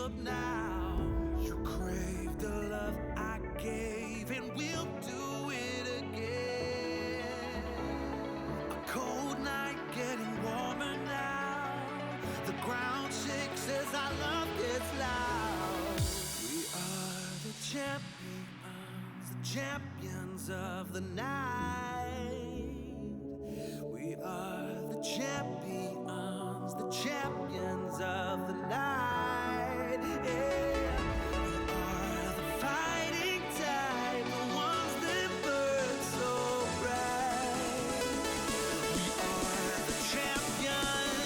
up now. You crave the love I gave, and we'll do it again. A cold night getting warmer now. The ground shakes as our love gets loud. We are the champions of the night. We are the champions of the night. Yeah. We are the fighting type, the ones that burn so bright. We are the champions of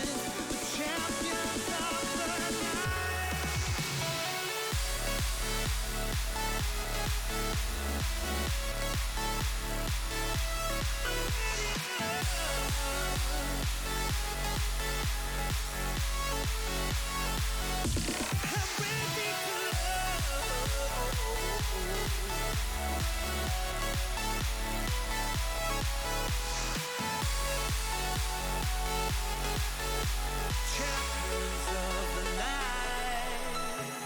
the night.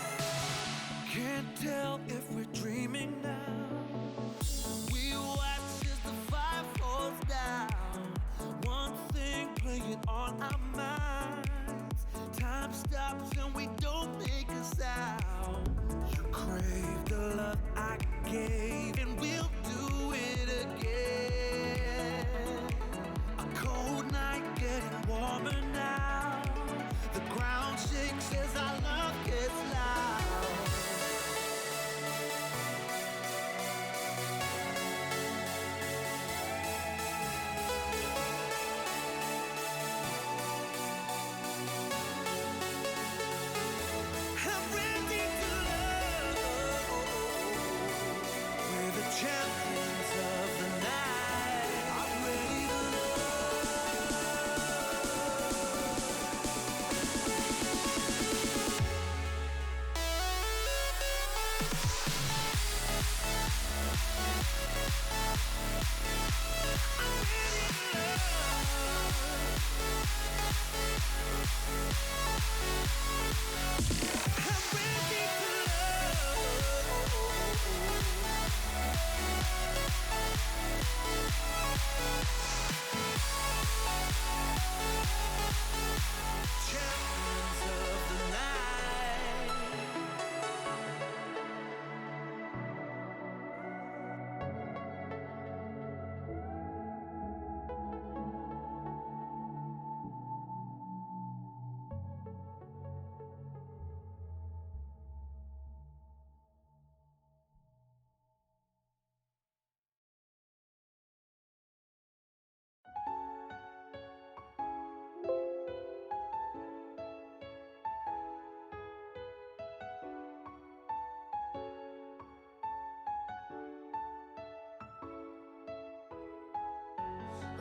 Can't tell if we're dreaming now. We watch as the fire falls down. One thing playing on our minds. Time stops and we don't make a sound. You crave the love I gave, and we'll do it again. A cold night getting warmer now. The ground shakes as our love gets loud. Champions of the night. I'm ready to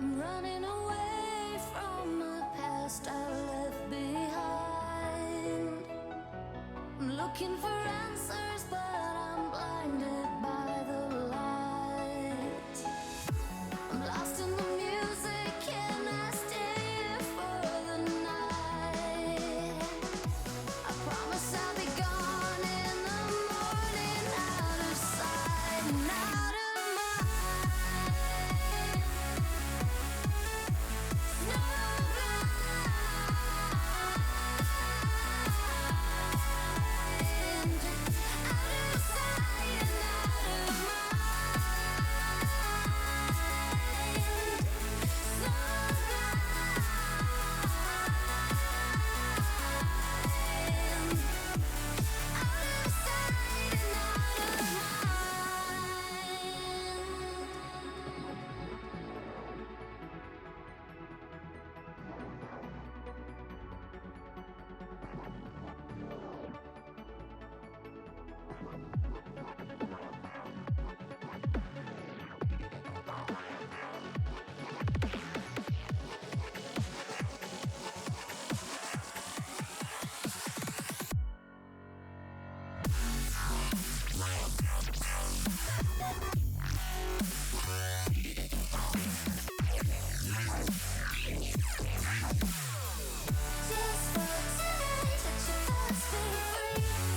I'm running away from the past I left behind. I'm looking for answers, but I'm blinded by the light. I'm lost in the music, can I stay here for the night? I promise I'll be gone in the morning, out of sight and out of mind. Just for today, let your thoughts be free.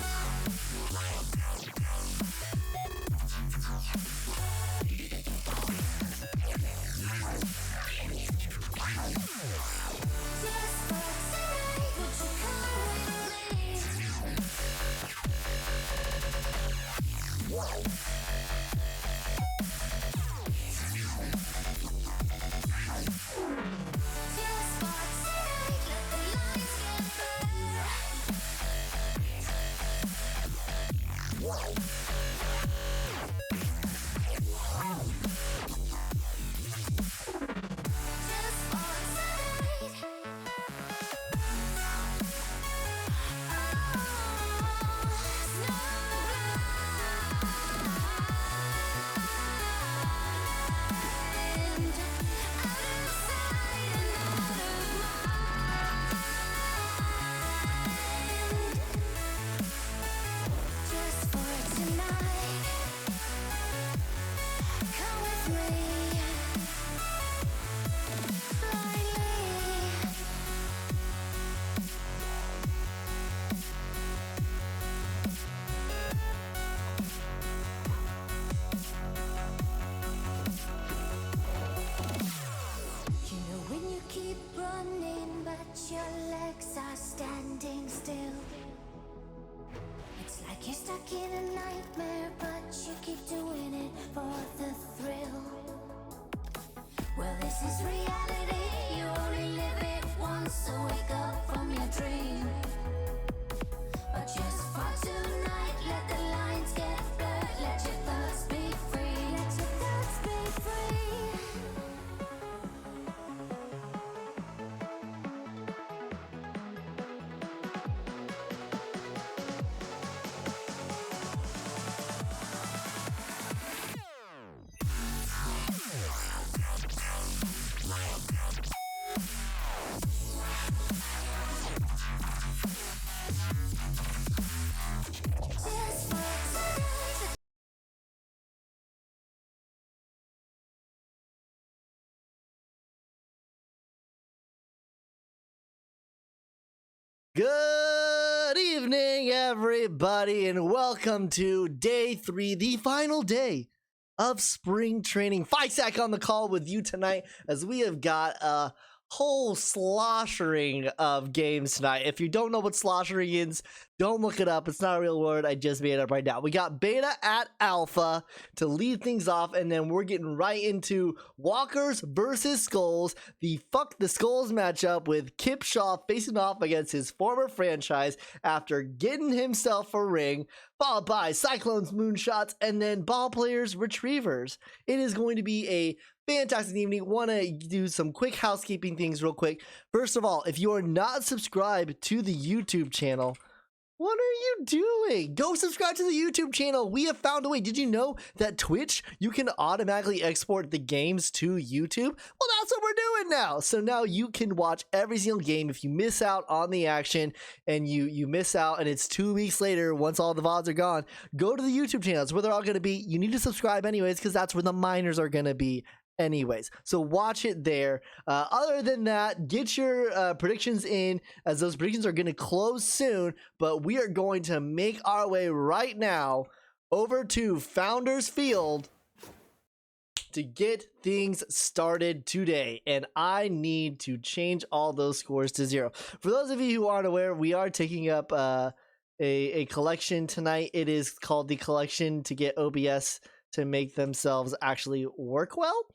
is reality. You only live it once, so wake up from your dream. But just for tonight, let the lines get blurred. Let your thoughts be free. Let your thoughts be free. Just for tonight. Good evening, everybody, and welcome to day 3, the final day of spring training. Fisac on the call with you tonight, as we have got a whole sloshering of games tonight. If you don't know what sloshering is, don't look it up. It's not a real word. I just made it up right now. We got beta at alpha to lead things off, and then we're getting right into Walkers versus Skulls, the Fuck the Skulls matchup with Kip Shaw facing off against his former franchise after getting himself a ring, followed by Cyclones, Moonshots, and then Ball Players, Retrievers. It is going to be a fantastic evening. Want to do some quick housekeeping things real quick. First of all, if you are not subscribed to the YouTube channel, what are you doing? Go subscribe to the YouTube channel. We have found a way. Did you know that Twitch, you can automatically export the games to YouTube? Well, that's what we're doing now. So now you can watch every single game. If you miss out on the action and you miss out and it's 2 weeks later, once all the VODs are gone, go to the YouTube channel. That's where they're all going to be. You need to subscribe anyways, because that's where the miners are going to be anyways. So watch it there. Other than that, get your predictions in, as those predictions are going to close soon, but we are going to make our way right now over to Founders Field to get things started today, and I need to change all those scores to 0. For those of you who aren't aware, we are taking up a collection tonight. It is called the collection to get OBS to make themselves actually work well,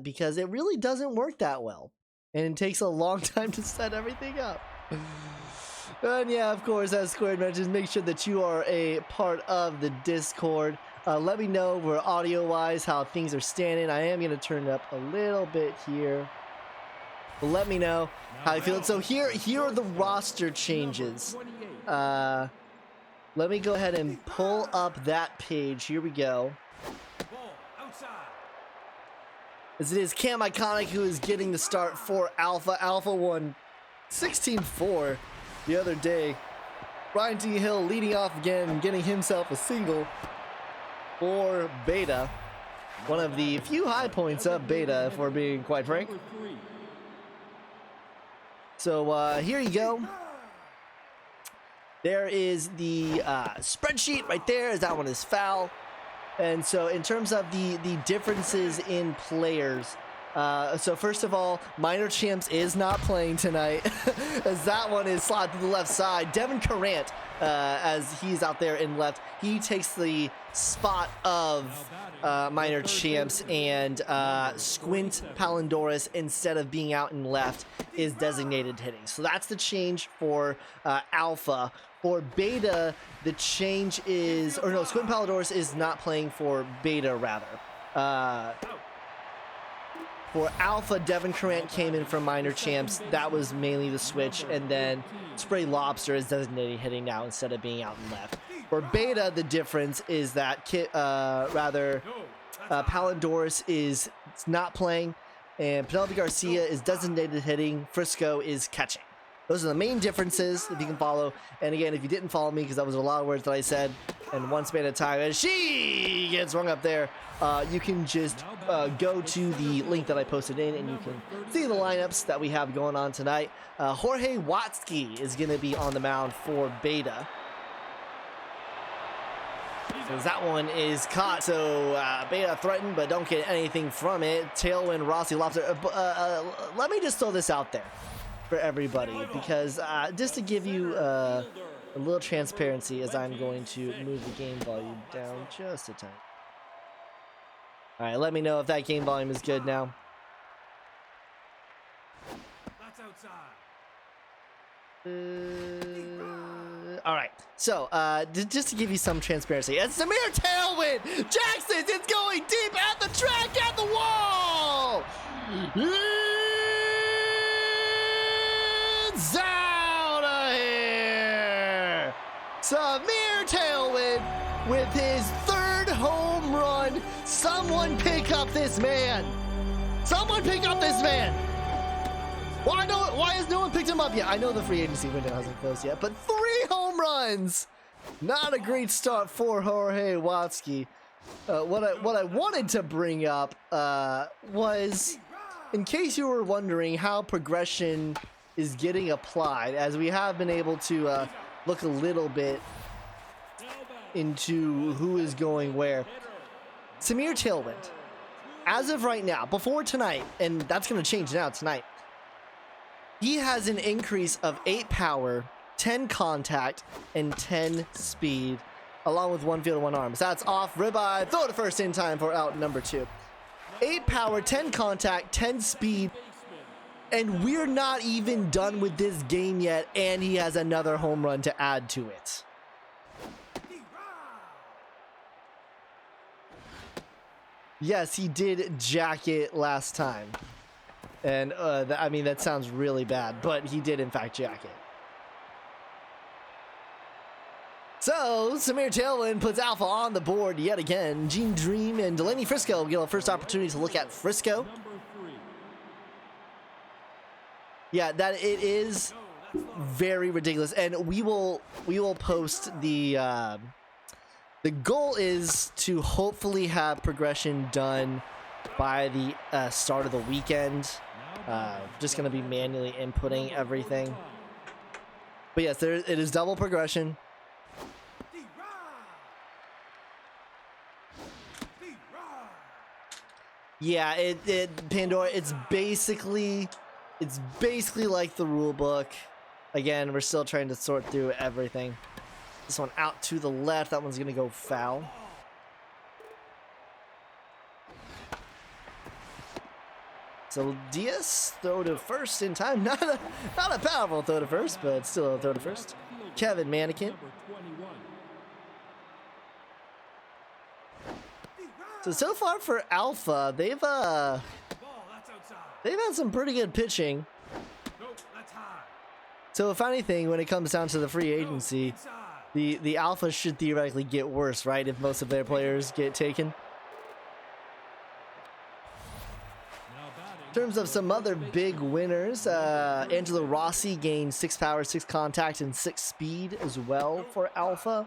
because it really doesn't work that well, and it takes a long time to set everything up. And yeah, of course, as Squared mentions, make sure that you are a part of the Discord. Let me know where audio wise how things are standing. I am going to turn it up a little bit here, but let me know how you feel. So here are the roster changes. Let me go ahead and pull up that page. Here we go. As it is Cam Iconic who is getting the start for Alpha. Alpha won 16-4 the other day. Ryan T. Hill leading off again and getting himself a single for Beta. One of the few high points of Beta, if we're being quite frank. So here you go. There is the spreadsheet right there, as that one is foul. And so in terms of the differences in players, so first of all, Minor Champs is not playing tonight, as that one is slotted to the left side. Devin Carrant, as he's out there in left, he takes the spot of Minor Champs, and Squint Palandoris, instead of being out in left, is designated hitting. So that's the change for Alpha. For Beta, the change is, or no, Squint Palandoris is not playing for Beta, rather. For Alpha, Devin Carrant came in from Minor Champs. That was mainly the switch. And then Spray Lobster is designated hitting now instead of being out in left. For Beta, the difference is that Palandoris is not playing, and Penelope Garcia is designated hitting. Frisco is catching. Those are the main differences, if you can follow. And again, if you didn't follow me, because that was a lot of words that I said, and one span at a time, and she gets rung up there, you can just go to the link that I posted in, and you can see the lineups that we have going on tonight. Jorge Watsky is going to be on the mound for Beta. So that one is caught, so Beta threatened, but don't get anything from it. Tailwind, Rossi, Lobster. Let me just throw this out there for everybody, because just to give you a little transparency, as I'm going to move the game volume down just a tiny. All right, let me know if that game volume is good now. All right, so just to give you some transparency, it's Samir Tailwind. Jackson's, it's going deep at the track, at the wall. It's out of here. Samir Tailwind with his third home run. Someone pick up this man. Someone pick up this man. Why has no one picked him up yet? I know the free agency window hasn't closed yet, but 3 home runs. Not a great start for Jorge Watsky. What I wanted to bring up was, in case you were wondering how progression is getting applied, as we have been able to look a little bit into who is going where. Samir Tailwind, as of right now, before tonight, and that's going to change now tonight, he has an increase of 8 power, 10 contact, and 10 speed, along with 1 field and 1 arm. So that's off ribeye, throw to first in time for out number 2. 8 power, 10 contact, 10 speed, and we're not even done with this game yet, and he has another home run to add to it. Yes, he did jack it last time. And I mean, that sounds really bad, but he did in fact jack it. So, Samir Tailwind puts Alpha on the board yet again. Gene Dream and Delaney Frisco get a first opportunity to look at Frisco. Yeah, that it is very ridiculous, and we will post the goal is to hopefully have progression done by the start of the weekend. Just going to be manually inputting everything. But yes, it is double progression. Yeah, Pandora, it's basically like the rule book. Again, we're still trying to sort through everything. This one out to the left, that one's going to go foul. So Diaz, throw to first in time. Not a powerful throw to first, but still a throw to first. Kevin Mannequin. So far for Alpha, they've had some pretty good pitching. So if anything, when it comes down to the free agency, the Alpha should theoretically get worse, right? If most of their players get taken. In terms of some other big winners, Angelo Rossi gained 6 power, 6 contact, and 6 speed as well for Alpha.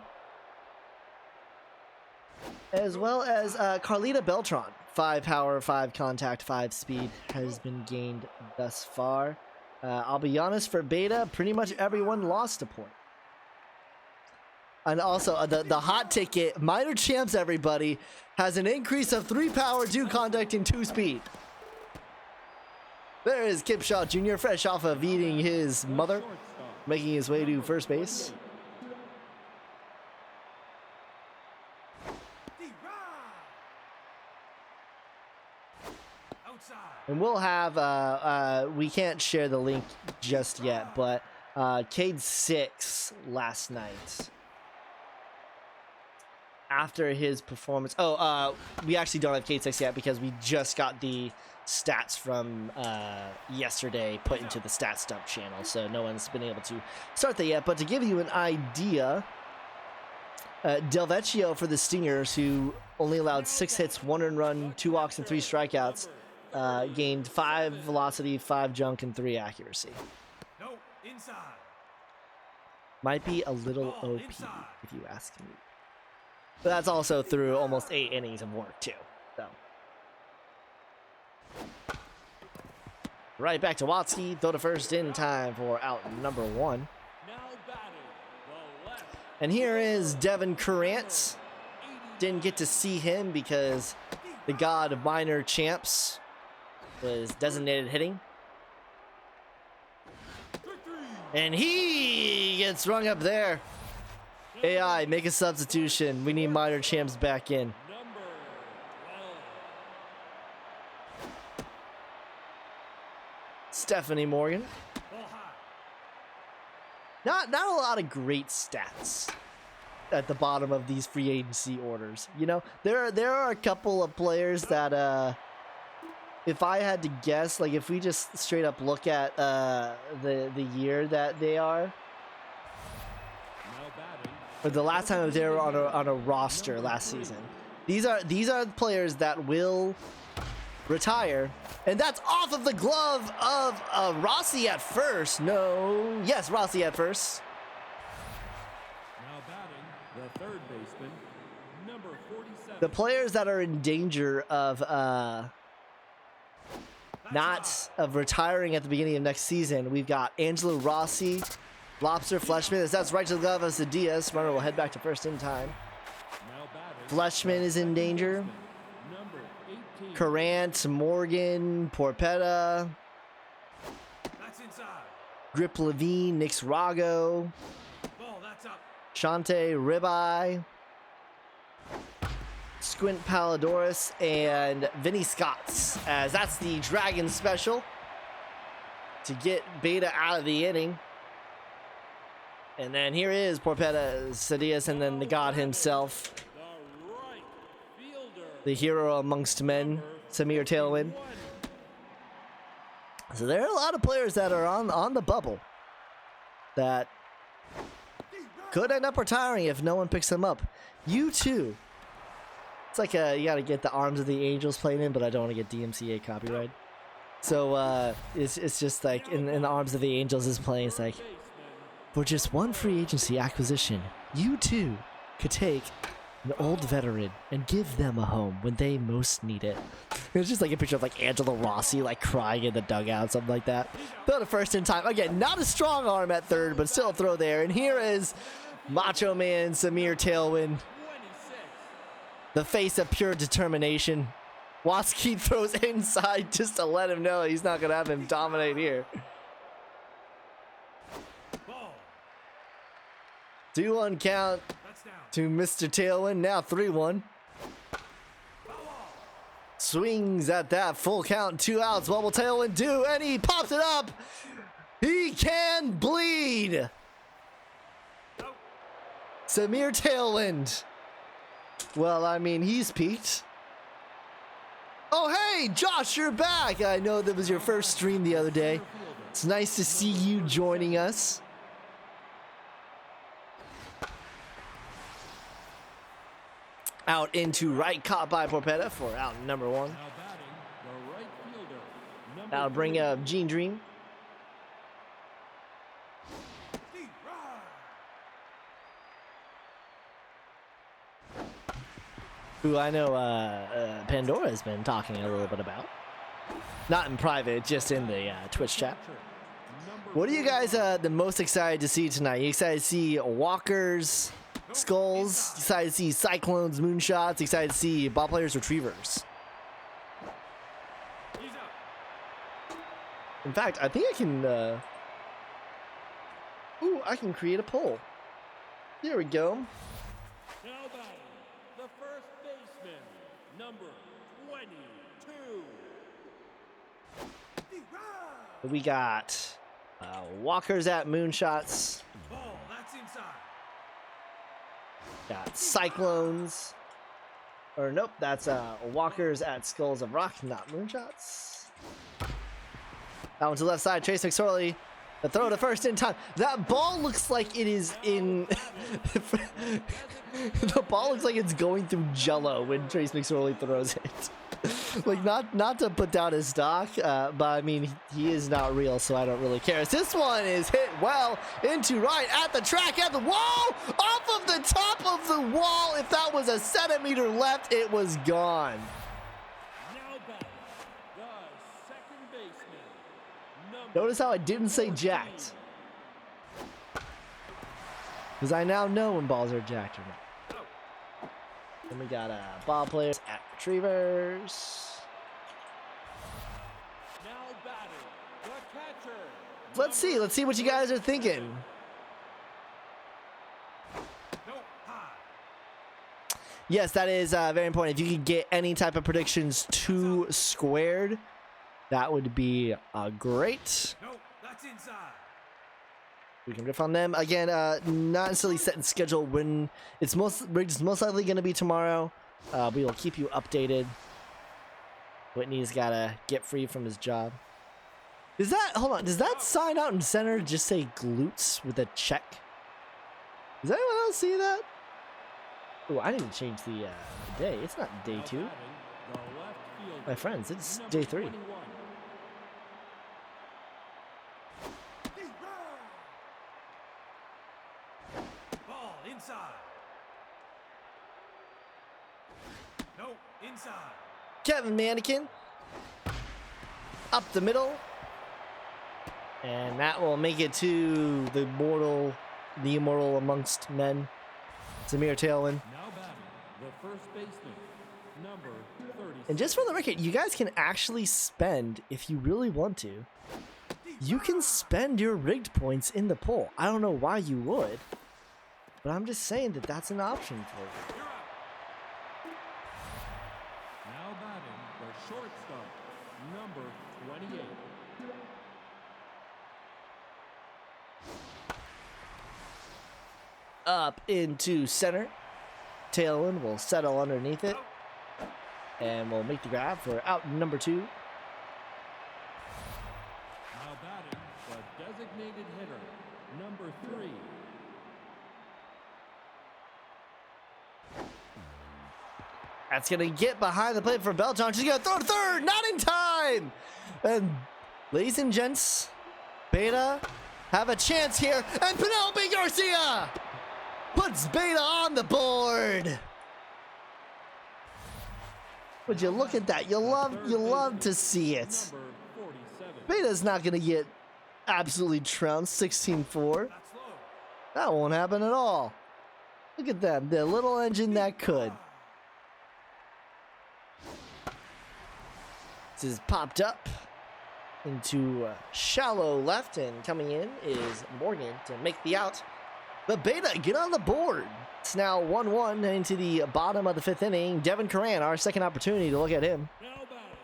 As well as Carlita Beltran, 5 power, 5 contact, 5 speed has been gained thus far. I'll be honest, for Beta, pretty much everyone lost a point. And also, the hot ticket, Minor Champs, everybody, has an increase of 3 power, 2 contact, and 2 speed. There is Kipshot Jr., fresh off of eating his mother, making his way to first base. And we'll have, we can't share the link just yet, but Cade 6 last night, after his performance. We actually don't have Cade 6 yet because we just got the stats from yesterday put into the stats dump channel, so no one's been able to start that yet. But to give you an idea, Del Vecchio for the Stingers, who only allowed 6 hits, 1 earned run, 2 walks, and 3 strikeouts, gained 5 velocity, 5 junk, and 3 accuracy. Might be a little OP if you ask me. But that's also through almost 8 innings of work too. So right back to Watsky, throw to first in time for out number 1. And here is Devin Currant. Didn't get to see him because the god of minor champs was designated hitting. And he gets rung up there. AI, make a substitution. We need minor champs back in. Stephanie Morgan. not a lot of great stats at the bottom of these free agency orders. You know, there are a couple of players that if I had to guess, like if we just straight up look at the year that they are, or the last time they were on a roster last season, these are the players that will retire, and that's off of the glove of Rossi at first. No, yes, Rossi at first. Now batting, the third baseman, number 47. The players that are in danger of retiring at the beginning of next season, we've got Angelo Rossi, Lobster Fleshman. That's right to the glove of Cedias. Runner will head back to first in time. Now batting, Fleshman is in danger. number 18. Carant, Morgan, Porpetta, That's inside. Grip Levine, Nix Rago, Ball, that's up. Shante Ribeye, Squint Palidorus, and Vinny Scotts, as that's the Dragon special to get Beta out of the inning. And then here is Porpetta, Cedias, and then the god himself, The right fielder. the hero amongst men, Samir Tailwind. So there are a lot of players that are on the bubble that could end up retiring if no one picks them up. You too. It's like you gotta get the Arms of the Angels playing in, but I don't want to get DMCA copyright. So it's just like in the Arms of the Angels is playing. It's like, for just one free agency acquisition, you too could take an old veteran and give them a home when they most need it. It's just like a picture of like Angelo Rossi like crying in the dugout, something like that. Throw to first in time. Again, not a strong arm at third, but still a throw there. And here is Macho Man Samir Tailwind, 26. the face of pure determination. Watsky throws inside just to let him know he's not going to have him dominate here. Ball, 2-1 count that's down. to Mr. Tailwind. Now 3-1. Swings at that full count, 2 outs. What will Tailwind do? And he pops it up. He can bleed. Samir Tailwind. Well, I mean, he's peaked. Oh, hey, Josh, you're back. I know that was your first stream the other day. It's nice to see you joining us. Out into right, caught by Porpetta for out number 1. Now batting, the right fielder, number That'll bring up Gene Dream. Who I know Pandora's been talking a little bit about. Not in private, just in the Twitch chat. What are you guys the most excited to see tonight? You excited to see Walkers, Skulls? Excited to see Cyclones, Moonshots? Excited to see Ball Players, Retrievers? He's up. In fact, I think I can... Ooh, I can create a poll. Here we go. Now batting, the first baseman, number 22. We got Walkers at Moonshots. Ball, that's inside. Got Cyclones. Or nope, that's Walkers at Skulls of Rock, not Moonshots. That one to the left side, Trace McSorley. The throw to first in time. That ball looks like it is in... The ball looks like it's going through Jello when Trace McSorley throws it. Like, not to put down his stock, but I mean, he is not real, so I don't really care. This one is hit well into right at the track, at the wall, off of the top of the wall. If that was a centimeter left, it was gone. Now batting, the second baseman, number Notice how I didn't say jacked. Because I now know when balls are jacked or not. Then we got ball players at retrievers. Now batting, the catcher. Let's see what you guys are thinking. No, high. Yes, that is very important. If you could get any type of predictions 2 squared, that would be great. No, that's inside. We can riff on them again. Not necessarily set in schedule when it's most likely going to be tomorrow. We will keep you updated. Whitney's gotta get free from his job. Does that sign out in center just say glutes with a check? Does anyone else see that? Oh, I didn't change the day. It's not day 2. My friends, it's day 3. Ball inside. No, inside. Kevin Mannequin up the middle, and that will make it to the immortal amongst men, Samir Tailwind. Now batting the first baseman, number 30. And just for the record, you guys can actually spend, if you really want to, you can spend your rigged points in the poll. I don't know why you would, but I'm just saying that that's an option for you. Now batting the shortstop, number 28. Up into center. Tailwind will settle underneath it, and we'll make the grab for out number 2. Now batting the designated hitter, number 3. That's gonna get behind the plate for Beltran. She's gonna throw to third, not in time. And ladies and gents, Beta have a chance here, and Penelope Garcia puts Beta on the board. Would you look at that? You love to see it. Number 47. Beta's not gonna get absolutely trounced 16-4. That's low. That won't happen at all. Look at them, the little engine that could. This is popped up into shallow left, and coming in is Morgan to make the out. But Beta get on the board. It's now 1-1 into the bottom of the 5th inning. Devin Curran, our second opportunity to look at him. Now batting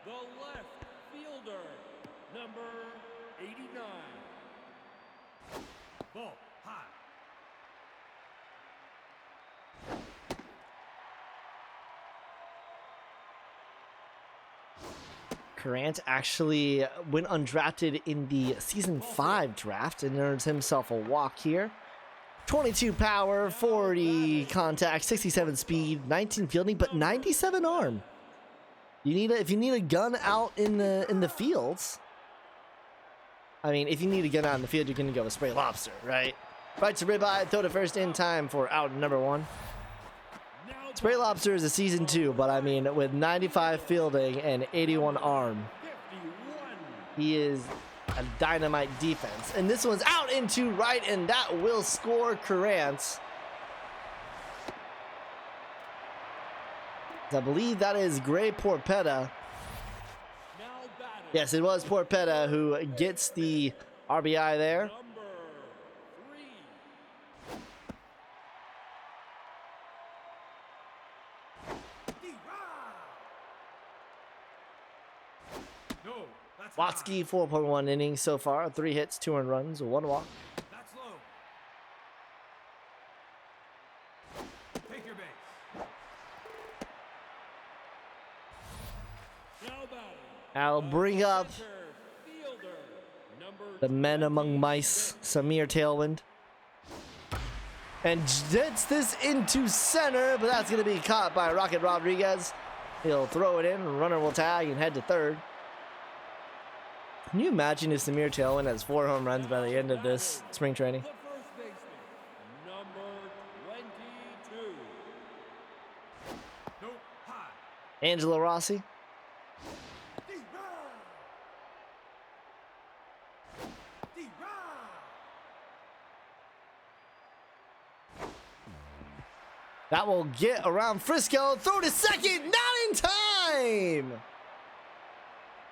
the left fielder, number 89. Ball high. Curran actually went undrafted in the Season 5 draft and earns himself a walk here. 22 power, 40 contact, 67 speed, 19 fielding, but 97 arm. If you need a gun out in the fields. I mean, if you need a gun out in the field, you're gonna go with Spray Lobster, right? Right to ribeye, throw to first in time for out number 1. Spray Lobster is a Season 2, but I mean, with 95 fielding and 81 arm, 51. he is a dynamite defense. And this one's out into right, and that will score Currant. I believe that is Gray Porpetta. Now batting Yes, it was Porpetta who gets the RBI there. number 3. No, that's Watsky, 4.1 innings so far, 3 hits, 2 earned runs, 1 walk. high. That's low. Take your base. Now batting I'll bring up center fielder, number the men among mice, Samir Tailwind. And gets this into center, but that's going to be caught by Rocket Rodriguez. He'll throw it in, runner will tag and head to third. Can you imagine if Samir Tailwind has 4 home runs by the end of this spring training? the first baseman, number 22. No, high. Angela Rossi. That will get around Frisco. Throw to second. Not in time.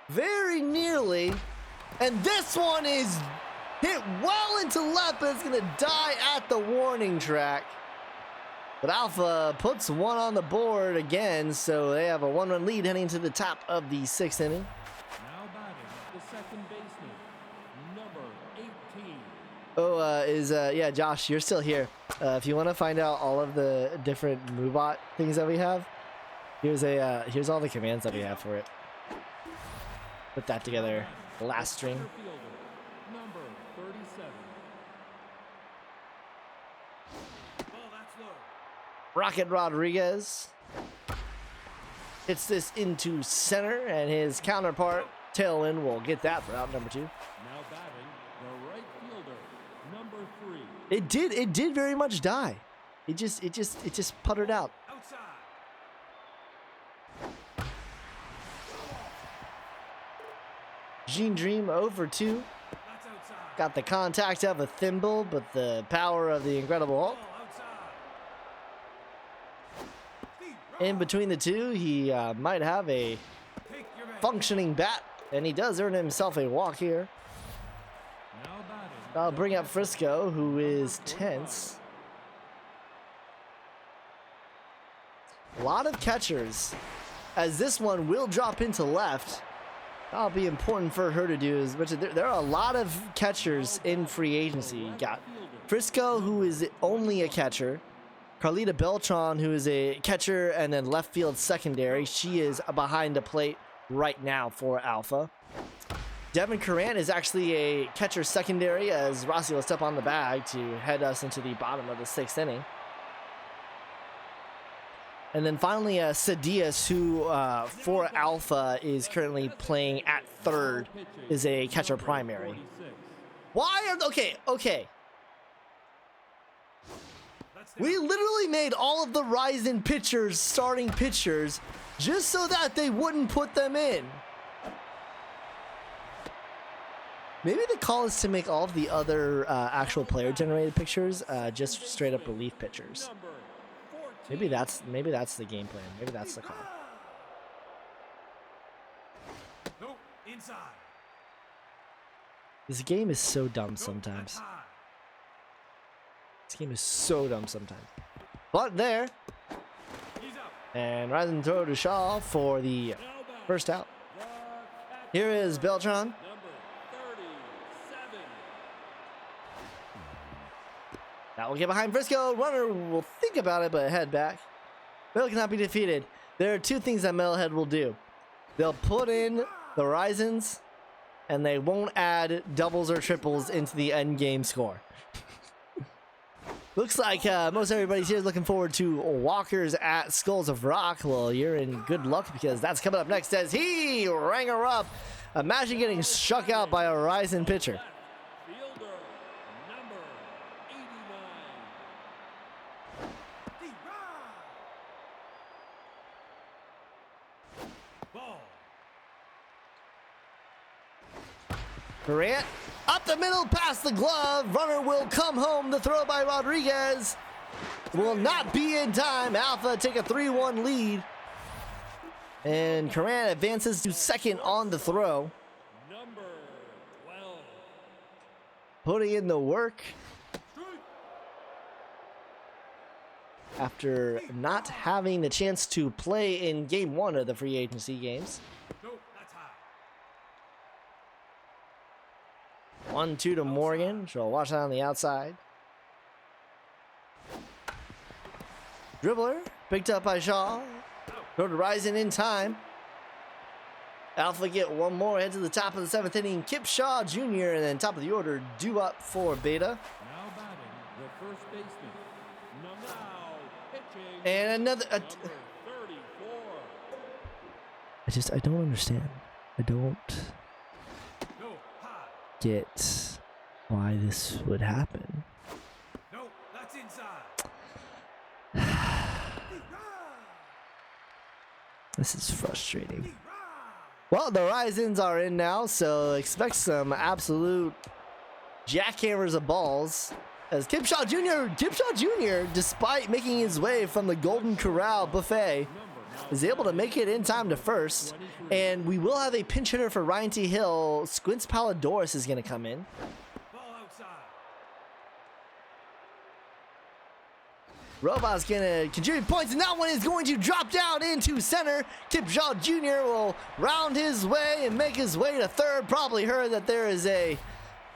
Very nearly. And this one is hit well into left, but it's going to die at the warning track. But Alpha puts one on the board again, so they have a 1-run lead heading to the top of the 6th inning. Now batting the second baseman, number 18. Oh, yeah, Josh, you're still here. If you want to find out all of the different Moobot things that we have, here's all the commands that we have for it. Put that together. Last string. Number 37. Rocket Rodriguez hits this into center, and his counterpart Tailwind will get that for out number 2. Now batting, the right fielder, number 3. It did very much die. It just puttered out. Gene Dream over 2. Got the contact of a thimble, but the power of the Incredible Hulk. In between the two, he might have a functioning bat, and he does earn himself a walk here. I'll bring up Frisco, who is tense. A lot of catchers, as this one will drop into left. That'll be important for her to do. There are a lot of catchers in free agency. You got Frisco, who is only a catcher. Carlita Beltran, who is a catcher and then left field secondary. She is behind the plate right now for Alpha. Devin Curran is actually a catcher secondary, as Rossi will step on the bag to head us into the bottom of the 6th inning. And then finally, Sadias, who for Alpha is currently playing at third, is a catcher primary. Why are okay? We literally made all of the Ryzen pitchers starting pitchers just so that they wouldn't put them in. Maybe the call is to make all of the other actual player-generated pictures just straight-up relief pitchers. Maybe that's the game plan. Maybe that's the call. Nope, inside. This game is so dumb sometimes. This game is so dumb sometimes. But there. And rising throw to Shaw for the first out. Here is Beltran. That will get behind Frisco. Runner will think about it, but head back. Metal cannot be defeated. There are two things that Metalhead will do. They'll put in the Ryzens, and they won't add doubles or triples into the end game score. Looks like most everybody's here is looking forward to Walkers at Skulls of Rock. Well, you're in good luck because that's coming up next as he rang her up. Imagine getting struck out by a Ryzen pitcher. Fielder, number 89. Ball. Durant up the middle, past the glove. Runner will come home. The throw by Rodriguez will not be in time. Alpha take a 3-1 lead. And Curran advances to second on the throw. Number 12. Putting in the work after not having the chance to play in game 1 of the free agency games. 1-2 to Morgan. She'll watch that on the outside. Dribbler picked up by Shaw. Throw to Ryzen in time. Alpha get one more, head to the top of the 7th inning. Kip Shaw Jr. and then top of the order due up for Beta. Now batting, the first baseman. Now pitching. And another. Number 34. I don't understand. I don't get why this would happen. No, that's inside. This is frustrating. Well, the Ryzens are in now, so expect some absolute jackhammers of balls. As Kipshaw Jr., despite making his way from the Golden Corral buffet, is able to make it in time to first. And we will have a pinch hitter for Ryan T. Hill. Squints Palladorus is going to come in. Ball outside. Robot's going to contribute points, and that one is going to drop down into center. Kipshaw Jr. will round his way and make his way to third. Probably heard that there is a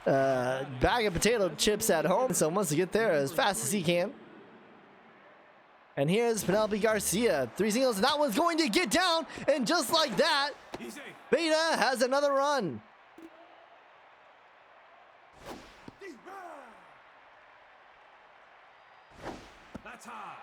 bag of potato chips at home, so wants to get there as fast as he can. And here's Penelope Garcia, 3 singles, and that one's going to get down, and just like that, Beta has another run. That's high.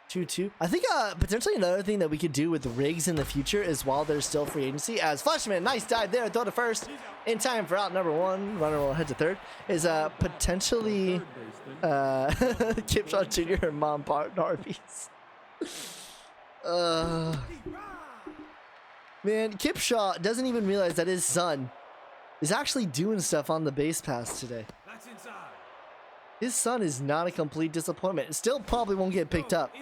2-2. I think potentially another thing that we could do with the rigs in the future is while there's still free agency, as Fleshman, nice dive there, throw to first, in time for out number 1, runner will head to third, is potentially Kipshaw Jr. and Mom Part Arby's. Man, Kipshaw doesn't even realize that his son is actually doing stuff on the base pass today. That's inside. His son is not a complete disappointment. Still probably won't get picked up,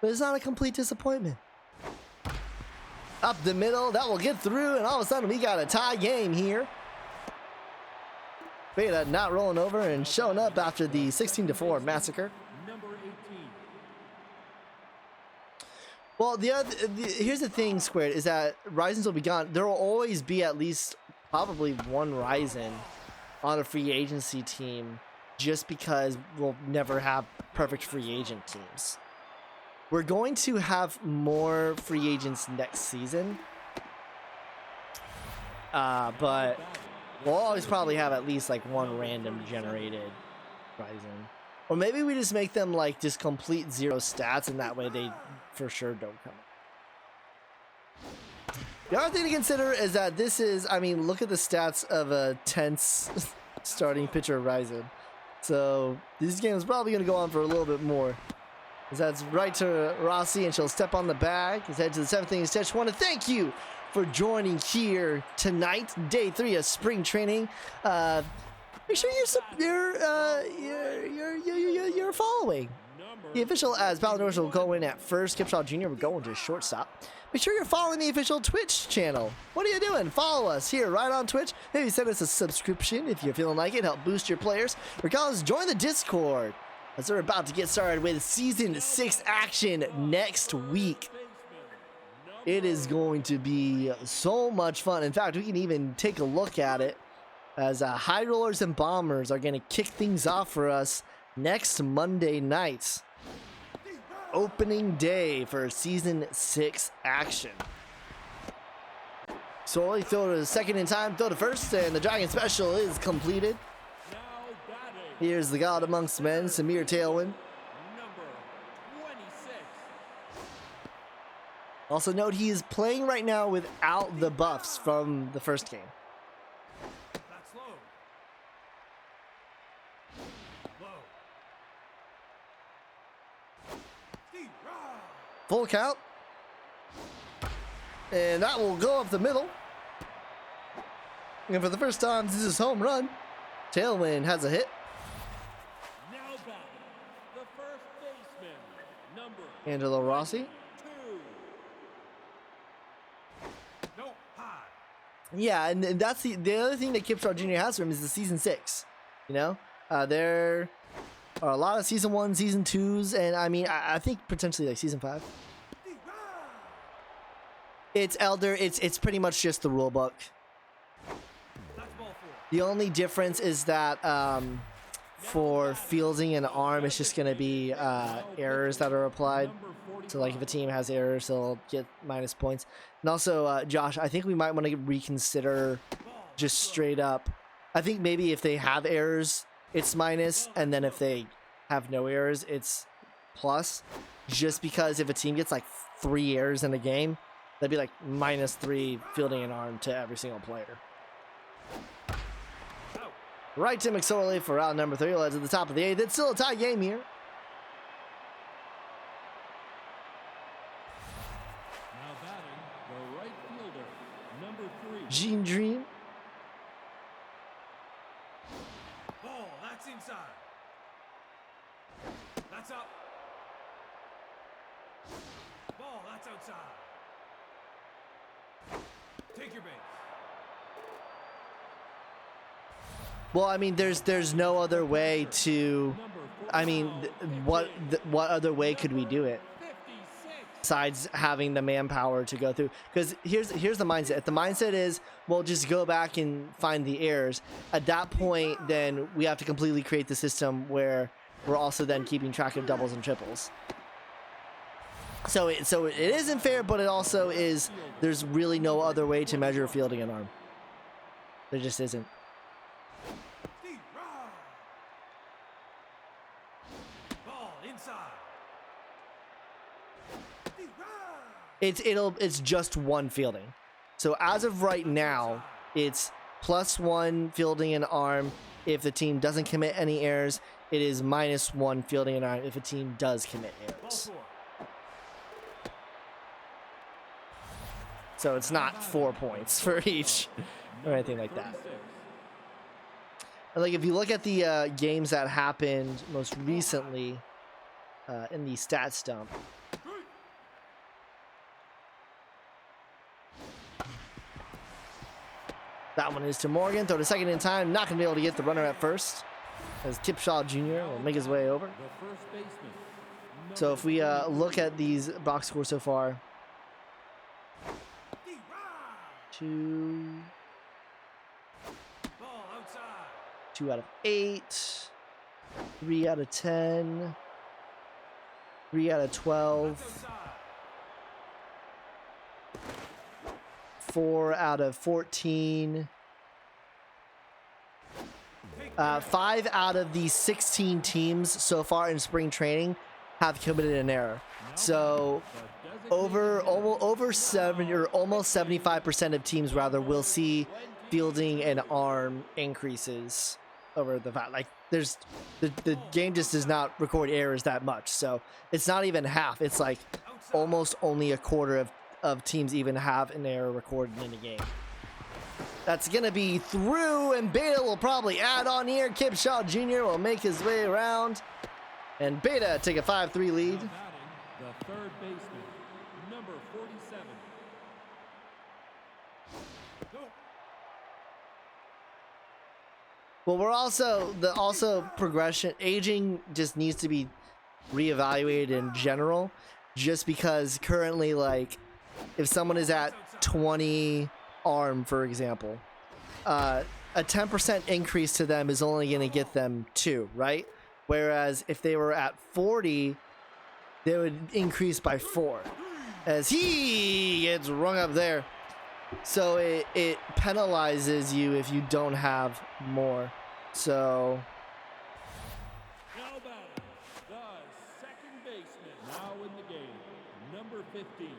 but it's not a complete disappointment. Up the middle, that will get through, and all of a sudden we got a tie game here. Beta not rolling over and showing up after the 16-4 massacre. Number 18. Well, here's the thing, Squared, is that Ryzens will be gone. There will always be at least probably one Ryzen on a free agency team, just because we'll never have perfect free agent teams. We're going to have more free agents next season, but we'll always probably have at least like one random generated Ryzen. Or maybe we just make them like just complete 0 stats, and that way they for sure don't come up. The other thing to consider is that this is, I mean, look at the stats of a tense starting pitcher Ryzen. So this game is probably going to go on for a little bit more. As that's right to Rossi, and she'll step on the bag. He's head to the 7th inning. I just want to thank you for joining here tonight, day 3 of spring training. Make sure you're following the official, as Paladors will go in at first. Kipshaw Jr. will go into shortstop. Make sure you're following the official Twitch channel. What are you doing? Follow us here right on Twitch. Maybe send us a subscription if you're feeling like it. Help boost your players. Regardless, join the Discord, as they're about to get started with Season 6 action next week. It is going to be so much fun. In fact, we can even take a look at it, as High Rollers and Bombers are going to kick things off for us next Monday night. Opening day for Season 6 action. Slowly throw to second in time, throw to first, and the Dragon Special is completed. Here's the God amongst men, Samir Tailwind. Number 26. Also note, he is playing right now without the buffs from the first game. That's low. Low. Steve, rah. Full count. And that will go up the middle. And for the first time, this is home run. Tailwind has a hit. Now batting, the first baseman, number Angelo Rossi. 2. No, high. Yeah, and that's the other thing that Kipshaw Jr. has for him is the Season 6. You know? There are a lot of Season 1, Season 2s, and I mean, I think potentially like Season 5. It's Elder, it's pretty much just the rule book. That's ball 4. The only difference is that for fielding and arm, it's just going to be errors that are applied. So like if a team has errors, they'll get minus points. And also, Josh, I think we might want to reconsider just straight up. I think maybe if they have errors, it's minus, and then if they have no errors, it's plus. Just because if a team gets like 3 errors in a game, that'd be like -3 fielding and arm to every single player. Right to McSorley for out number 3. Led to the top of the 8th. It's still a tie game here. Now batting, the right fielder, number 3. Gene Dream. Ball, that's inside. That's up. Ball, that's outside. Take your base. Well, I mean, there's no other way to. I mean, what other way could we do it? 56. besides having the manpower to go through. Because here's the mindset. If the mindset is, well, just go back and find the errors, at that point, then we have to completely create the system where we're also then keeping track of doubles and triples. So it isn't fair, but it also is, there's really no other way to measure fielding an arm. There just isn't. Ball inside. It's just one fielding. So as of right now, it's +1 fielding an arm if the team doesn't commit any errors. It is -1 fielding an arm if a team does commit errors. So it's not 4 points for each or anything like that. And like if you look at the games that happened most recently in the stats dump, that one is to Morgan. Throw to second in time. Not going to be able to get the runner at first, as Kipshaw Jr. will make his way over. So if we look at these box scores so far, 2 out of 8, 3 out of 10, 3 out of 12, 4 out of 14, 5 out of the 16 teams so far in spring training have committed an error. So over 7 or almost 75% of teams rather will see fielding and arm increases over the fact. Like there's the game just does not record errors that much, so it's not even half. It's like almost only a quarter of teams even have an error recorded in the game. That's gonna be through, and Beta will probably add on here. Kipshaw Jr. will make his way around, and Beta take a 5-3 lead. The third baseman, number 47. Well, we're also progression, aging just needs to be reevaluated in general, just because currently, like, if someone is at 20 arm, for example, a 10% increase to them is only going to get them 2, right? Whereas if they were at 40, they would increase by 4, as he gets rung up there. So it penalizes you if you don't have more. So Now batting, the second baseman, now in the game, number 15.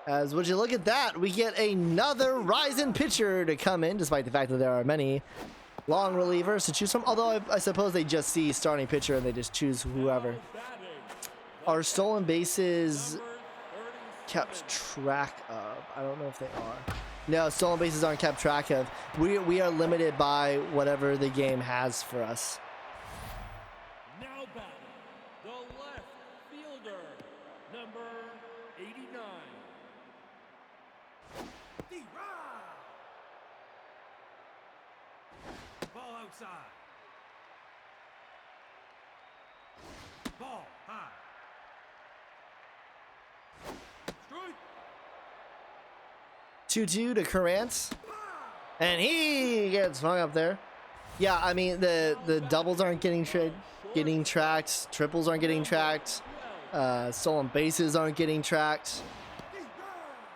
as would you look at that, we get another rising pitcher to come in, despite the fact that there are many long relievers to choose from. Although I suppose they just see starting pitcher and they just choose whoever. Are stolen bases kept track of? I don't know if they are. No, stolen bases aren't kept track of. We are limited by whatever the game has for us. Now batting, the left fielder, number 89. Ball outside. Ball high. Strike. 2-2 to Currants, and he gets hung up there. Yeah, I mean the doubles aren't getting tracked, triples aren't getting tracked, stolen bases aren't getting tracked.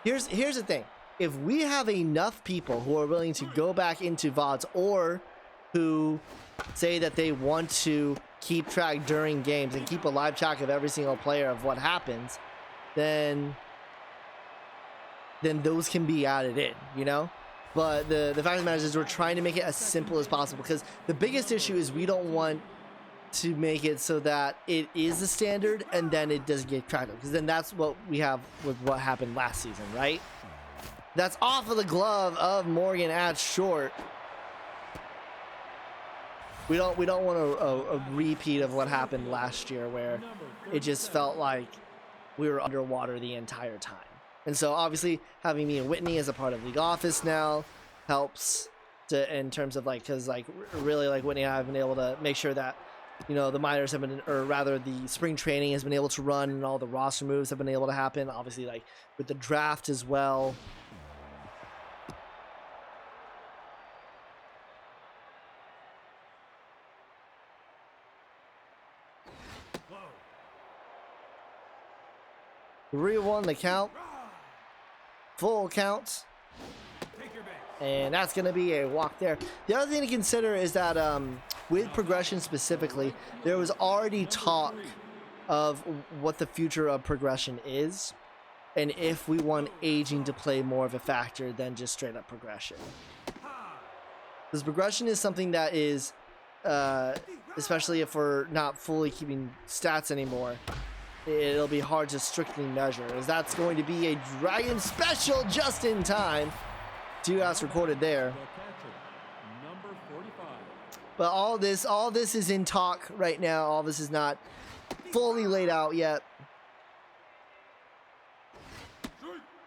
Here's the thing: if we have enough people who are willing to go back into VODs, or who say that they want to keep track during games and keep a live track of every single player of what happens, then those can be added in, you know? But the fact of the matter is we're trying to make it as simple as possible, because the biggest issue is we don't want to make it so that it is the standard and then it doesn't get tracked, because then that's what we have with what happened last season, right? That's off of the glove of Morgan at short. We don't want a repeat of what happened last year, where it just felt like we were underwater the entire time. And so obviously having me and Whitney as a part of League Office now helps to, in terms of like, because like really like Whitney and I have been able to make sure that you know, the minors have been, or rather the spring training has been able to run, and all the roster moves have been able to happen. Obviously, like with the draft as well. Whoa. 3-1 the count. Full count. Take your base. And that's going to be a walk there. The other thing to consider is that with progression specifically, there was already talk of what the future of progression is, and if we want aging to play more of a factor than just straight up progression. Because progression is something that is, especially if we're not fully keeping stats anymore, it'll be hard to strictly measure, as that's going to be a Dragon special just in time. 2 outs recorded there. The catcher, number 45. But all this is in talk right now. All this is not fully laid out yet.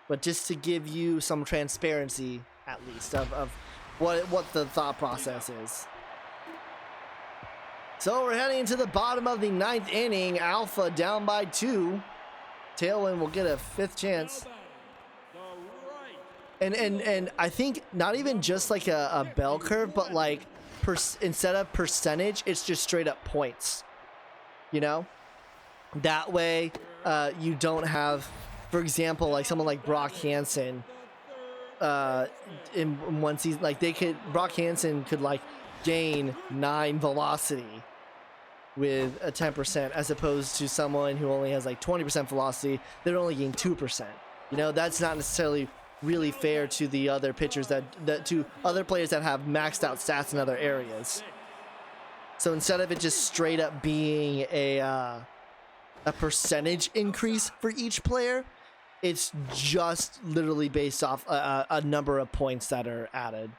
But just to give you some transparency, at least, of what the thought process is. So we're heading into the bottom of the 9th inning. Alpha down by 2. Tailwind will get a 5th chance. And I think not even just like a bell curve, but like instead of percentage, it's just straight up points. You know? That way, you don't have, for example, like someone like Brock Hansen. In one season, like Brock Hansen could like gain 9 velocity with a 10%, as opposed to someone who only has like 20% velocity, they'd only gain 2%. You know, that's not necessarily really fair to the other pitchers that to other players that have maxed out stats in other areas. So instead of it just straight up being a percentage increase for each player, it's just literally based off a number of points that are added.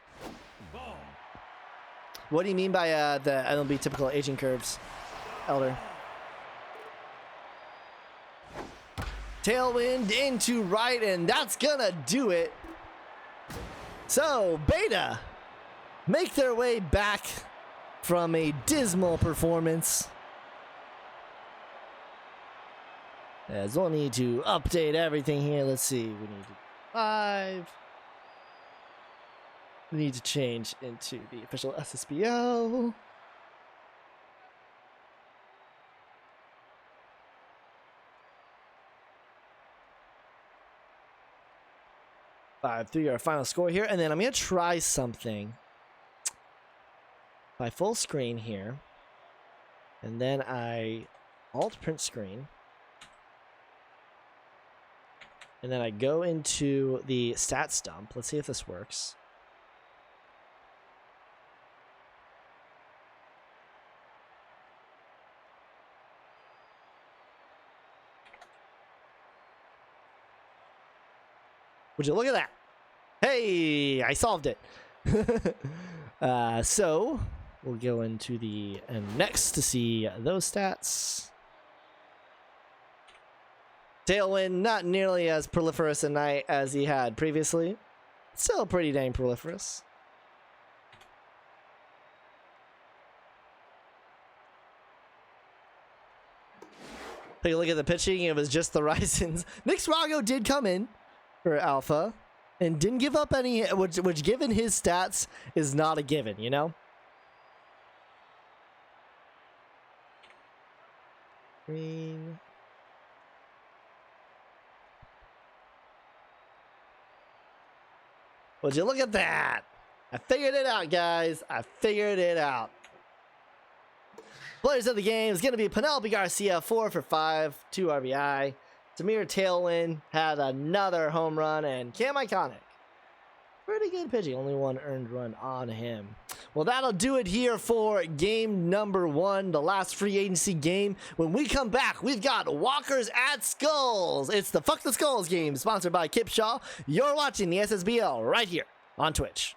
What do you mean by the MLB typical aging curves, Elder? Tailwind into right, and that's gonna do it. So Beta make their way back from a dismal performance. As we'll need to update everything here. Let's see. We need 5. We need to change into the official SSBO. Our final score here, and then I'm gonna try something by full screen here, and then I alt print screen, and then I go into the stats dump. Let's see if this works. Would you look at that? Hey, I solved it. So we'll go into the next to see those stats. Tailwind, not nearly as proliferous a night as he had previously. Still pretty dang proliferous. Take a look at the pitching. It was just the Risons. Nick Sprago did come in for Alpha and didn't give up any, which given his stats is not a given, you know? Green. Would you look at that? I figured it out, guys. I figured it out. Players of the game is going to be Penelope Garcia, 4 for 5, 2 RBI. Samir Tailwind had another home run, and Cam Iconic, pretty good pitching, only 1 earned run on him. Well, that'll do it here for game number 1, the last free agency game. When we come back, we've got Walkers at Skulls. It's the Fuck the Skulls game, sponsored by Kip Shaw. You're watching the SSBL right here on Twitch.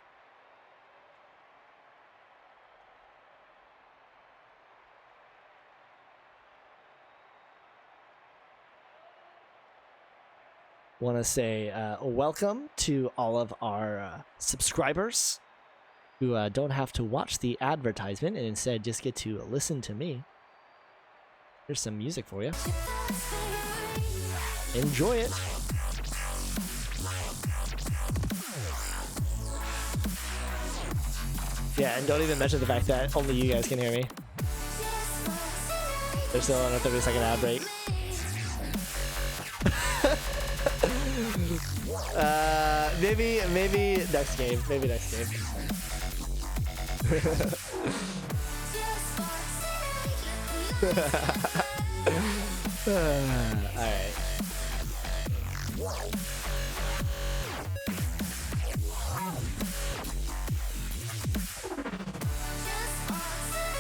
Want to say welcome to all of our subscribers who don't have to watch the advertisement and instead just get to listen to me. Here's some music for you. Enjoy it. Yeah, and don't even mention the fact that only you guys can hear me. They're still on a 30-second ad break. Maybe next game. Maybe next game. Alright.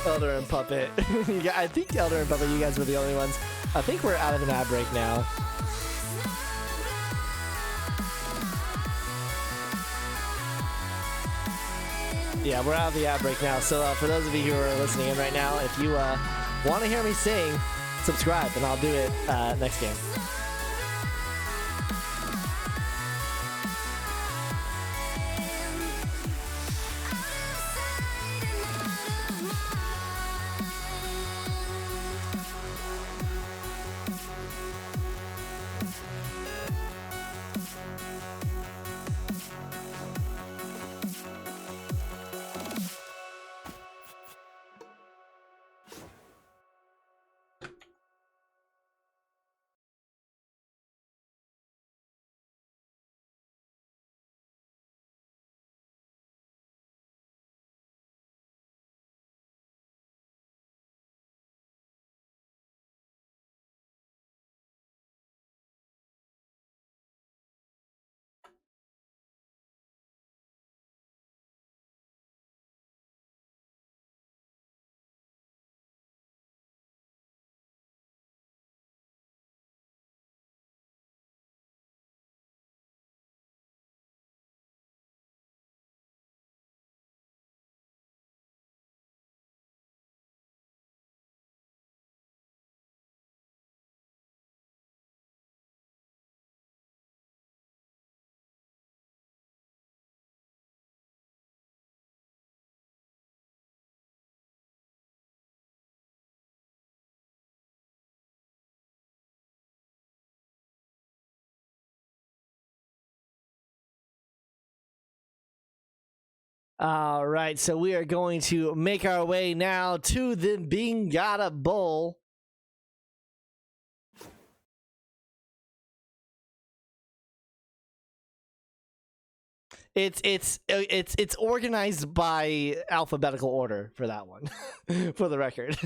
Elder and Puppet. Yeah, I think Elder and Puppet, you guys were the only ones. I think we're out of an ad break now. Yeah, we're out of the ad break now. So for those of you who are listening in right now, if you want to hear me sing, subscribe and I'll do it next game. All right, so we are going to make our way now to the Bingata Bowl. It's organized by alphabetical order for that one, for the record.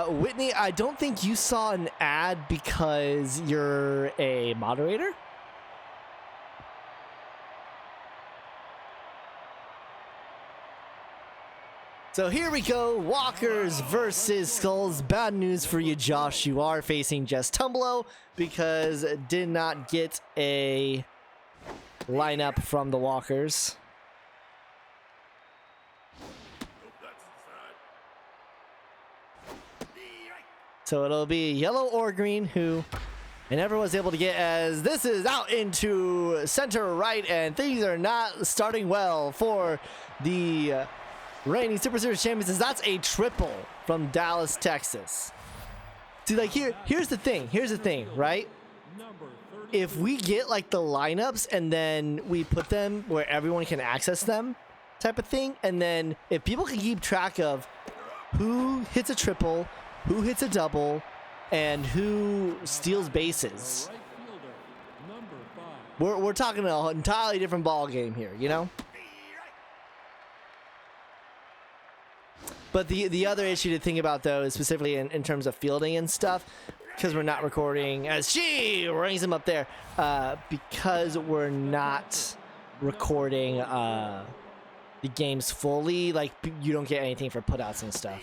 Whitney, I don't think you saw an ad because you're a moderator. So here we go, Walkers versus Skulls. Bad news for you, Josh. You are facing Jess Tumblo because did not get a lineup from the Walkers. So it'll be yellow or green who I never was able to get, as this is out into center right, and things are not starting well for the reigning Super Series champions, as that's a triple from Dallas, Texas. See, like here's the thing, right? If we get like the lineups and then we put them where everyone can access them type of thing, and then if people can keep track of who hits a triple, who hits a double, and who steals bases, we're talking an entirely different ball game here, you know? But the other issue to think about, though, is specifically in terms of fielding and stuff, because we're not recording, as she rings him up there, because we're not recording the games fully, like, you don't get anything for putouts and stuff.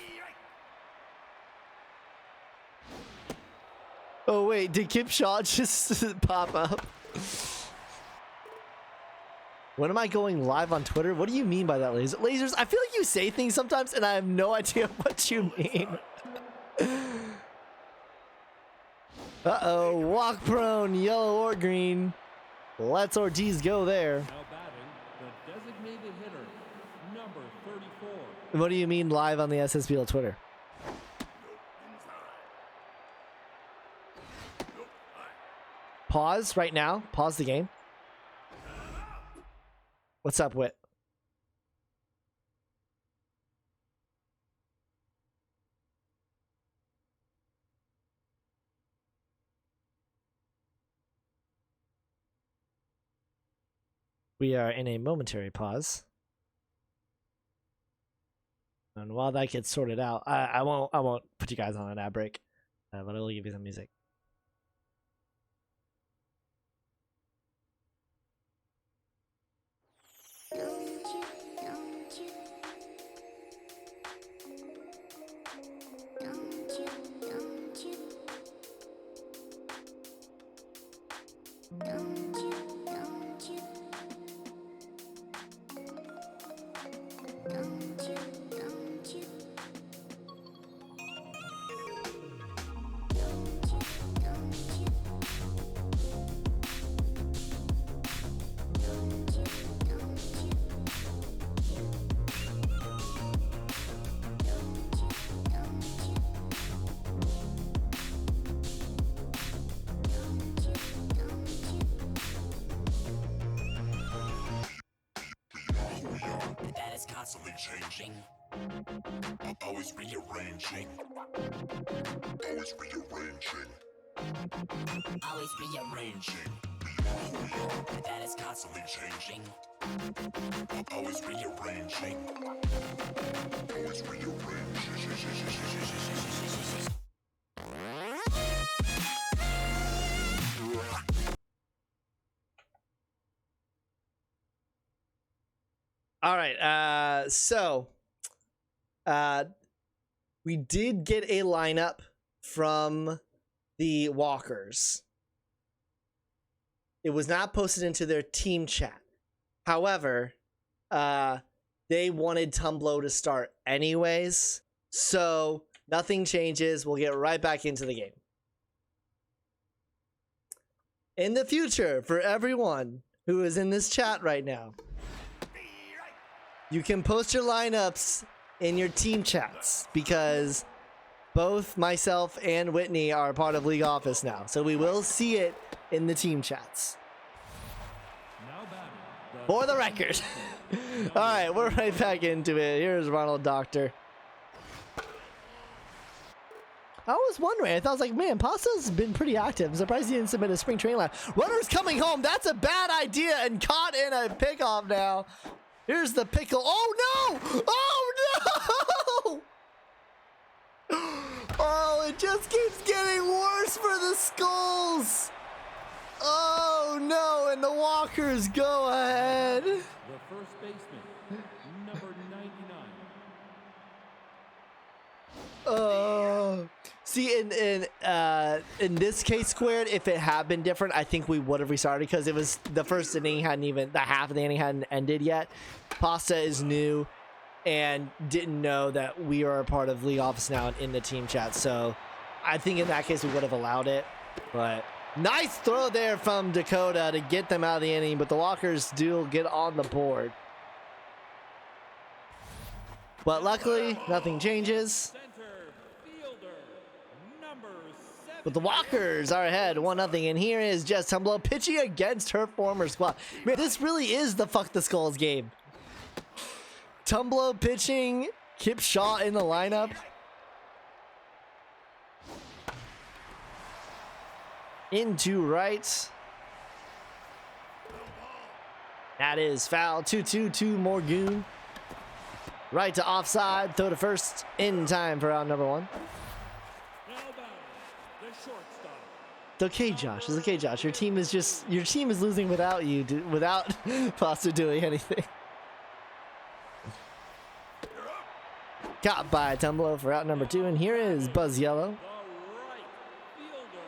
Oh, wait, did Kip Shaw just pop up? When am I going live on Twitter? What do you mean by that, Lasers? I feel like you say things sometimes and I have no idea what you mean. Uh-oh, walk prone, yellow or green. Let's Ortiz go there. Now batting, the designated What do you mean live on the SSBL Twitter? Pause right now. Pause the game. What's up, Wit? We are in a momentary pause. And while that gets sorted out, I won't put you guys on an ad break, but I will give you some music. That is constantly changing. Always rearranging. Always rearranging. Always rearranging. That is constantly changing. Always rearranging. Always rearranging. All right, so we did get a lineup from the Walkers. It was not posted into their team chat. However, they wanted Tumblo to start anyways, so nothing changes. We'll get right back into the game. In the future, for everyone who is in this chat right now, you can post your lineups in your team chats because both myself and Whitney are part of League Office now. So we will see it in the team chats. For the record. All right, we're right back into it. Here's Ronald Doctor. I was wondering. I thought, I was like, man, Pasta's been pretty active. I'm surprised he didn't submit a spring training line. Runner's coming home. That's a bad idea and caught in a pickoff now. Here's the pickle. Oh, no! Oh, no! Oh, it just keeps getting worse for the Skulls. Oh, no, and the Walkers go ahead. The first baseman, number 99. See, in this case, Squared, if it had been different, I think we would have restarted because it was the first inning hadn't even, the half of the inning hadn't ended yet. Pasta is new and didn't know that we are a part of League Office now and in the team chat. So I think in that case we would have allowed it. But nice throw there from Dakota to get them out of the inning. But the Walkers do get on the board. But luckily, nothing changes. Center fielder, number 7. But the Walkers are ahead 1-0, and here is Jess Tumblo pitching against her former squad. Man, this really is the Fuck the Skulls game. Tumblo pitching, Kip Shaw in the lineup. Into right. That is foul. 2-2 to Morgoon. Right to offside. Throw to first in time for out number 1. Now batting, the shortstop. It's okay, Josh. It's okay, Josh. Your team is losing without you, without Foster doing anything. Caught by Tumblo for out number 2, and here is Buzz Yellow, The right fielder,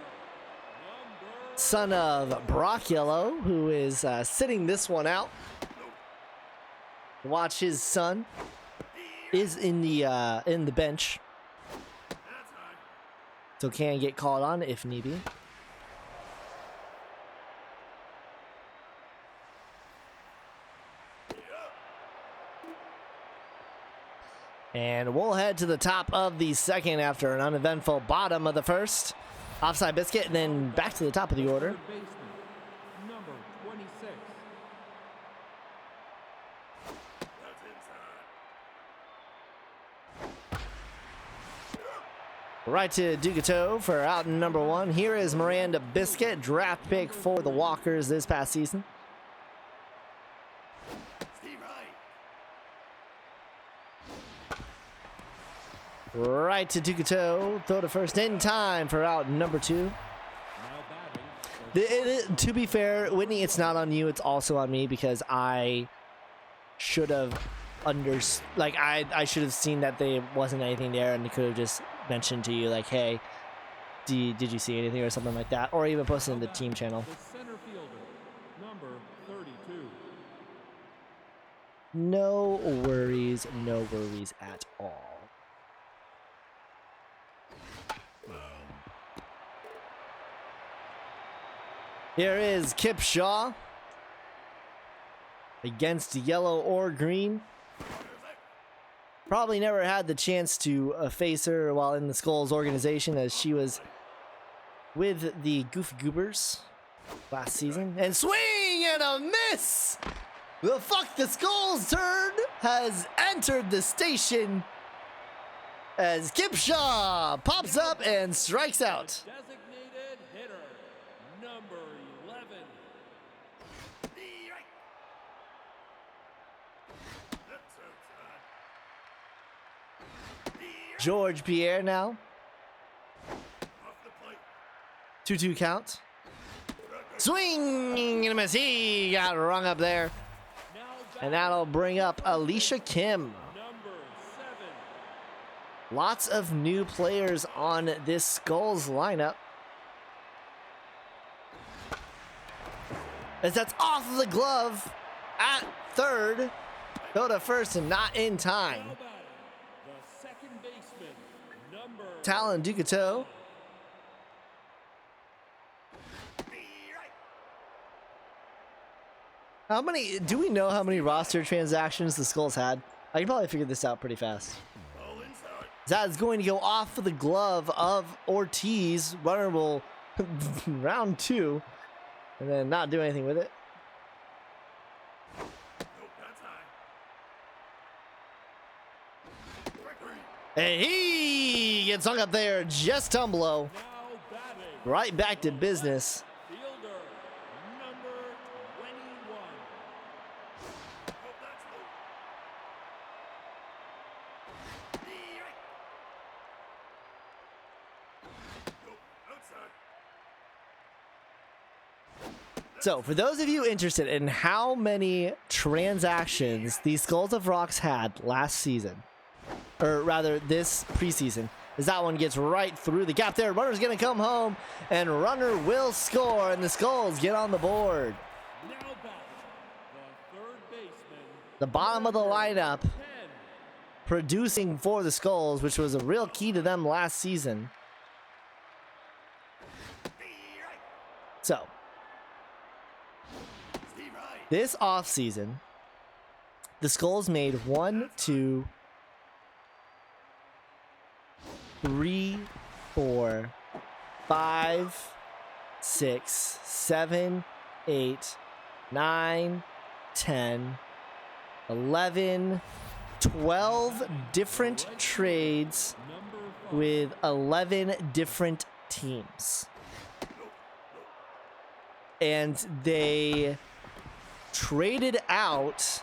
number son of Brock Yellow, who is sitting this one out. Watch his son is in the bench, so can get called on if need be. And we'll head to the top of the second after an uneventful bottom of the first. Offside biscuit, and then back to the top of the order. Third baseman, number 26. Right to Dugato for out number one. Here is Miranda Biscuit, draft pick for the Walkers this past season. Right to Dugato, throw to first in time for out number two. Now batting. To be fair, Whitney, it's not on you, it's also on me because I should have I should have seen that there wasn't anything there and could have just mentioned to you like, hey, did you see anything or something like that, or even posted in the team channel. The center fielder, number 32. No worries at all. Here is Kip Shaw against yellow or green. Probably never had the chance to face her while in the Skulls organization, as she was with the Goofy Goobers last season. And swing and a miss! The Fuck the Skulls turn has entered the station as Kip Shaw pops up and strikes out. Designated hitter, number 11. George Pierre now. 2-2 count. Swing and a miss. He got rung up there. Now And that'll bring up Alicia Kim. number 7. Lots of new players on this Skulls lineup. As that's off of the glove at third. Go to first and not in time. Now batting, the second baseman, number Talon Ducato. Do we know how many roster transactions the Skulls had? I can probably figure this out pretty fast. That is going to go off of the glove of Ortiz. Runner will round 2 and then not do anything with it. And he gets hung up there, just Tumblo. now batting, Right back to business. fielder, number 21. So, for those of you interested in how many transactions the Skulls of Rocks had last season, or rather this preseason, as that one gets right through the gap there. Runner's going to come home, and runner will score, and the Skulls get on the board. Now batting, the third baseman, The bottom of the lineup 10. producing for the Skulls, which was a real key to them last season. So, this offseason, the Skulls made 1, 2, 3, 4, 5, 6, 7, 8, 9, 10, 11, 12 different trades with 11 different teams. And they traded out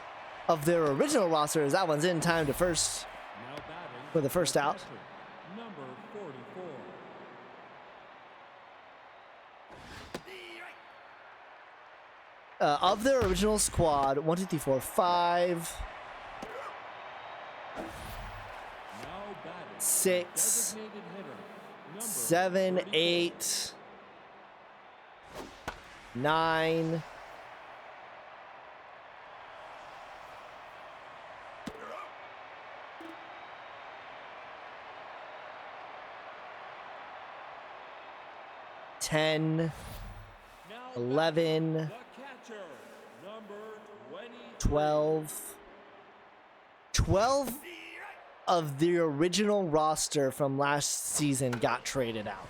of their original roster, as that one's in time to first Now batting, for the first out. catcher, number 44. Of their original squad, 1, 2, 3, 4, 5, Now batting, 6, designated hitter, number 7, 34. 8, 9, 10, Now 11, the catcher, number 20. 12. 12 of the original roster from last season got traded out.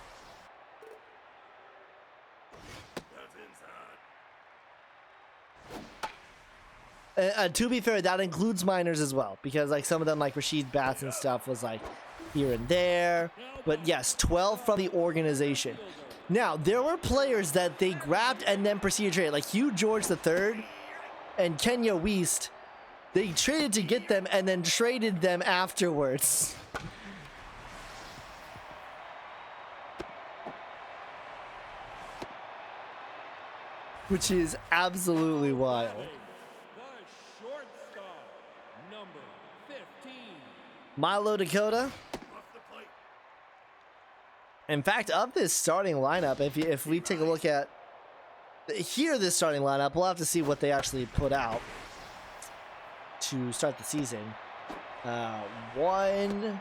To be fair, that includes minors as well, because like some of them, like Rashid Bats and stuff, was like here and there. But yes, 12 from the organization. Now, there were players that they grabbed and then proceeded to trade, like Hugh George III and Kenya Weast. They traded to get them and then traded them afterwards. Which is absolutely wild. The shortstop, number 15. Milo Dakota. In fact, of this starting lineup, if we take a look at this starting lineup, we'll have to see what they actually put out to start the season. One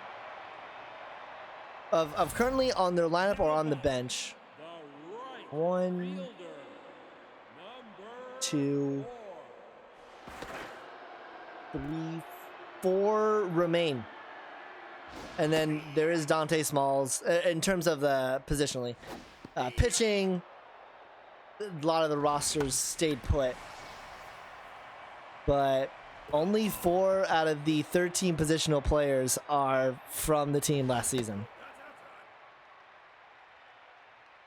of currently on their lineup or on the bench. The right One, fielder, number 2, 4. 3, 4 remain. And then there is Dante Smalls in terms of the positionally. Pitching, a lot of the rosters stayed put. But only 4 out of the 13 positional players are from the team last season.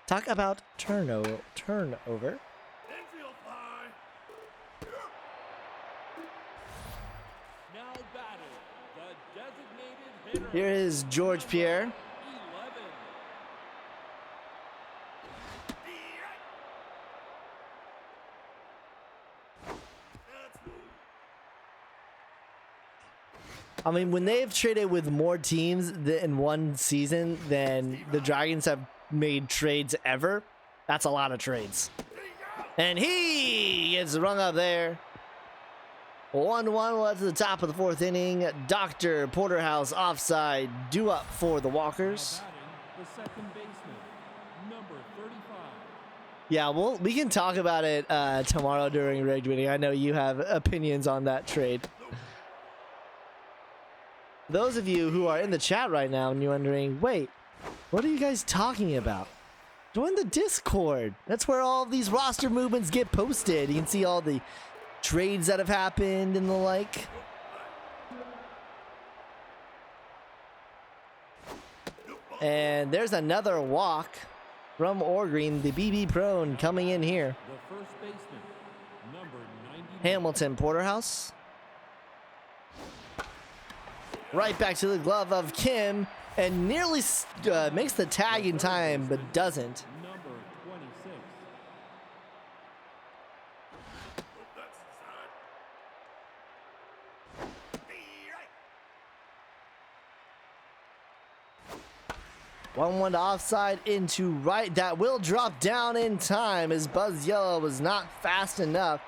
Talk about turnover. Now batting, the designated hitter. Here is George Pierre. 11. I mean, when they've traded with more teams in one season than the Dragons have made trades ever, that's a lot of trades. And he gets rung up there. 1-1 was at the top of the 4th inning. Dr. Porterhouse offside, due up for the Walkers. Now batting, the second baseman, number 35. Yeah, we can talk about it tomorrow during rigged meeting. I know you have opinions on that trade. Those of you who are in the chat right now and you're wondering, wait, what are you guys talking about? Join the Discord. That's where all these roster movements get posted. You can see all the trades that have happened and the like. And there's another walk from Orgreen, the BB Prone coming in here. The first baseman, number 90. Hamilton Porterhouse. Right back to the glove of Kim, and nearly makes the tag in time, but doesn't. Number 26. 1-1 to offside into right. That will drop down in time as Buzz Yellow was not fast enough.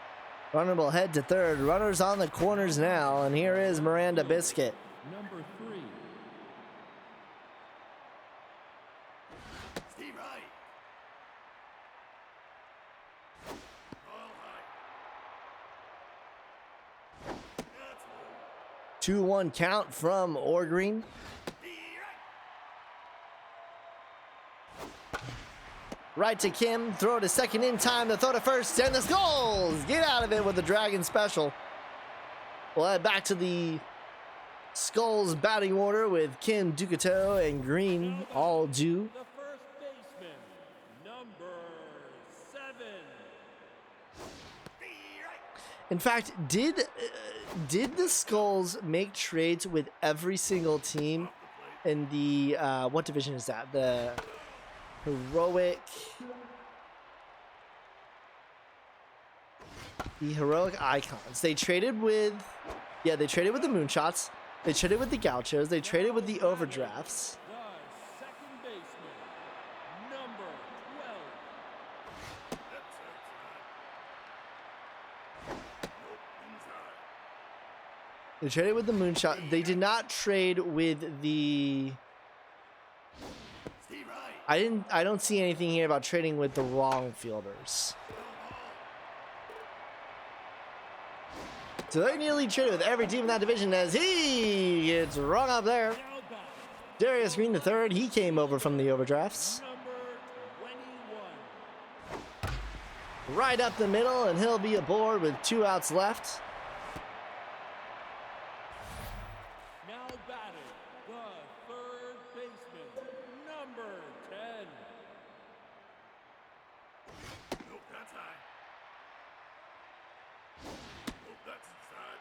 Runner will head to third. Runners on the corners now, and here is Miranda Biscuit. Number 3. Steve Wright. 2-1 count from Orgreen. Right to Kim, throw to second in time, the throw to first, and the Skulls get out of it with the Dragon special. We'll head back to the Skulls batting order with Kim, Ducato, and Green all due. The first baseman, number 7. In fact, did the Skulls make trades with every single team in the what division is that? The heroic icons. They traded with the Moonshots. They traded with the Gauchos. They traded with the Overdrafts. The second baseman, number 12. They traded with the Moonshot. They did not trade with the. I don't see anything here about trading with the wrong fielders. So they nearly traded with every team in that division as he gets rung up there. Now batting, Darius Green III, he came over from the overdrafts. number 21. Right up the middle, and he'll be aboard with 2 outs left. Now batting, the third baseman, number 10. Nope, that's high. Nope, that's inside.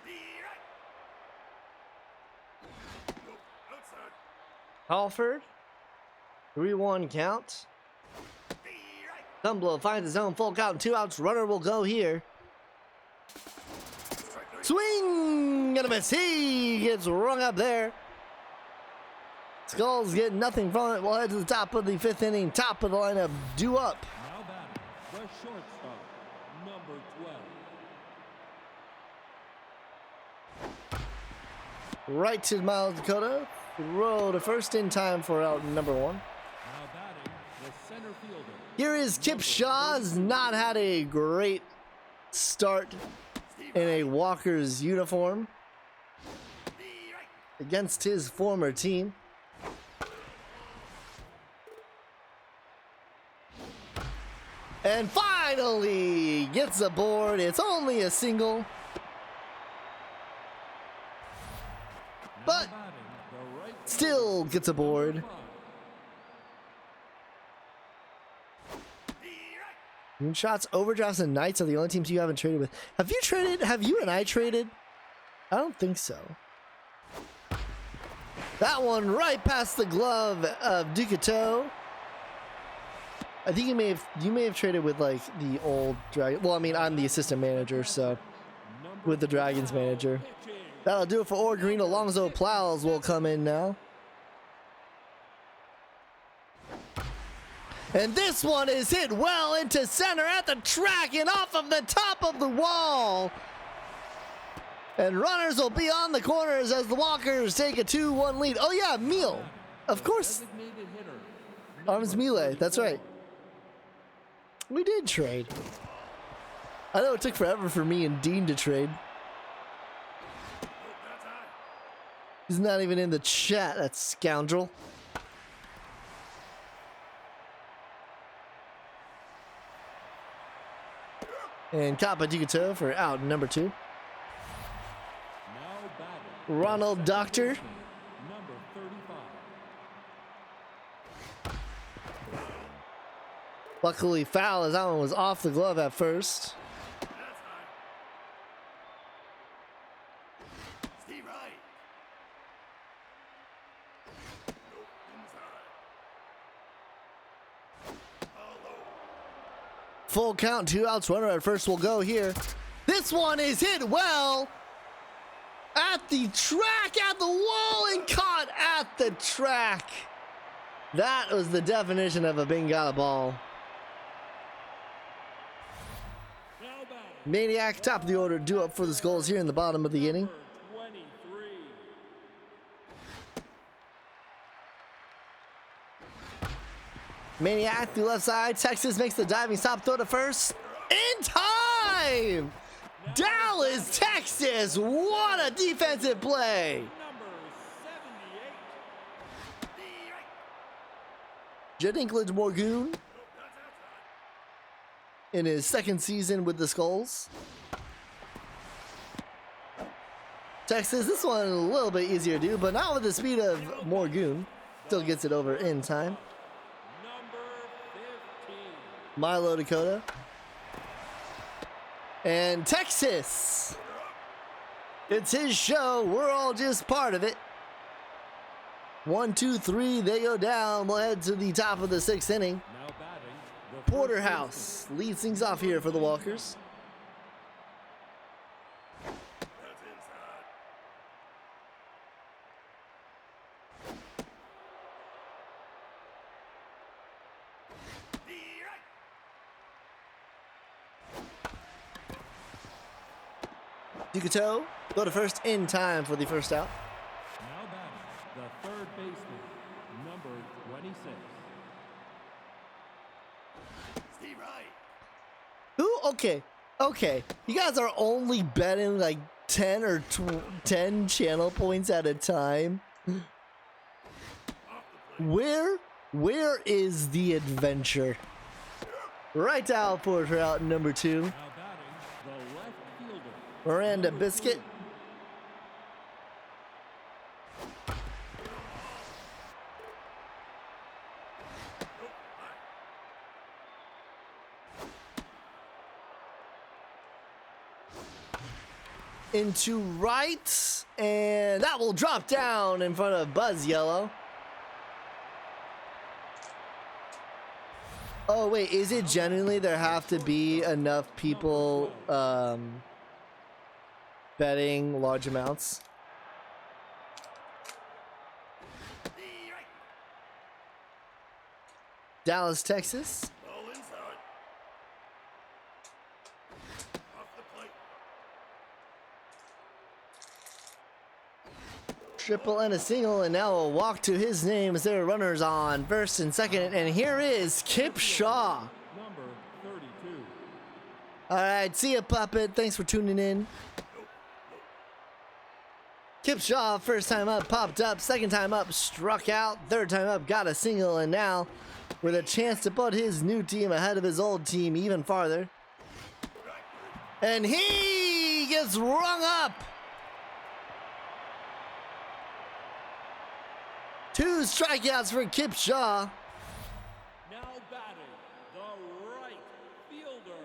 Be right. Nope, outside. Halford, 3-1 count. Be right. Tumblo finds his own full count, 2 outs. Runner will go here. Strike three. Swing and a miss. He gets rung up there. Skulls get nothing from it. We'll head to the top of the 5th inning. Top of the lineup, due up. Now batting, the shortstop, number 12. Right to Miles Dakota. Throw to first in time for out number 1. Now batting, the center fielder, Here is Kip Shaw's not had a great start in a Walker's uniform Be right. against his former team. And finally gets aboard. It's only a single, but batting, the right still gets aboard. five. Be right. Moonshots, overdrafts, and Knights are the only teams you haven't traded with. Have you traded? Have you and I traded? I don't think so. That one right past the glove of Ducato. I think you may have traded with like the old Dragon. Well, I mean, I'm the assistant manager, so with the Dragons manager. Pitching, That'll do it for Ord Green. Alonzo Plows will come in now. And this one is hit well into center at the track and off of the top of the wall. And runners will be on the corners as the Walkers take a 2-1 lead. Oh yeah, Meal. Of course, designated hitter, Arms Melee. That's right. We did trade. I know it took forever for me and Dean to trade. Nope, that's high. He's not even in the chat, that scoundrel. And Kappa Ducato for out number 2. now batting, Ronald Doctor. number 35. Luckily foul as that one was off the glove at first. That's high. Steve right. Nope, inside. Hello. Full count, 2 outs, runner at first will go here. This one is hit well at the track, at the wall, and caught at the track. That was the definition of a Bingata ball. Now batting, Maniac, top of the order, due up for the Skulls here in the bottom of the inning. number 23. Maniac, the left side. Texas makes the diving stop, throw to first. In time! Dallas, Texas, what a defensive play! Number 78. Be right. Jed Dinklage Morgoon Nope, that's outside. in his 2nd season with the Skulls. Texas, this one a little bit easier to do, but not with the speed of Morgoon. Still gets it over in time. Number 15. Milo Dakota. And Texas. It's his show. We're all just part of it. 1, 2, 3. They go down. We'll head to the top of the 6th inning. Now batting, the first Porterhouse leads things off here for the Walkers. That's inside. Be right. Ducato go to first in time for the first out. Now batting, the third baseman, number 26. Steve right. Who? Okay. Okay, you guys are only betting like 10 or 10 channel points at a time. Where is the adventure? Right out for route number 2. Now batting, the left fielder. Miranda Number Biscuit. 3. Into right, and that will drop down in front of Buzz Yellow. Oh wait, is it genuinely there have to be enough people betting large amounts? Dallas, Texas. Ball inside. Off the plate. Triple and a single, and now a walk to his name as there are runners on first and second, and here is Kip Shaw. Number 32. All right, see ya, Puppet. Thanks for tuning in. Kip Shaw, first time up, popped up. Second time up, struck out. Third time up, got a single, and now with a chance to put his new team ahead of his old team even farther. And he gets rung up. 2 strikeouts for Kip Shaw. Now batting, the right fielder.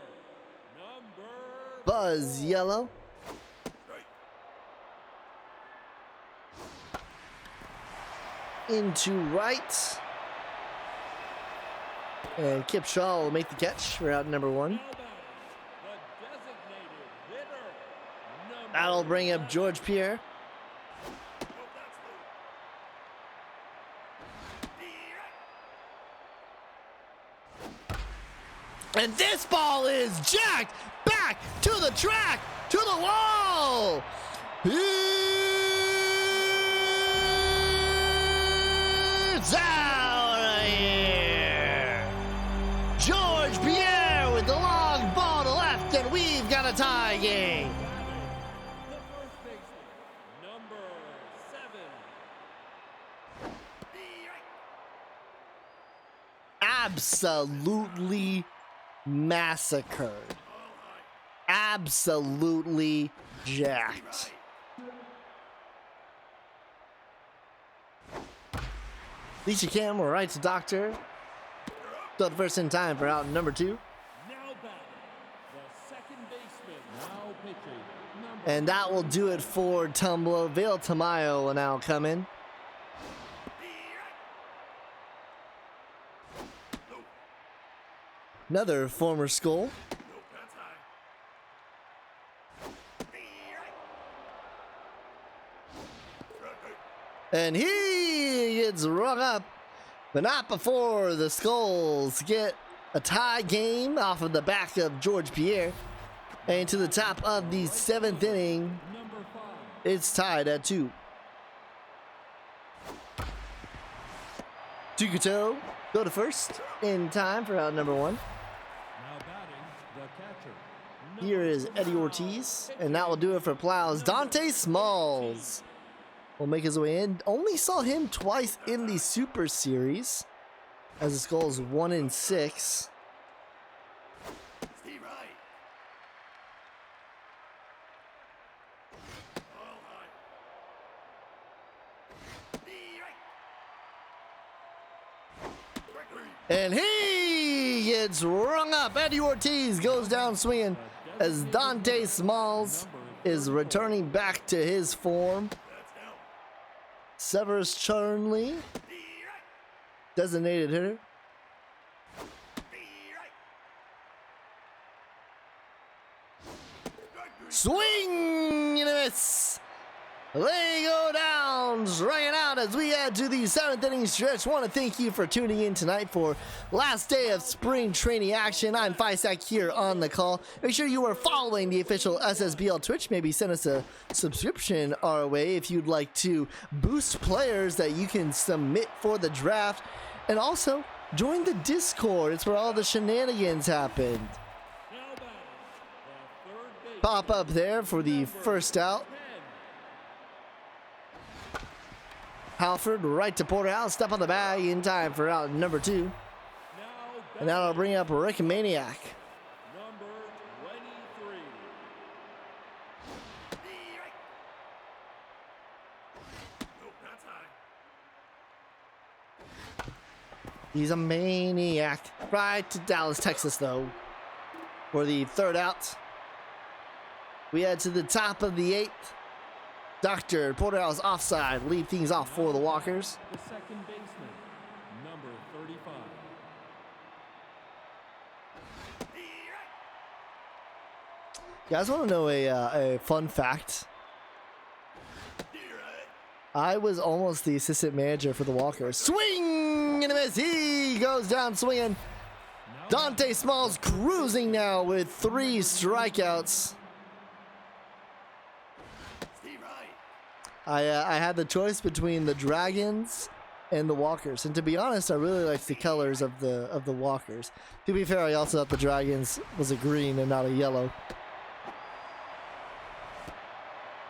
Number Buzz Yellow. Into right. And Kip Shaw will make the catch for out number 1. Now batting, the designated hitter. Number That'll bring up 9. George Pierre. And this ball is jacked back to the track, to the wall. It's out of here. George Pierre with the long ball to left, and we've got a tie game. The first baseman. Number 7. Absolutely massacred. Absolutely jacked. Lisa Cam, right to Doctor. Still the first in time for out number 2. Now batting, the second baseman. Now pitching. Number And that will do it for Tumblo. Vale Tamayo will now come in. Another former Skull. And he gets rung up, but not before the Skulls get a tie game off of the back of George Pierre. And to the top of the 7th inning, Number 5. it's tied at 2. Tukuto go to first in time for out number 1. Now batting, the catcher. Here is Eddie Ortiz, and that will do it for Plows. Dante Smalls will make his way in. Only saw him twice in the Super Series, as the Skulls 1-6. Steve Wright. All high. Steve Wright. Gregory. And he gets rung up. Eddie Ortiz goes down swinging as Dante Smalls is returning back to his form. That's out. Severus Churnley, Steve Wright. designated hitter. Steve Wright. Gregory. Swing and a miss. They go down, striking out as we head to the 7th inning stretch. Want to thank you for tuning in tonight for last day of spring training action. I'm Fysack here on the call. Make sure you are following the official SSBL Twitch. Maybe send us a subscription our way if you'd like to boost players that you can submit for the draft. And also, join the Discord. It's where all the shenanigans happened. Now batting, the pop up there for the first out. 10. Halford right to Porterhouse. Step on the bag in time for out number 2. Now And that'll batting, bring up Rick Maniac. number 23. Strike. Nope, that's high. He's a maniac. Right to Dallas, Texas, though. For the third out. We head to the top of the 8th. Dr. Porterhouse offside. Lead things off for the Walkers. The second baseman, number 35. Strike. You guys want to know a fun fact? Strike. I was almost the assistant manager for the Walkers. Swing and a miss. He goes down swinging. Now Dante Smalls cruising now with 3 strikeouts. Steve Wright. I had the choice between the Dragons and the Walkers, and to be honest, I really liked the colors of the Walkers. To be fair, I also thought the Dragons was a green and not a yellow.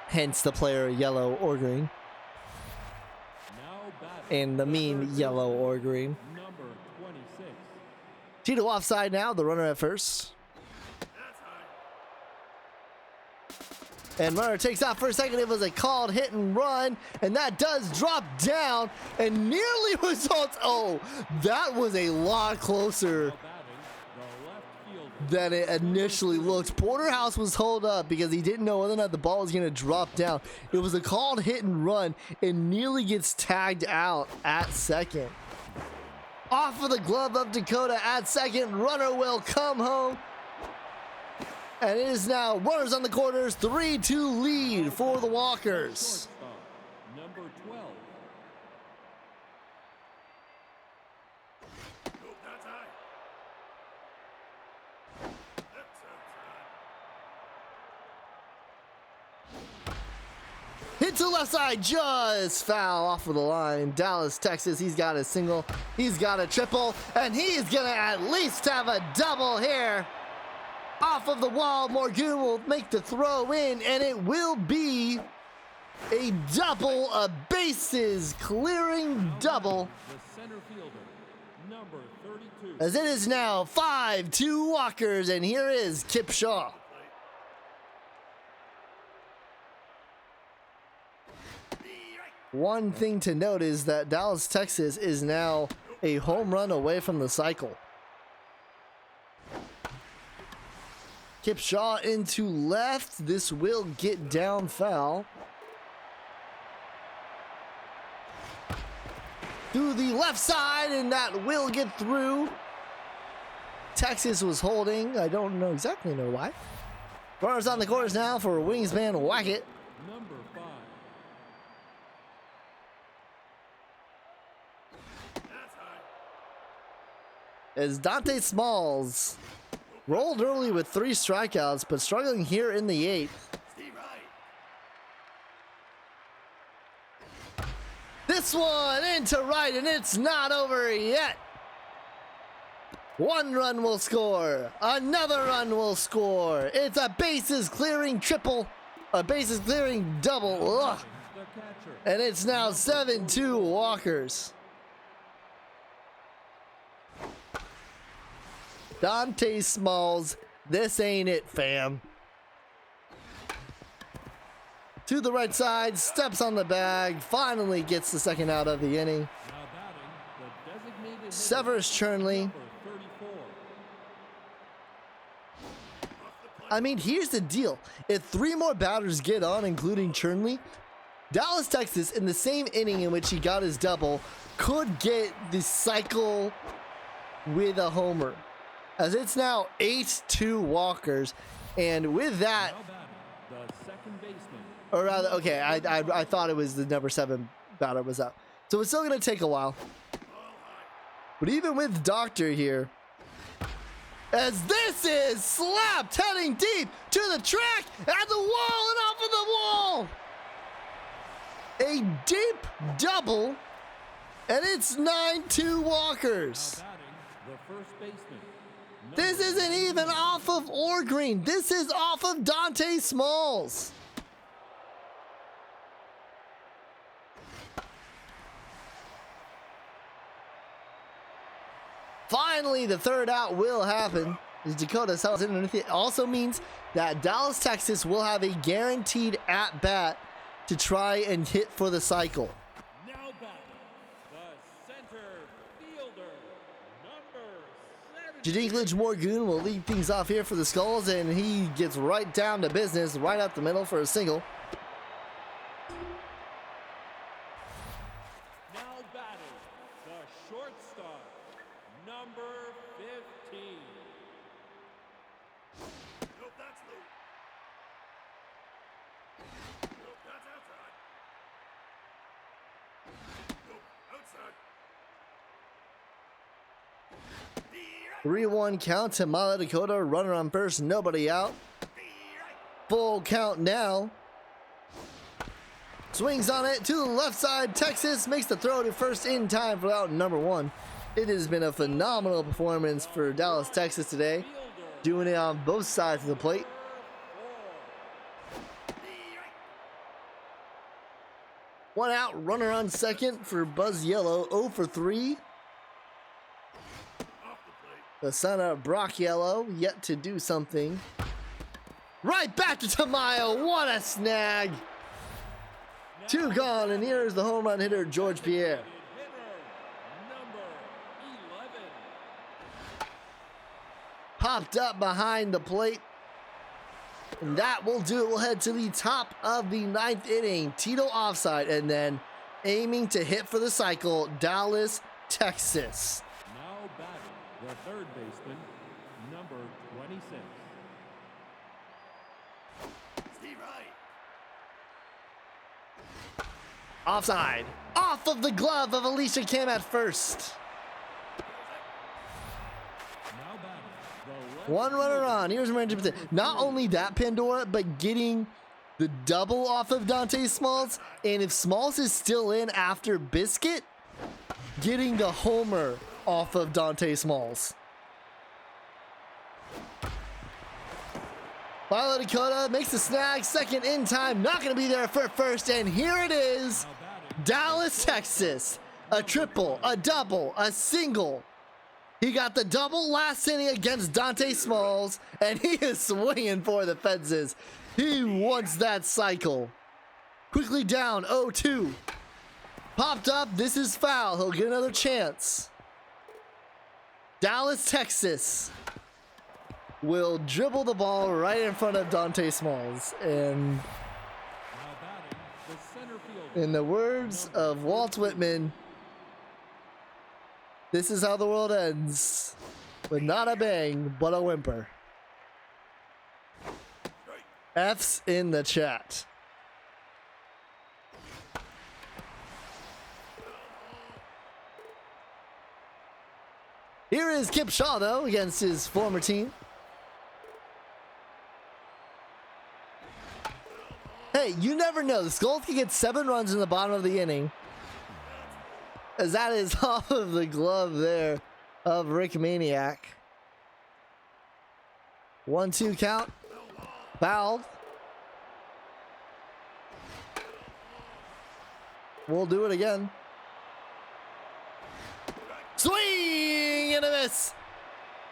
Hence the player yellow or green, Now batting, and the mean yellow or green. number 26. Tito offside now, the runner at first. That's high. And runner takes out for a second. It was a called hit and run, and that does drop down and nearly results. Oh, that was a lot closer Now batting, the left fielder. than it initially looked. Porterhouse was holed up because he didn't know whether or not the ball was going to drop down. It was a called hit and run, and nearly gets tagged out at second. Off of the glove of Dakota at second. Runner will come home. And it is now runners on the corners, 3-2 lead for the Walkers. Shortstop, number 12. Nope, that's high. That's outside. Hit to left side, just foul off of the line. Dallas, Texas, he's got a single, he's got a triple, and he's gonna at least have a double here. Off of the wall, Morgan will make the throw in, and it will be a double, a bases clearing double, The center fielder, number 32. as it is now 5-2 Walkers, and here is Kip Shaw. Strike. One thing to note is that Dallas, Texas is now a home run away from the cycle. Kip Shaw into left. This will get down foul. Through the left side, and that will get through. Texas was holding. I don't know exactly know why. Runners on the corners now for Wingsman Wackett. Number 5. That's high. As Dante Smalls rolled early with 3 strikeouts, but struggling here in the 8th. Steve Wright. This one into right, and it's not over yet. 1 run will score. Another run will score. It's a bases clearing triple. A bases clearing double. Ugh. The catcher, And it's now 7-2 Walkers. Dante Smalls, this ain't it, fam. To the right side, steps on the bag, finally gets the second out of the inning. now batting, the designated hitter, Severs Chernley. number 34. I mean, here's the deal. If 3 more batters get on, including Chernley, Dallas, Texas, in the same inning in which he got his double, could get the cycle with a homer. As it's now 8-2 Walkers. And with that, Now batting, the second baseman, or rather, okay, I thought it was the number 7 batter was up. So it's still going to take a while. But even with Doctor here, as this is slapped, heading deep to the track, at the wall, and off of the wall. A deep double, and it's 9-2 Walkers. now batting, the first baseman, This isn't even off of more green. This is off of Dante Smalls. Finally, the third out will happen. As Dakota sells it underneath. It also means that Dallas, Texas will have a guaranteed at bat to try and hit for the cycle. Now back, the center fielder, number 7. Jadinklage Morgoon will lead things off here for the Skulls, and he gets right down to business, right up the middle for a single. Now batting, the shortstop, number 15. Nope, that's low. Nope, that's outside. Nope, outside. The right. 3-1 count to Mala Dakota. Runner on first, nobody out. The right. Full count now. Swings on it to the left side. Texas makes the throw to first in time for out number 1. It has been a phenomenal performance for Dallas, Texas today. Doing it on both sides of the plate. The right. 1 out, runner on second for Buzz Yellow. 0 for 3. Off the plate. The son of Brock Yellow yet to do something. Right back to Tamayo. What a snag. 2 gone, and here's the home run hitter, George Pierre. Hitter, number 11. Popped up behind the plate. And that will do it. We'll head to the top of the 9th inning. Tito offside, and then aiming to hit for the cycle, Dallas, Texas. Now batting, the third baseman, number 26. Steve Wright. Offside. Off of the glove of Alicia Kim at first. Now batting, the left 1 runner on. Here's Miranda. Not only that, Pandora, but getting the double off of Dante Smalls. And if Smalls is still in after Biscuit, getting the homer off of Dante Smalls. Viola Dakota makes the snag, second in time, not going to be there for first, and here it is, Dallas, Texas. A triple, a double, a single. He got the double last inning against Dante Smalls, and he is swinging for the fences. He wants that cycle. Quickly down, 0-2. Popped up, this is foul, he'll get another chance. Dallas, Texas will dribble the ball right in front of Dante Smalls. And Now batting, the center fielder, in the words of Walt Whitman, this is how the world ends. With not a bang, but a whimper. F's in the chat. Here is Kip Shaw, though, against his former team. Hey, you never know. The Skulls can get 7 runs in the bottom of the inning, as that is off of the glove there of Rick Maniac. 1-2 count. Fouled. We'll do it again. Swing and a miss.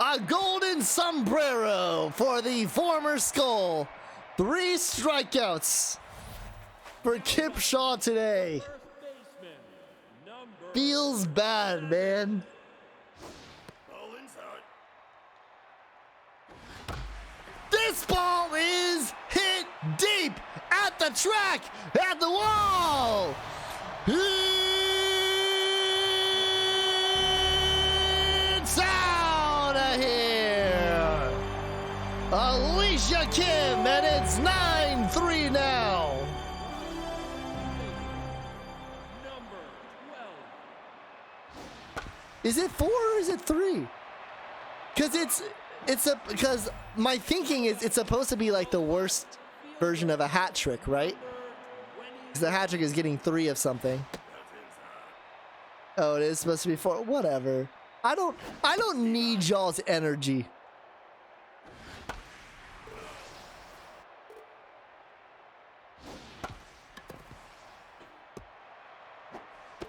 A golden sombrero for the former Skull. 3 strikeouts for Kip Shaw today. first baseman, number Feels bad, man. Ball inside. This ball is hit deep at the track, at the wall. It's out of here. Alicia Kim, and it's 9-3 now. number 12. Is it 4 or is it 3? Because my thinking is it's supposed to be like the worst version of a hat trick, right? Because the hat trick is getting 3 of something. Oh, it is supposed to be 4. Whatever. I don't need y'all's energy.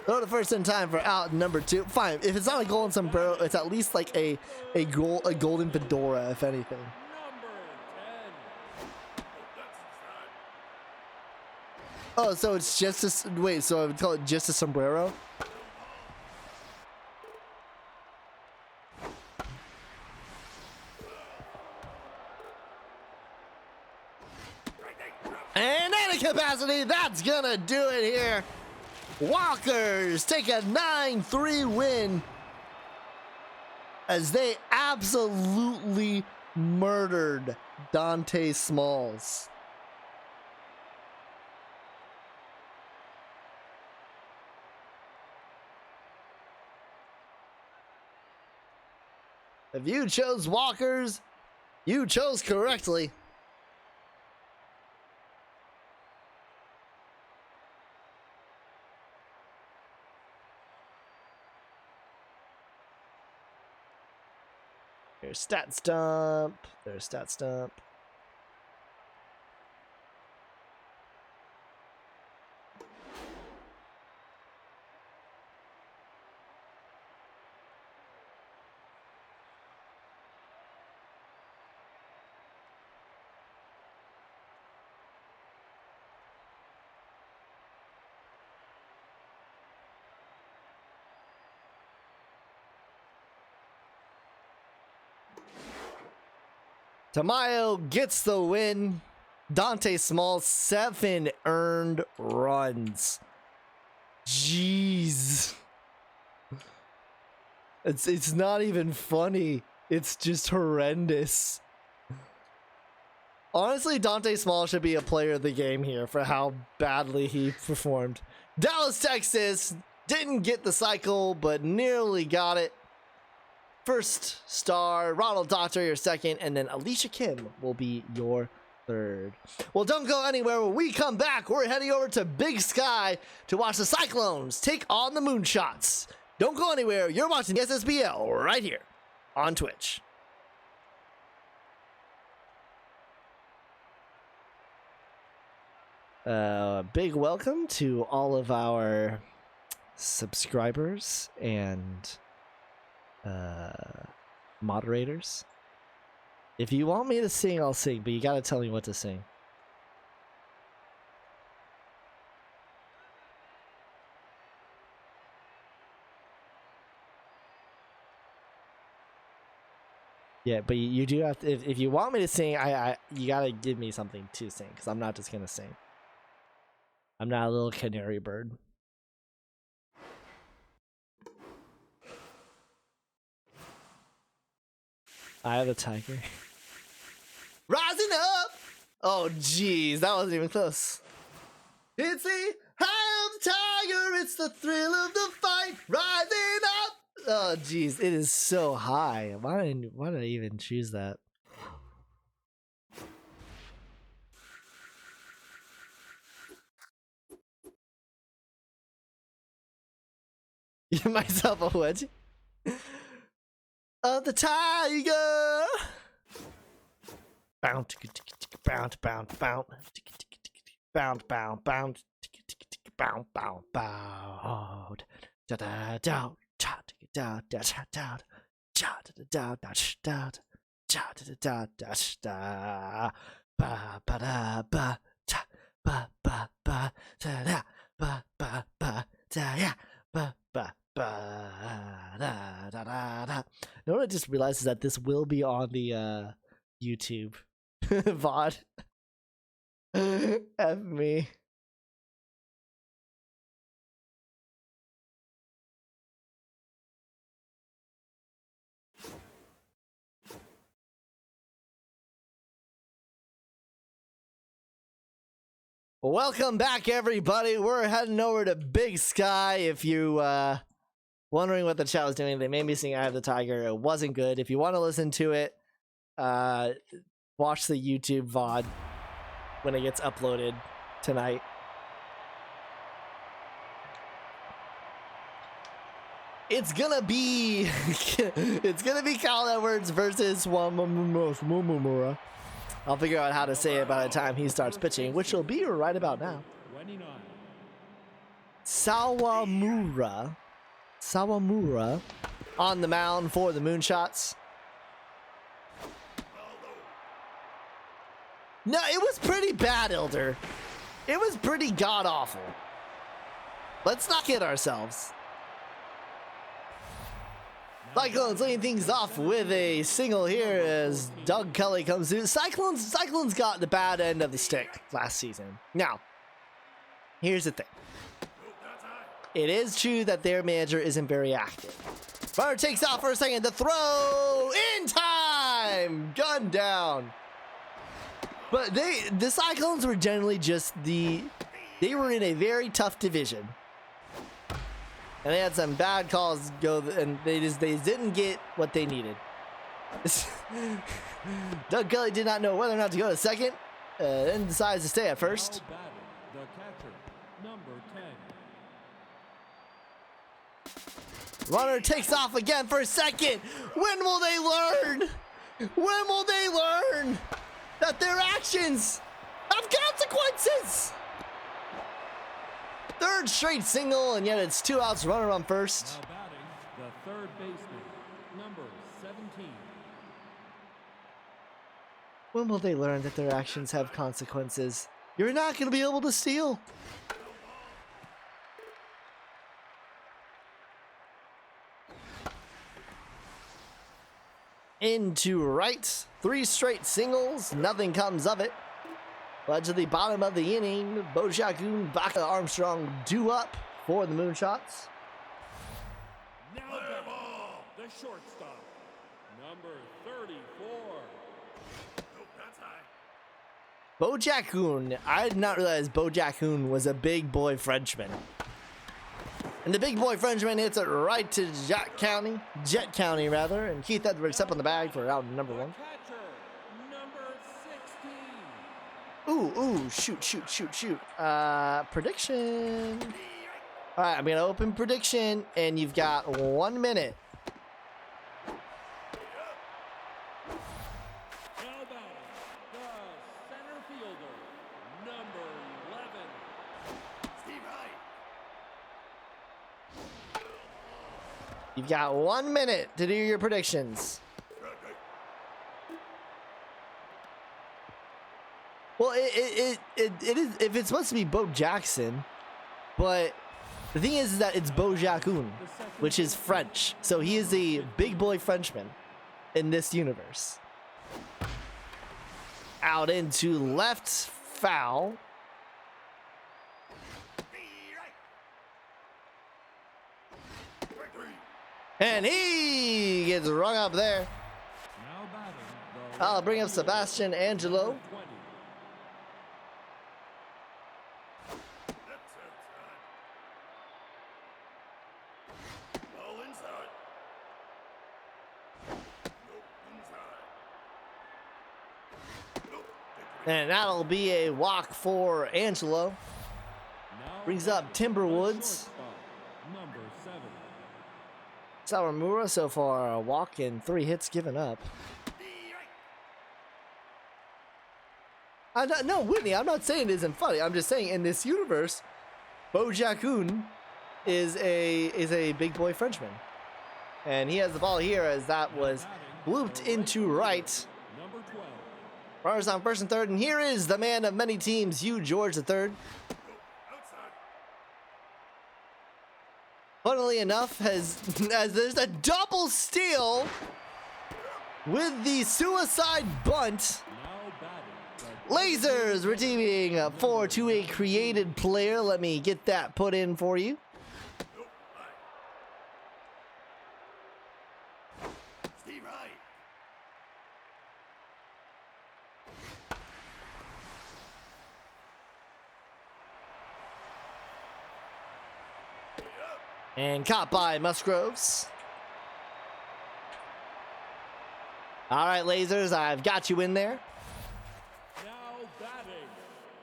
Throw the first in time for out number 2. Fine. If it's not a golden sombrero, it's at least like a golden fedora, if anything. Number 10. Oh, so it's just a wait. So I would call it just a sombrero. And any capacity, that's gonna do it here. Walkers take a 9-3 win as they absolutely murdered Dante Smalls. If you chose Walkers, you chose correctly. There's stat stump. There's stat stump. Tamayo gets the win. Dante Small 7 earned runs. Jeez. It's not even funny. It's just horrendous. Honestly, Dante Small should be a player of the game here for how badly he performed. Dallas, Texas didn't get the cycle, but nearly got it. First star, Ronald Doctor, your second, and then Alicia Kim will be your third. Well, don't go anywhere. When we come back, we're heading over to Big Sky to watch the Cyclones take on the Moonshots. Don't go anywhere. You're watching the SSBL right here on Twitch. Big welcome to all of our subscribers and moderators. If you want me to sing, I'll sing, but you gotta tell me what to sing. Yeah, but you do have to, if you want me to sing, you gotta give me something to sing, because I'm not just gonna sing. I'm not a little canary bird. I have a tiger. Rising up! Oh, jeez, that wasn't even close. It's the high of the tiger, it's the thrill of the fight, rising up! Oh, jeez, it is so high. Why did I even choose that? Give myself a wedge. Of the tiger. Bound, bound, bound, bound, bound, bound, bound, bound, bound, bound. Da da da da da da da da da da da da ba ba da ba ta ba ba ba da da ba ba ba da ya ba ba ba da da da da. You know what I just realized is that this will be on the YouTube VOD. F me. Welcome back, everybody. We're heading over to Big Sky. If you wondering what the chat was doing, they made me sing "I Have the Tiger." It wasn't good. If you want to listen to it, watch the YouTube VOD when it gets uploaded tonight. It's gonna be Kyle Edwards versus Wamamura. I'll figure out how to say it by the time he starts pitching, which will be right about now. 29. Sawamura on the mound for the Moonshots. No, it was pretty bad, Elder. It was pretty god-awful. Let's not kid ourselves. Cyclones leading things off with a single here as Doug Kelly comes through. Cyclones got the bad end of the stick last season. Now, here's the thing. It is true that their manager isn't very active. Runner takes off for a second. The throw in time. Gun down. But the Cyclones were generally just they were in a very tough division. And they had some bad calls go, and they didn't get what they needed. Doug Kelly did not know whether or not to go to second, and decides to stay at first. Now batting, the catcher, number 10. Runner takes off again for a second. When will they learn? When will they learn that their actions have consequences? Third straight single, and yet it's 2 outs, runner on first. Now batting, the third baseman, number 17. When will they learn that their actions have consequences? You're not going to be able to steal. Into right. 3 straight singles. Nothing comes of it. Led to the bottom of the inning. Bojagoon, Baca, Armstrong due up for the Moonshots. Now batting, the shortstop, number 34. That's high. Bojagoon. I did not realize Bojagoon was a big boy Frenchman. And the big boy Frenchman hits it right to Jet County, and Keith Edwards up on the bag for out number 1. Catcher, number 16. Shoot. Prediction. All right, I'm going to open prediction, and you've got 1 minute. Now batting, the center fielder, number 11. Steve Wright. You've got 1 minute to do your predictions. Well, it is, if it's supposed to be Bo Jackson, but the thing is that it's Bojagoon, which is French. So he is a big boy Frenchman in this universe. Out into left, foul. And he gets rung up there. Now batting, the I'll bring up Sebastian Angelo. 20. That's outside. Ball inside. Nope, inside. Nope. And that'll be a walk for Angelo. Now Brings up batting, the Timberwoods. shortstop, number 7. Sawamura so far a walk and 3 hits given up. No, Whitney, I'm not saying it isn't funny. I'm just saying in this universe, Bojagoon is a big boy Frenchman. And he has the ball here as that was blooped into right. Number 12. Runners on first and third, and here is the man of many teams, Hugh George III. Outside. Funnily enough, as there's a double steal with the suicide bunt. Now batting, the Lasers redeeming 4 to a created player. Let me get that put in for you. Nope. High. Steve Wright. And caught by Musgroves. All right, Lasers, I've got you in there. now batting,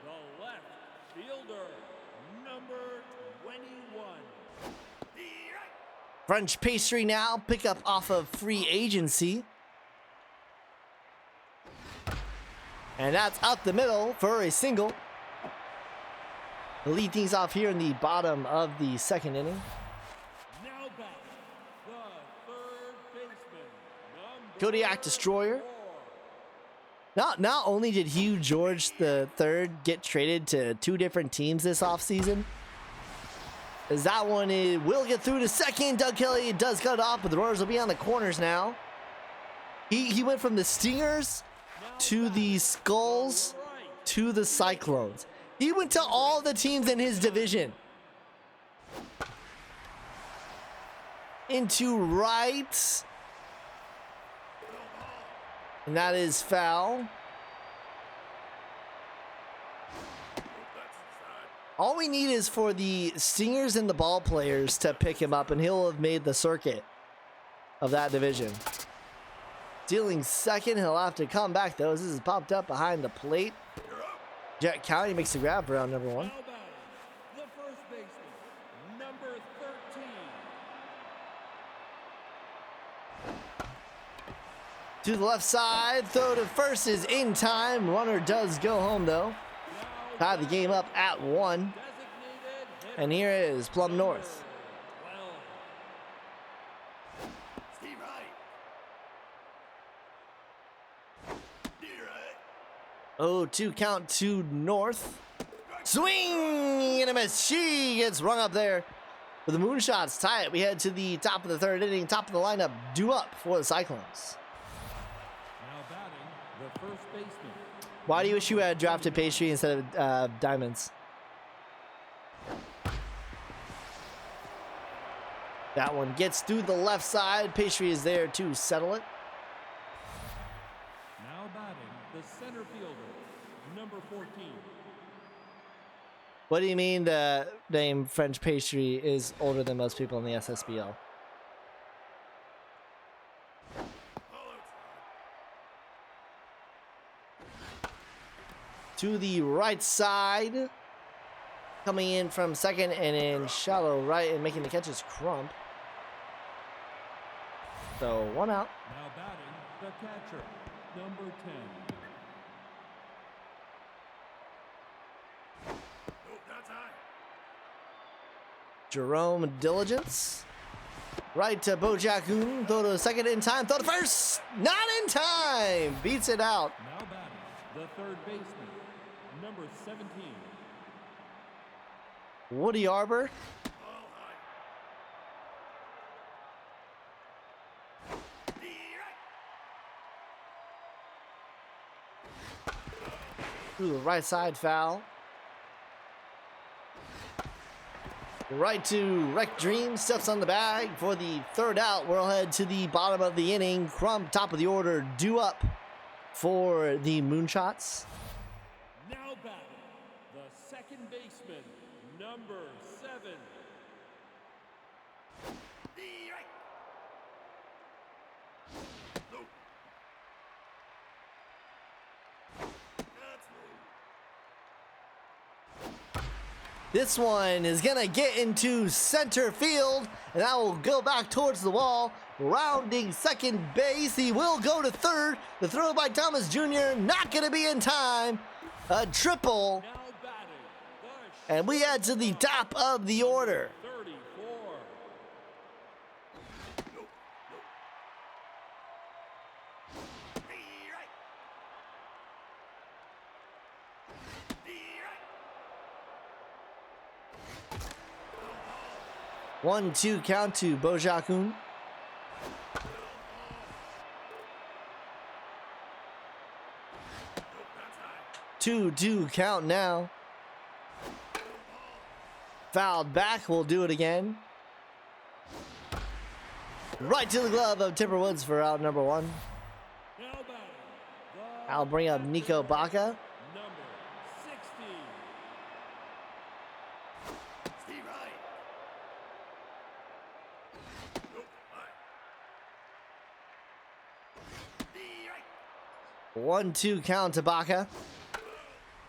the left fielder, number 21. French pastry now, pick up off of free agency. And that's up the middle for a single. We'll lead things off here in the bottom of the second inning. Now back, the third baseman, number Kodiak Destroyer. 4. Not only did Hugh George the third get traded to 2 different teams this offseason, as that one will get through to second. Doug Kelly does cut it off, but the Royals will be on the corners now. He went from the Stingers to the Skulls to the Cyclones. He went to all the teams in his division. Into right. And that is foul. All we need is for the Stingers and the ball players to pick him up, and he'll have made the circuit of that division. Dealing second, he'll have to come back though. This is popped up behind the plate. Jet County makes the grab for round number 1. Now batting, the first baseman, number 13. To the left side, throw to first is in time. Runner does go home though. Tie the game up at 1. Designated hitter. And here is Plum North. Well, Steve right. D right. 0-2 count to North. Swing and a miss. She gets rung up there. With the Moonshots tie it, we head to the top of the third inning. Top of the lineup, due up for the Cyclones. now batting, the first baseman, Why do you wish you had drafted Pastry instead of Diamonds? That one gets through the left side. Pastry is there to settle it. now batting, the center fielder, number 14. What do you mean the name French Pastry is older than most people in the SSBL? To the right side. Coming in from second and in shallow right and making the catch is Crump. So 1 out. Now batting, the catcher, number 10. Nope, that's high. Jerome Diligence. Right to Bojacoon. Throw to second in time. Throw to first. Not in time. Beats it out. Now batting, the third baseman, number 17. Woody Arbor. All high. D right. Through the right side foul. Right to Wreck Dream. Steps on the bag for the third out. We'll head to the bottom of the inning. Crump, top of the order, due up for the Moonshots. Now batting, the second baseman, number 7. D right. Nope. That's low. This one is gonna get into center field, and that will go back towards the wall. Rounding second base, he will go to third. The throw by Thomas Jr. not gonna be in time. A triple, Now batting, the and we add to the top of the order. 34. Nope. Nope. D right. D right. 1-2 count to Bojacoon. Nope, that's high. 2-2 count now. Fouled back, we'll do it again. Right to the glove of Timber Woods for out number 1. Now batting, the I'll bring up Nico Baca. number 60. Steve right. Nope, high. D right. 1-2 count to Baca.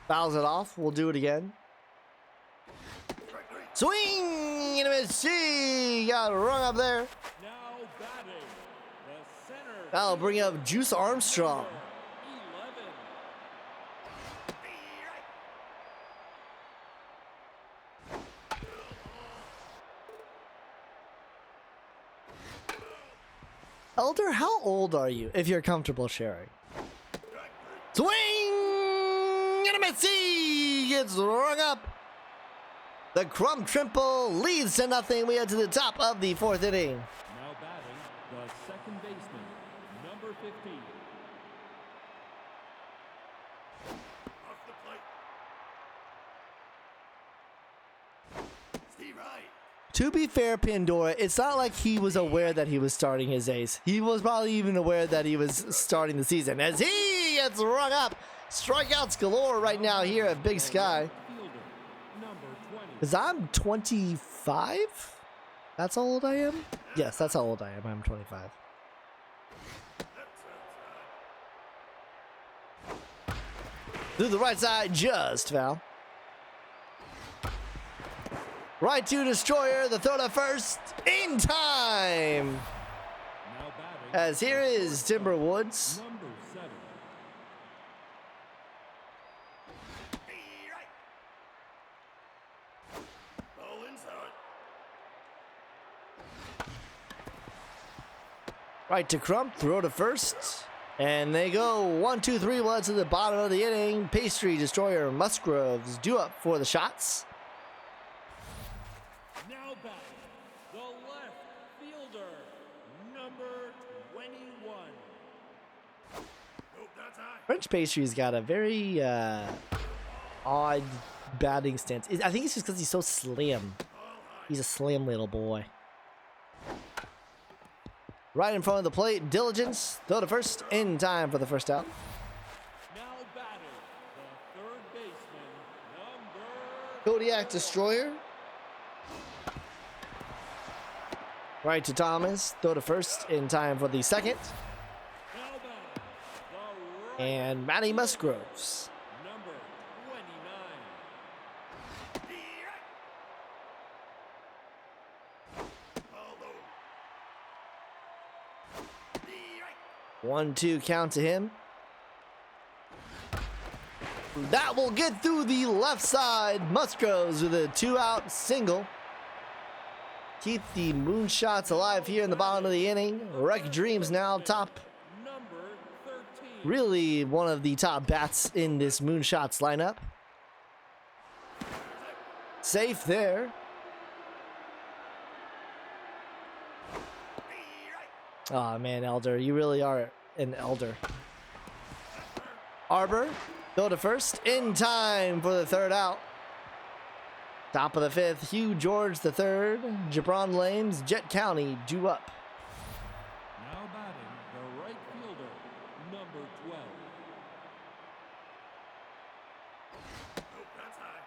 Fouls it off. We'll do it again. Strike three. Swing and a miss. She got rung up there. Now batting, the center. That'll bring up Juice Armstrong. 11. D right. Elder, how old are you, if you're comfortable sharing? Swing and a miss. He gets rung up. The Crump Trimple leads to nothing. We head to the top of the fourth inning. Now batting, the second baseman, number 15. Off the plate. Steve Wright. To be fair, Pandora, it's not like he was aware that he was starting his ace. He was probably even aware that he was starting the season as he gets rung up. Strikeouts galore right now here at Big Sky. Fielder, number 20. Because I'm 25? That's how old I am? Yes, that's how old I am. I'm 25. Through the right side, just foul. Right to Destroyer, the throw to first, in time! Now batting, As here is Timberwoods. number 7. Right. Ball inside. Right to Crump, throw to first. And they go 1, 2, 3, 1 to the bottom of the inning. Pastry, Destroyer, Musgroves due up for the shots. Now batting, the left fielder, number 21. Nope, that's high. French Pastry's got a very odd batting stance. I think it's just because he's so slim. He's a slim little boy. Right in front of the plate, Diligence, throw to first, in time for the first out. Now batting, the third baseman, number Kodiak Destroyer. Right to Thomas, throw to first, in time for the second. now batting, the right And Matty Musgroves. number 29. Right. Ball low. Right. 1-2 count to him. That will get through the left side. Musgroves with a 2-out single. Keep the Moonshots alive here in the bottom of the inning. Wreck Dreams now top. Number 13. Really one of the top bats in this Moonshots lineup. Safe there. Oh man, Elder, you really are an elder. Arbor, go to first, in time for the third out. Top of the fifth, Hugh George the third, Gibran Lames, Jet County due up. Now batting, the right fielder, number 12. Nope, that's high.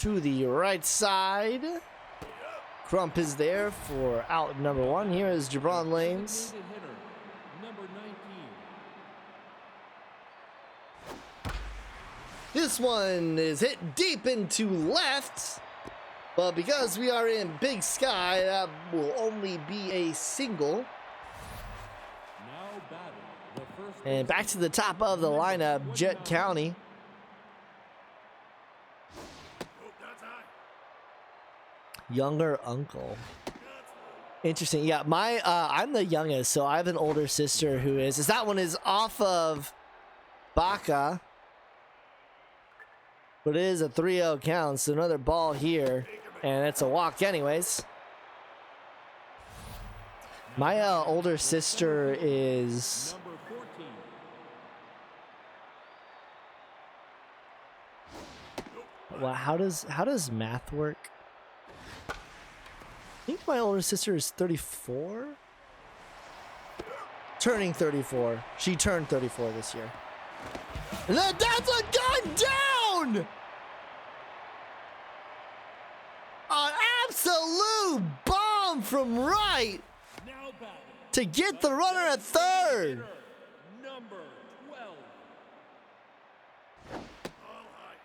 To the right side, Crump is there for out number one. Here is Gibran Lames. Designated hitter, number 19. This one is hit deep into left, but because we are in Big Sky, that will only be a single. Now batting, the first And back to the top of the lineup, Jet County. Nope, that's high. Younger uncle. That's low. Interesting. Yeah, my I'm the youngest, so I have an older sister who is that one is off of Baca. But it is a 3-0 count, so another ball here, and it's a walk anyways. My older sister is number 14. well, how does math work? I think my older sister is 34. Turning 34. She turned 34 this year. And that's a gun down! An absolute bomb from right Now batting, to get the runner at third. hitter, number 12. All high.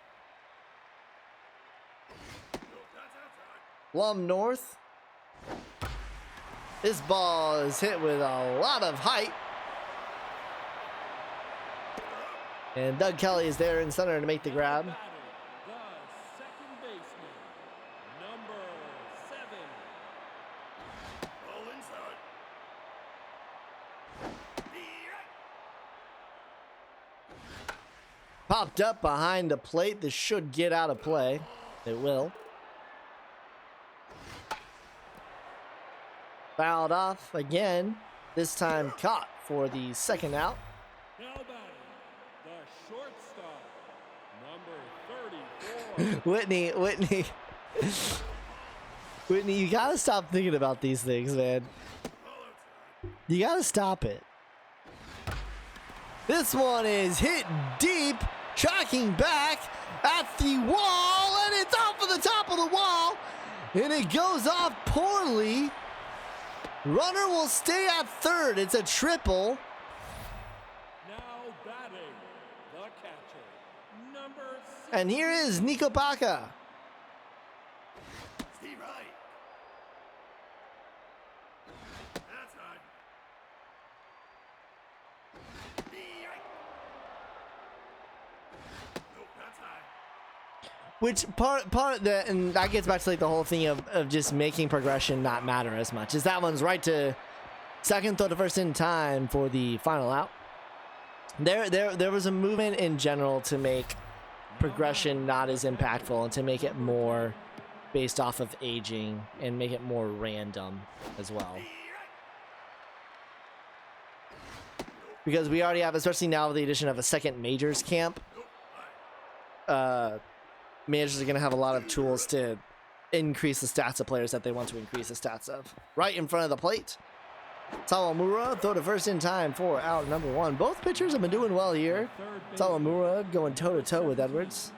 Nope, that's outside. Plum North. This ball is hit with a lot of height. And Doug Kelly is there in center to make the grab. Batting, the second Popped up behind the plate. This should get out of play. It will. Fouled off again. This time caught for the second out. Now batting, the shortstop, number 34. Whitney, you gotta stop thinking about these things, man. You gotta stop it. This one is hit deep, tracking back at the wall, and it's off of the top of the wall, and it goes off poorly. Runner will stay at third. It's a triple. Now batting, the catcher, number 6. And here is Nico Baca. Steve right. That's right. Steve right. Nope, that's high. Which part of that, and that gets back to like the whole thing of just making progression not matter as much. Is that one's right to second, throw to first in time for the final out. There was a movement in general to make progression not as impactful and to make it more based off of aging and make it more random as well. Because we already have, especially now with the addition of a second majors camp, managers are going to have a lot of tools to increase the stats of players that they want to increase the stats of. Right in front of the plate, Sawamura throw to first in time for out number 1. Both pitchers have been doing well here. Sawamura going toe-to-toe with Edwards.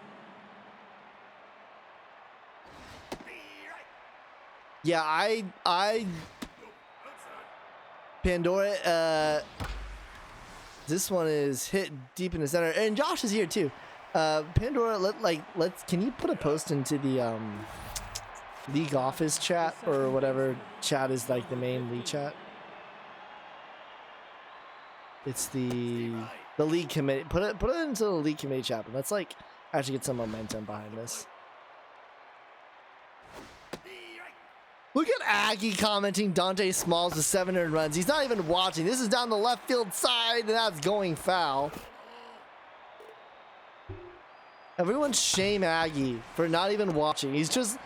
Yeah, I Pandora, this one is hit deep in the center, and Josh is here too. Pandora, can you put a post into the league office chat or whatever chat is like the main league chat? It's the league committee. Put it into the league committee chat. Let's like actually get some momentum behind this. Look at Aggie commenting Dante Smalls with 700 runs. He's not even watching. This is down the left field side, and that's going foul. Everyone shame Aggie for not even watching. He just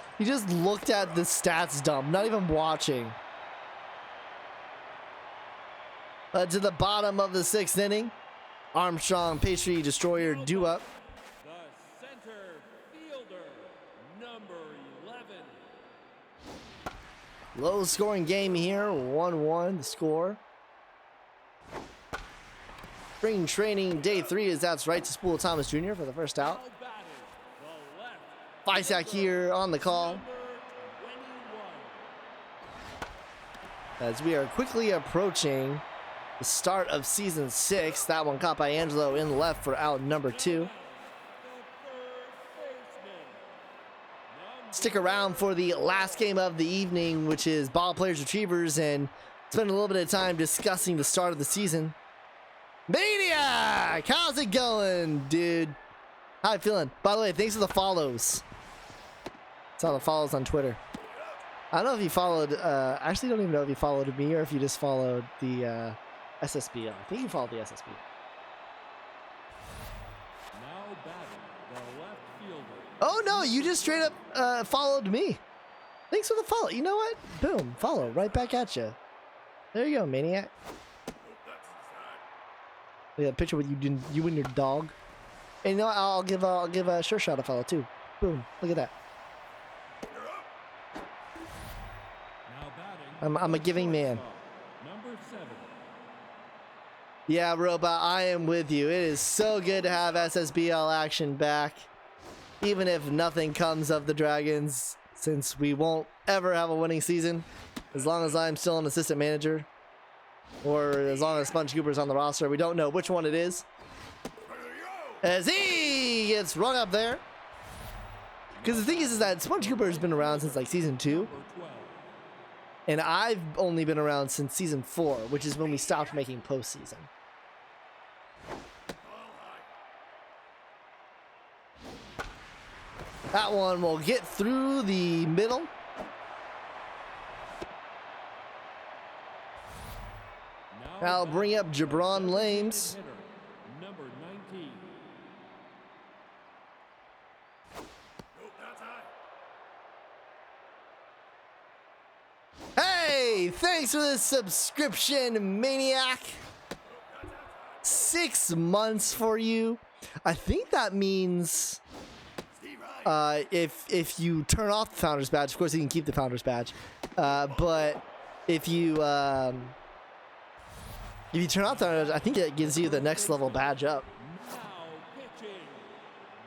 looked at the stats dump, not even watching. To the bottom of the 6th inning. Armstrong, Pastry, Destroyer, due up. The center fielder, number 11. Low scoring game here, 1-1 the score. Spring training day 3 is that's right to Spool Thomas Jr. for the first out. Now batting, the left Fisak here on the call number 21. as we are quickly approaching the start of season 6. That one caught by Angelo in left for out number 2. Stick around for the last game of the evening, which is Ball Players Retrievers, and spend a little bit of time discussing the start of the season. Maniac, how's it going, dude? How you feeling? By the way, thanks for the follows. Saw the follows on Twitter. I don't know if you followed, I actually don't even know if you followed me or if you just followed the SSB. I think you followed the SSB. Now batting, the left fielder. Oh no, you just straight up followed me. Thanks for the follow. You know what? Boom, follow right back at you. There you go, Maniac. Look at that picture with you and your dog. And you know what? I'll give a Sure Shot a follow too. Boom, look at that. Now batting, I'm a giving man. number 7. Yeah, Robot, I am with you. It is so good to have SSBL action back. Even if nothing comes of the Dragons, since we won't ever have a winning season, as long as I'm still an assistant manager, or as long as Sponge Cooper's on the roster. We don't know which one it is. As he gets rung up there. Because the thing is that Sponge Cooper has been around since like season 2. Number 12. And I've only been around since season 4, which is when we stopped making postseason. That one will get through the middle. Now I'll bring up Jabron Lames. hitter, number 19. Thanks for the subscription, Maniac. 6 months for you. I think that means if you turn off the Founders Badge, of course you can keep the Founders Badge. But if you turn off the Founders Badge, I think it gives you the next level badge up. Now pitching,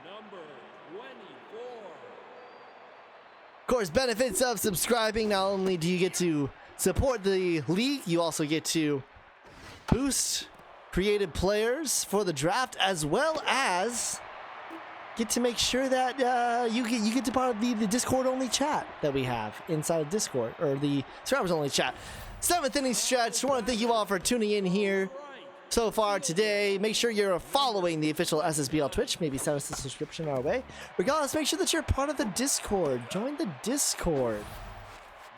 number 24. Of course, benefits of subscribing. Not only do you get to support the league, you also get to boost creative players for the draft, as well as get to make sure that you get to part of the Discord only chat that we have inside of Discord, or the subscribers only chat. 7th inning stretch. I want to thank you all for tuning in here so far today. Make sure you're following the official SSBL Twitch. Maybe send us a subscription our way. Regardless, make sure that you're part of the Discord. Join the Discord.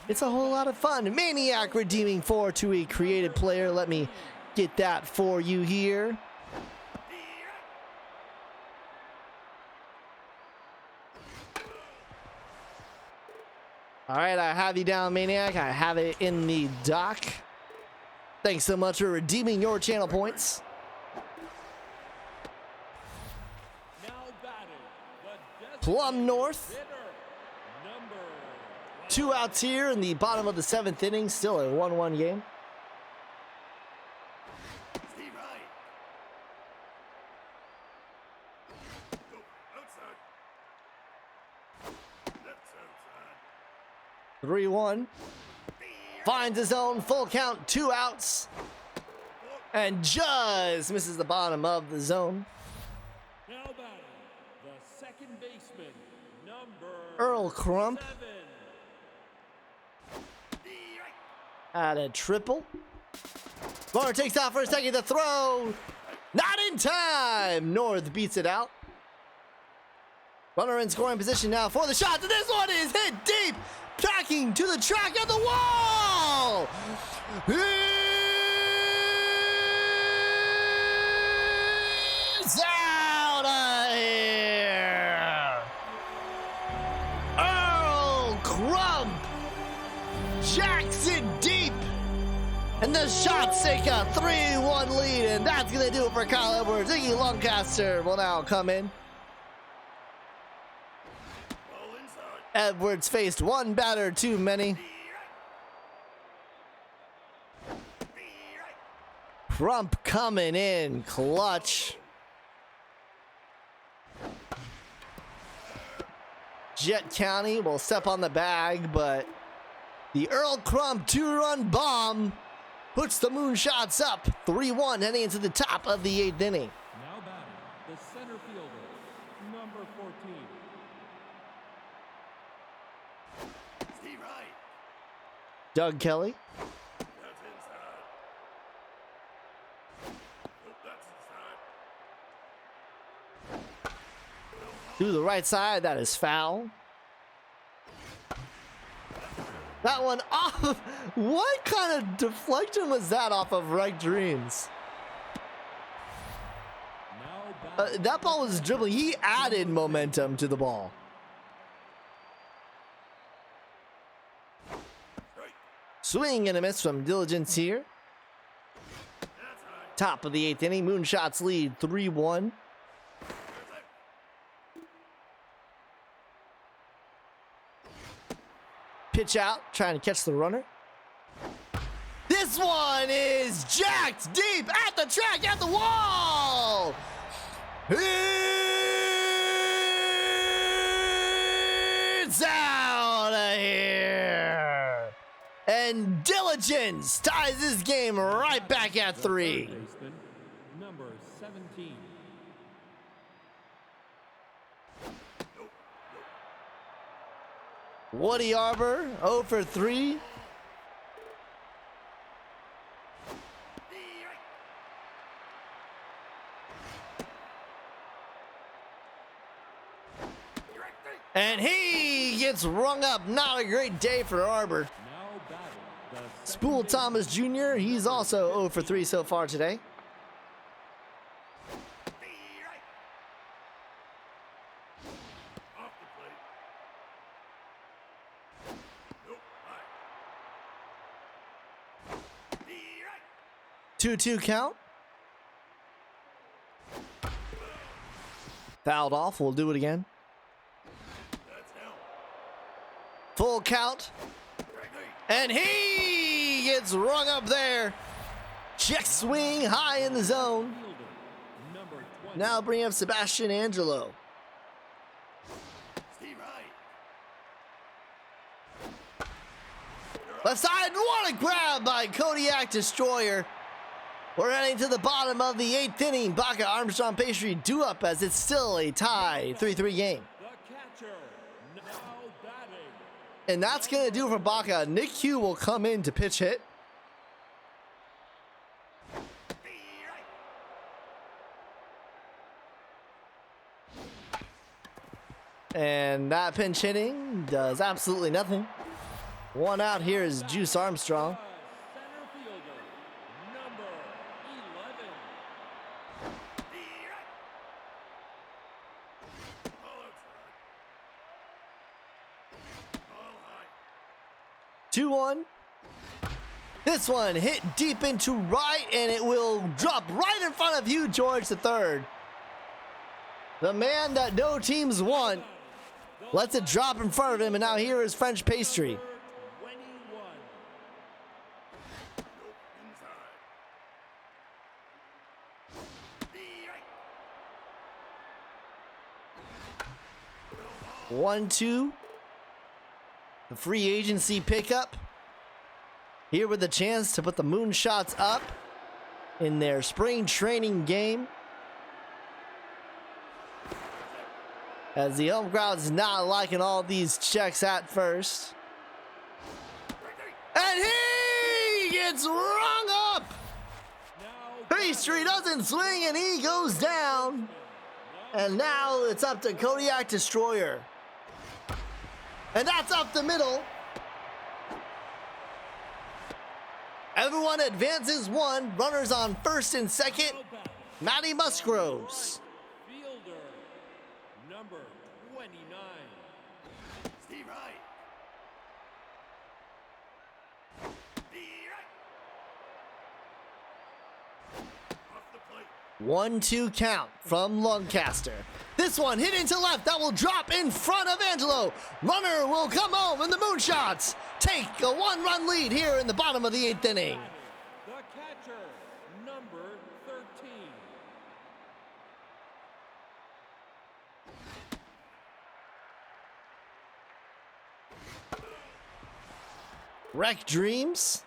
It's a whole lot of fun. Maniac redeeming 4 to a creative player. Let me get that for you here. All right, I have you down, Maniac. I have it in the dock. Thanks so much for redeeming your channel points. Now batting, the Plum North. hitter, number 2 outs here in the bottom of the 7th inning. Still a 1-1 game. Steve right. Nope, outside. That's outside. 3-1. Finds his own full count, 2 outs. And just misses the bottom of the zone. now batting, the second baseman, number Earl Crump 7. at a triple. Runner takes off for a second to throw. Not in time. North beats it out. Runner in scoring position now for the shot. This one is hit deep. Tracking to the track at the wall. He's out of here. Earl Crump jacks it deep. And the shots take a 3-1 lead. And that's going to do it for Kyle Edwards. Iggy Lancaster will now come in. Ball inside. Edwards faced one batter too many. Crump coming in clutch. Jet County will step on the bag, but the Earl Crump 2-run bomb puts the Moonshots up 3-1 heading into the top of the 8th inning. Now batting, the center fielder, number 14. Steve right. Doug Kelly That's inside. Nope, that's inside. to the right side. That is foul. That one off. What kind of deflection was that off of Right Dreams? Now batting, That ball was dribbling. He added momentum to the ball. Strike. Swing and a miss from Diligence here. That's high. Top of the 8th inning. Moonshots lead 3-1. Pitch out, trying to catch the runner. This one is jacked deep at the track, at the wall. It's out of here. And Diligence ties this game right back at 3. third baseman, number 17. Woody Arbor 0 for 3. And he gets rung up. Not a great day for Arbor. Now batting, the second Spool Thomas Jr., he's also 0 for 3 so far today. Off the plate. Nope, high. 2-2 count. Fouled off. We'll do it again. That's hell. Full count. And he gets rung up there. Check swing high in the zone. Fielder, number 20. Now bring up Sebastian Angelo. Steve Wright. Left side, what a grab by Kodiak Destroyer. We're heading to the bottom of the 8th inning. Baca, Armstrong, Pastry due up as it's still a tie 3-3 game. The catcher, now batting. And that's going to do it for Baca. Nick Hugh will come in to pitch hit. And that pinch hitting does absolutely nothing. One out here is Juice Armstrong. Center fielder, number 11. All high. 2-1. This one hit deep into right, and it will drop right in front of you, George III. The man that no teams want lets it drop in front of him, and now here is French Pastry. 21. Nope. Inside. 1-2. The free agency pickup. Here with a chance to put the Moonshots up in their spring training game. As the home crowd's not liking all these checks at first. And he gets rung up. Now Pastry doesn't swing and he goes down. And now it's up to Kodiak Destroyer. And that's up the middle. Everyone advances one. Runners on first and second. Matty Musgroves. fielder, number 29. Steve Wright. Off the plate. 1-2 count from Lancaster. This one hit into left. That will drop in front of Angelo. Runner will come home, and the Moonshots take a 1-run lead here in the bottom of the 8th inning. The catcher, number 13. Wreck Dreams.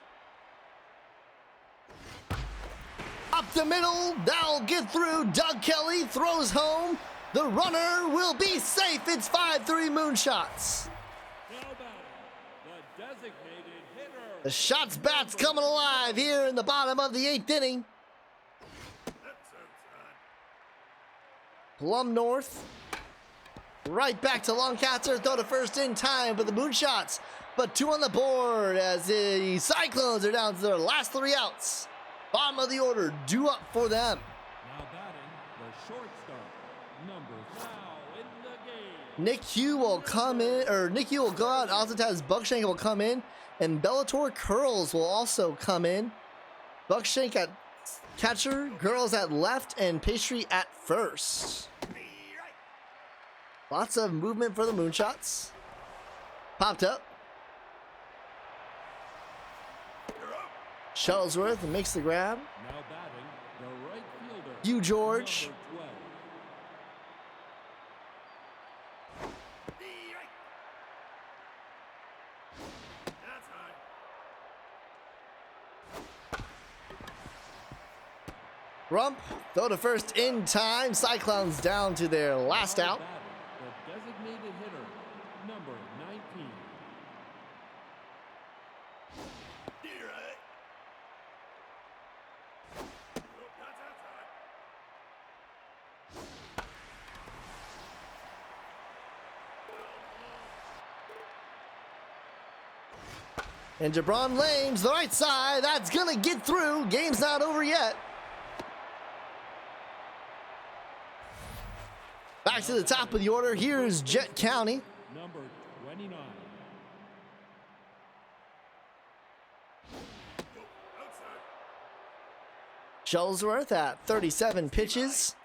Up the middle. That'll get through. Doug Kelly throws home. The runner will be safe. It's 5-3 Moonshots. Now batting, the designated hitter. The Shots bat's coming alive here in the bottom of the 8th inning. That's outside. Plum North. Right back to Lancaster. Throw to first in time for the Moonshots. But 2 on the board as the Cyclones are down to their last 3 outs. Bottom of the order, due up for them. Now batting, the shortstop, number now in the game. Nick Hugh will come in, or Nick Hugh will go out. Ozataz Buckshank will come in, and Bellator Curls will also come in. Buckshank at catcher, Girls at left, and Pastry at first. Lots of movement for the Moonshots. Popped up. Shuttlesworth makes the grab. Now batting, the right fielder. Hugh George. Number 12. That's high. Rump, throw to first in time. Cyclones down to their last Now out. batting, the designated hitter, number 19. You're right. Nope. That's outside. And Jabron Lames, the right side, that's gonna get through. Game's not over yet. Back to the top of the order. Here's Jet County. Number 29. Nope. Outside. Shuttlesworth at 37 pitches.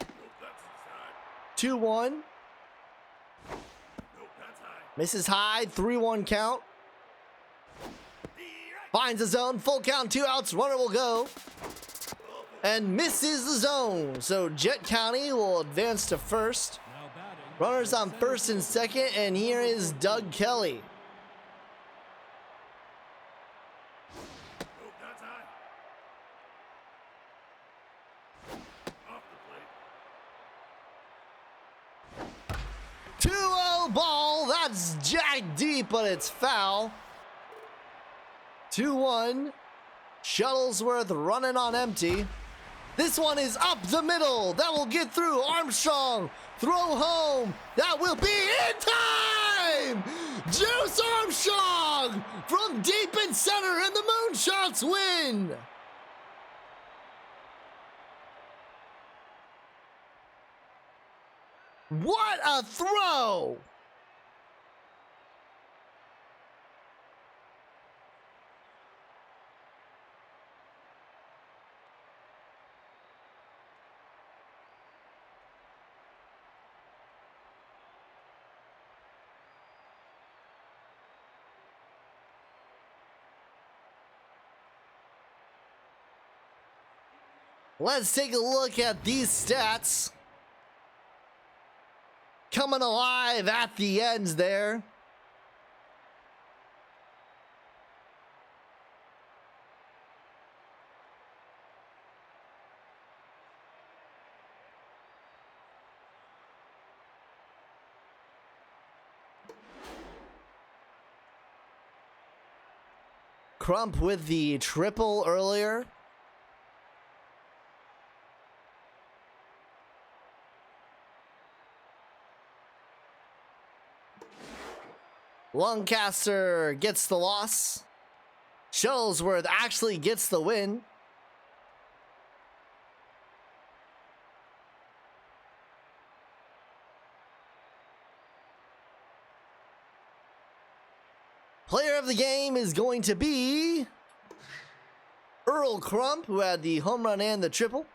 Nope, that's inside. 2-1. Nope, that's high. Misses high. 3-1 count. Right. Finds the zone. Full count. 2 outs. Runner will go. And misses the zone. So Jet County will advance to first. Now batting. Runners on center first and fielder. second. And here is Doug Kelly. Nope, that's high. Off the plate. 2-0 ball. That's jacked deep, but it's foul. 2-1. Shuttlesworth running on empty. This one is up the middle. That will get through. Armstrong. Throw home. That will be in time. Juice Armstrong from deep in center, and the Moonshots win. What a throw! Let's take a look at these stats. Coming alive at the ends there. Crump with the triple earlier. Lancaster gets the loss. Shuttlesworth actually gets the win. Player of the game is going to be Earl Crump, who had the home run and the triple.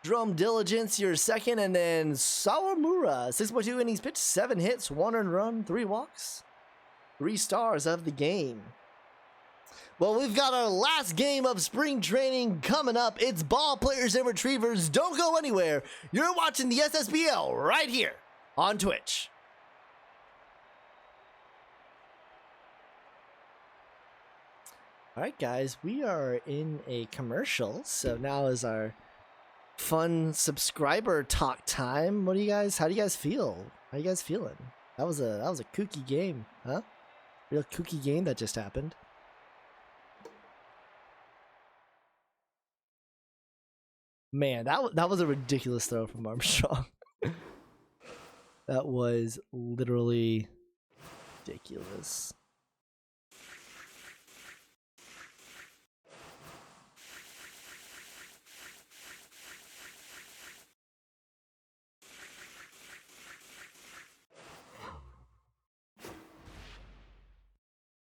Drum Diligence, your second, and then Sawamura, 6.2 innings pitched, 7 hits, 1 earned run, 3 walks. 3 stars of the game. Well, we've got our last game of spring training coming up. It's Ball Players and Retrievers. Don't go anywhere. You're watching the SSBL right here on Twitch. All right, guys, we are in a commercial. So now is our fun subscriber talk time. How do you guys feel? How you guys feeling? That was a kooky game, huh? Real kooky game that just happened. Man, that was a ridiculous throw from Armstrong. That was literally ridiculous.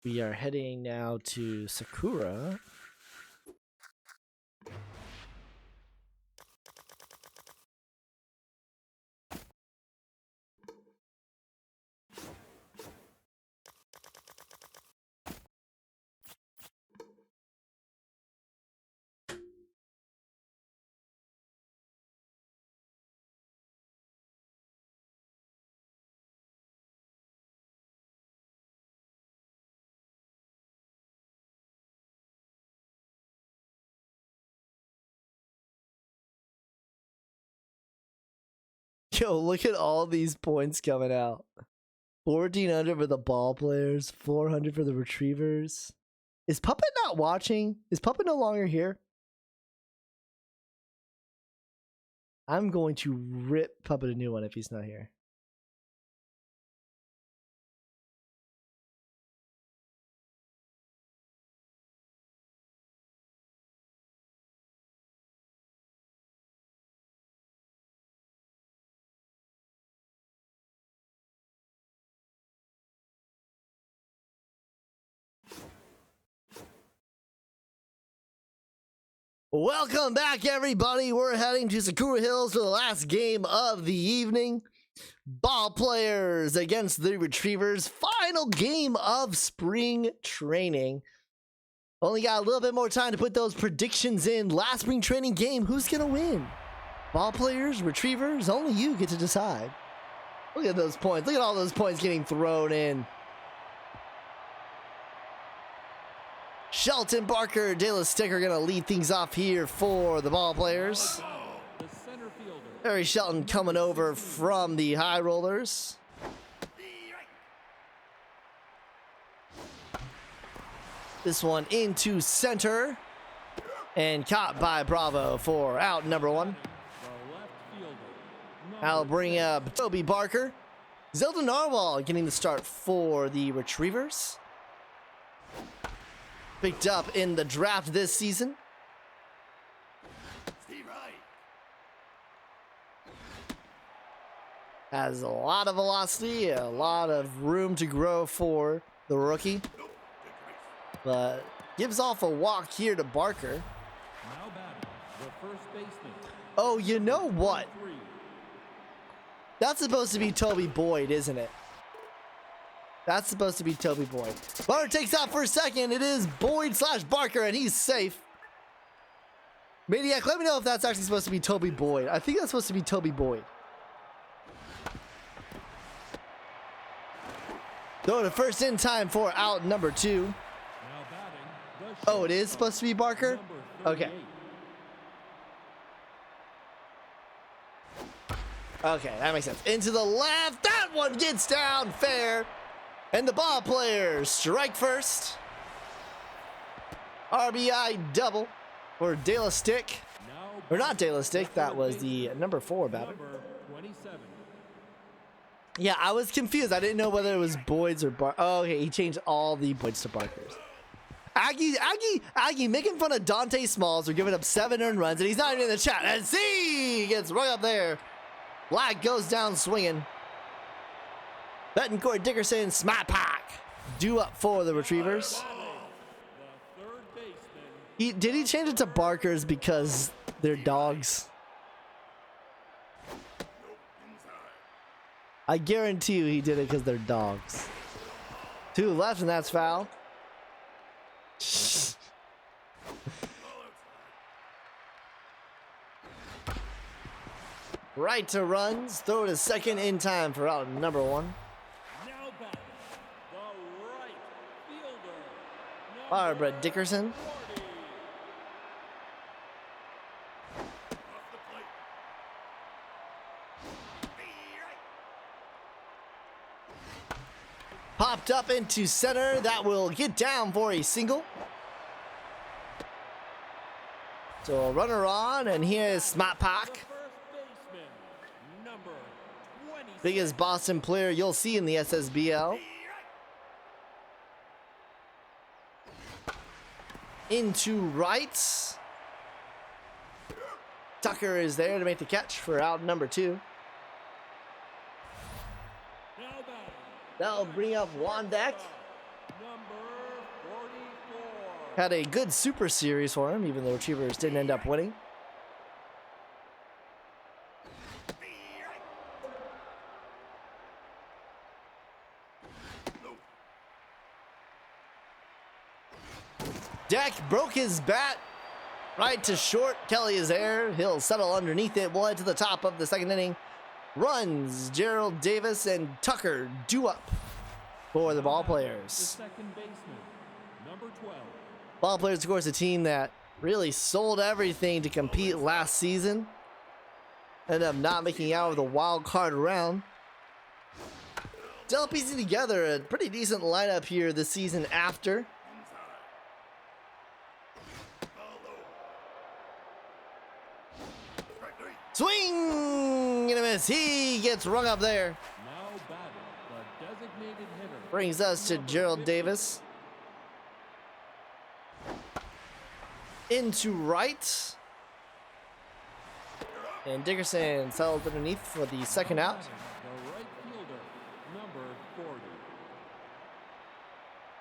We are heading now to Sakura. Yo, look at all these points coming out. 1,400 for the ball players, 400 for the retrievers. Is Puppet not watching? Is Puppet no longer here? I'm going to rip Puppet a new one if he's not here. Welcome back, everybody. We're heading to Sakura Hills for the last game of the evening. Ball players against the Retrievers. Final game of spring training. Only got a little bit more time to put those predictions in. Last spring training game, who's going to win? Ball players, Retrievers, only you get to decide. Look at those points. Look at all those points getting thrown in. Shelton, Barker, De La Stick are going to lead things off here for the ball players. The center fielder. Harry Shelton coming over from the high rollers. This one into center. And caught by Bravo for out number one. The left fielder. That'll bring up Toby Barker. Zelda Narwhal getting the start for the Retrievers. Picked up in the draft this season. Steve Wright. Has a lot of velocity, a lot of room to grow for the rookie. But gives off a walk here to Barker. Now batting, the first baseman. Oh, you know what? 3. That's supposed to be Toby Boyd, isn't it? That's supposed to be Toby Boyd. Barker takes out for a second. It is Boyd / Barker, and he's safe. Maniac, let me know if that's actually supposed to be Toby Boyd. I think that's supposed to be Toby Boyd. Throw to first in time for out number 2. Now batting, the Oh, it is supposed to be Barker? number Okay. 38. Okay, that makes sense. Into the left. That one gets down fair. And the ball players strike first. RBI double for De La Stick. Now Or not De La Stick, that was the number 4 batter. number 27. Yeah, I was confused. I didn't know whether it was Boyd's or Bar. Oh, okay, he changed all the Boyds to Barkers. Aggie making fun of Dante Smalls for giving up 7 earned runs, and he's not even in the chat. And see, gets right up there. Black goes down swinging. Betancourt, Dickerson, Smart Pack. Due up for the Retrievers. The third baseman. Did he change it to Barkers because they're dogs? I guarantee you he did it because they're dogs. 2 left, and that's foul. Right to runs. Throw to second in time for out number 1. Now batting, the right fielder. Barbara number Dickerson. 40. Off the plate. Popped up into center. That will get down for a single. So a runner on, and here's Smart The Pack. first baseman, number 26. Biggest Boston player you'll see in the SSBL. Into right. Tucker is there to make the catch for out number 2. Now batting, That'll bring up Wandek. number 44. Had a good super series for him, even though Retrievers didn't end up winning. Deck broke his bat right to short. Kelly is there. He'll settle underneath it. We'll head to the top of the second inning. Runs Gerald Davis and Tucker due up for the ball The players. second baseman, number 12. Ball players, of course, a team that really sold everything to compete last season. Ended up not making out of the wild card round. Still piecing together a pretty decent lineup here this season after. Swing and a miss. He gets rung up there. Now batting, the designated hitter. Brings us to Gerald Davis. Into right. And Dickerson settled underneath for the second out. The right fielder, number 40.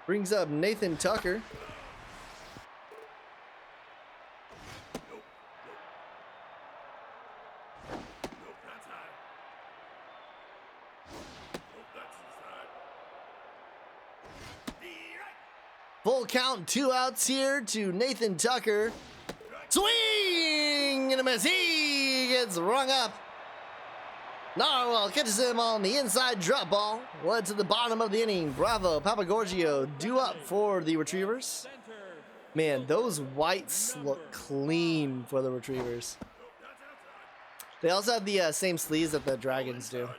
Brings up Nathan Tucker. Full count, 2 outs here to Nathan Tucker. Swing and a miss. He gets rung up. Narwhal catches him on the inside drop ball. Led to the bottom of the inning. Bravo, Papagorgio due up for the Retrievers. Man, those whites look clean for the Retrievers. They also have the same sleeves that the Dragons do.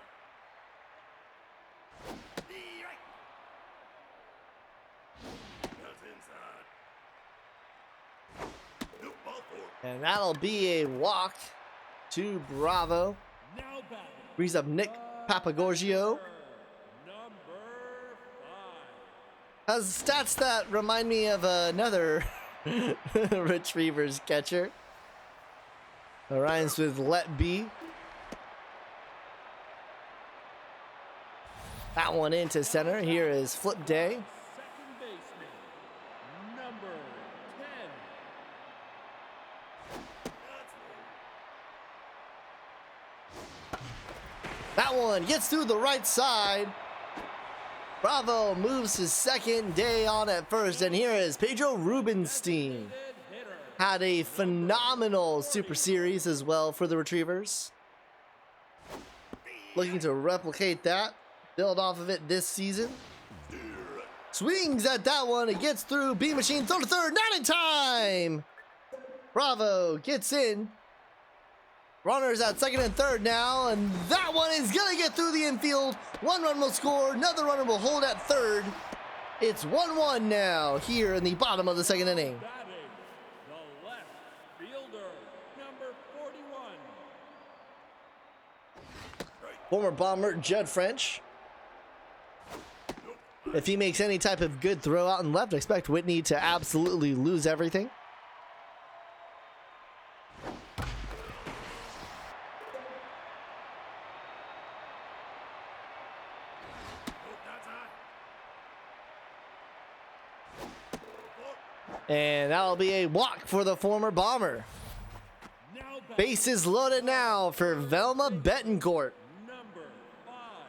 And that'll be a walk to Bravo. Brings up Nick Papagorgio. Has stats that remind me of another Retrievers catcher. Rhymes with Let Be. That one into center. Here is Flip Day. Second baseman, number 10. That one gets through the right side. Bravo moves his second day on at first, and here is Pedro Rubenstein. Had a phenomenal Super Series as well for the Retrievers. Looking to replicate that, build off of it this season. Swings at that one, it gets through. B Machine, throw to third, not in time. Bravo gets in. Runners at second and third now, and that one is gonna get through the infield. 1 run will score, another runner will hold at third. It's 1-1 now here in the bottom of the second inning. Batting, the left fielder, number 41. Former Bomber Judd French. If he makes any type of good throw out and left, expect Whitney to absolutely lose everything. And that'll be a walk for the former Bomber. Bases loaded now for Velma Betancourt. Number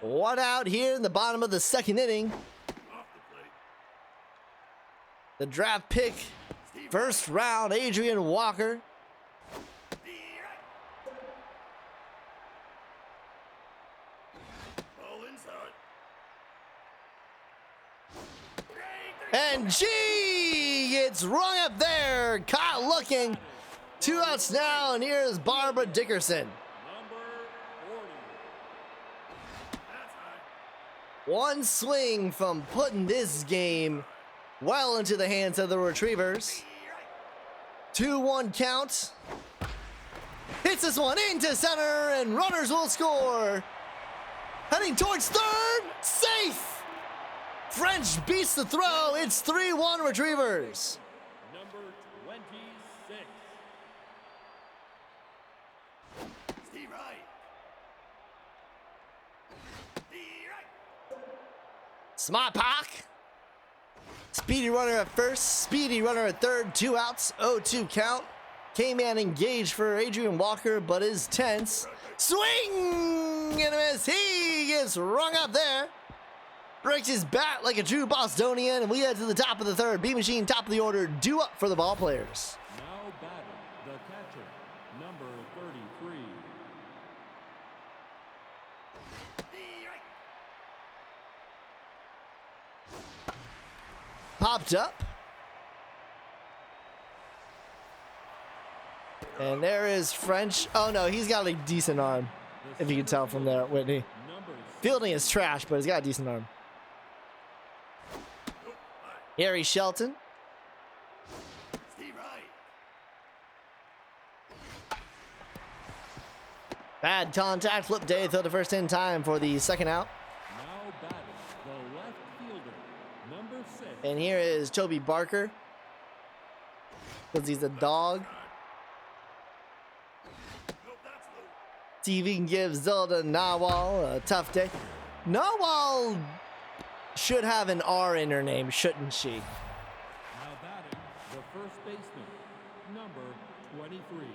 5. One out here in the bottom of the second inning. The draft pick, first round, Adrian Walker. And G gets rung up there. Caught looking. 2 outs now, and here's Barbara Dickerson. Number 40. One swing from putting this game well into the hands of the Retrievers. 2-1 count. Hits this one into center, and runners will score. Heading towards third. Safe. French beats the throw. It's 3-1 Retrievers. Number 26. Steve Wright. Smart Park. Speedy runner at first, speedy runner at third, 2 outs, 0-2 count. K-Man engaged for Adrian Walker, but is tense. Swing and a miss. He gets rung up there. Breaks his bat like a true Bostonian, and we head to the top of the third. B Machine, top of the order, due up for the ball players. Now batting, the catcher, number 33. Popped up. And there is French. Oh no, he's got a decent arm. If you can tell from there, Whitney. Number Fielding is trash, but he's got a decent arm. Harry Shelton. Steve Wright. Bad contact. Flip Day throw the first in time for the second out. now batting, the left fielder, number 6. And here is Toby Barker. Because he's a dog. See if he can give Zelda Nawal a tough day. Nawal should have an R in her name, shouldn't she? Now batting, the first baseman, number 23.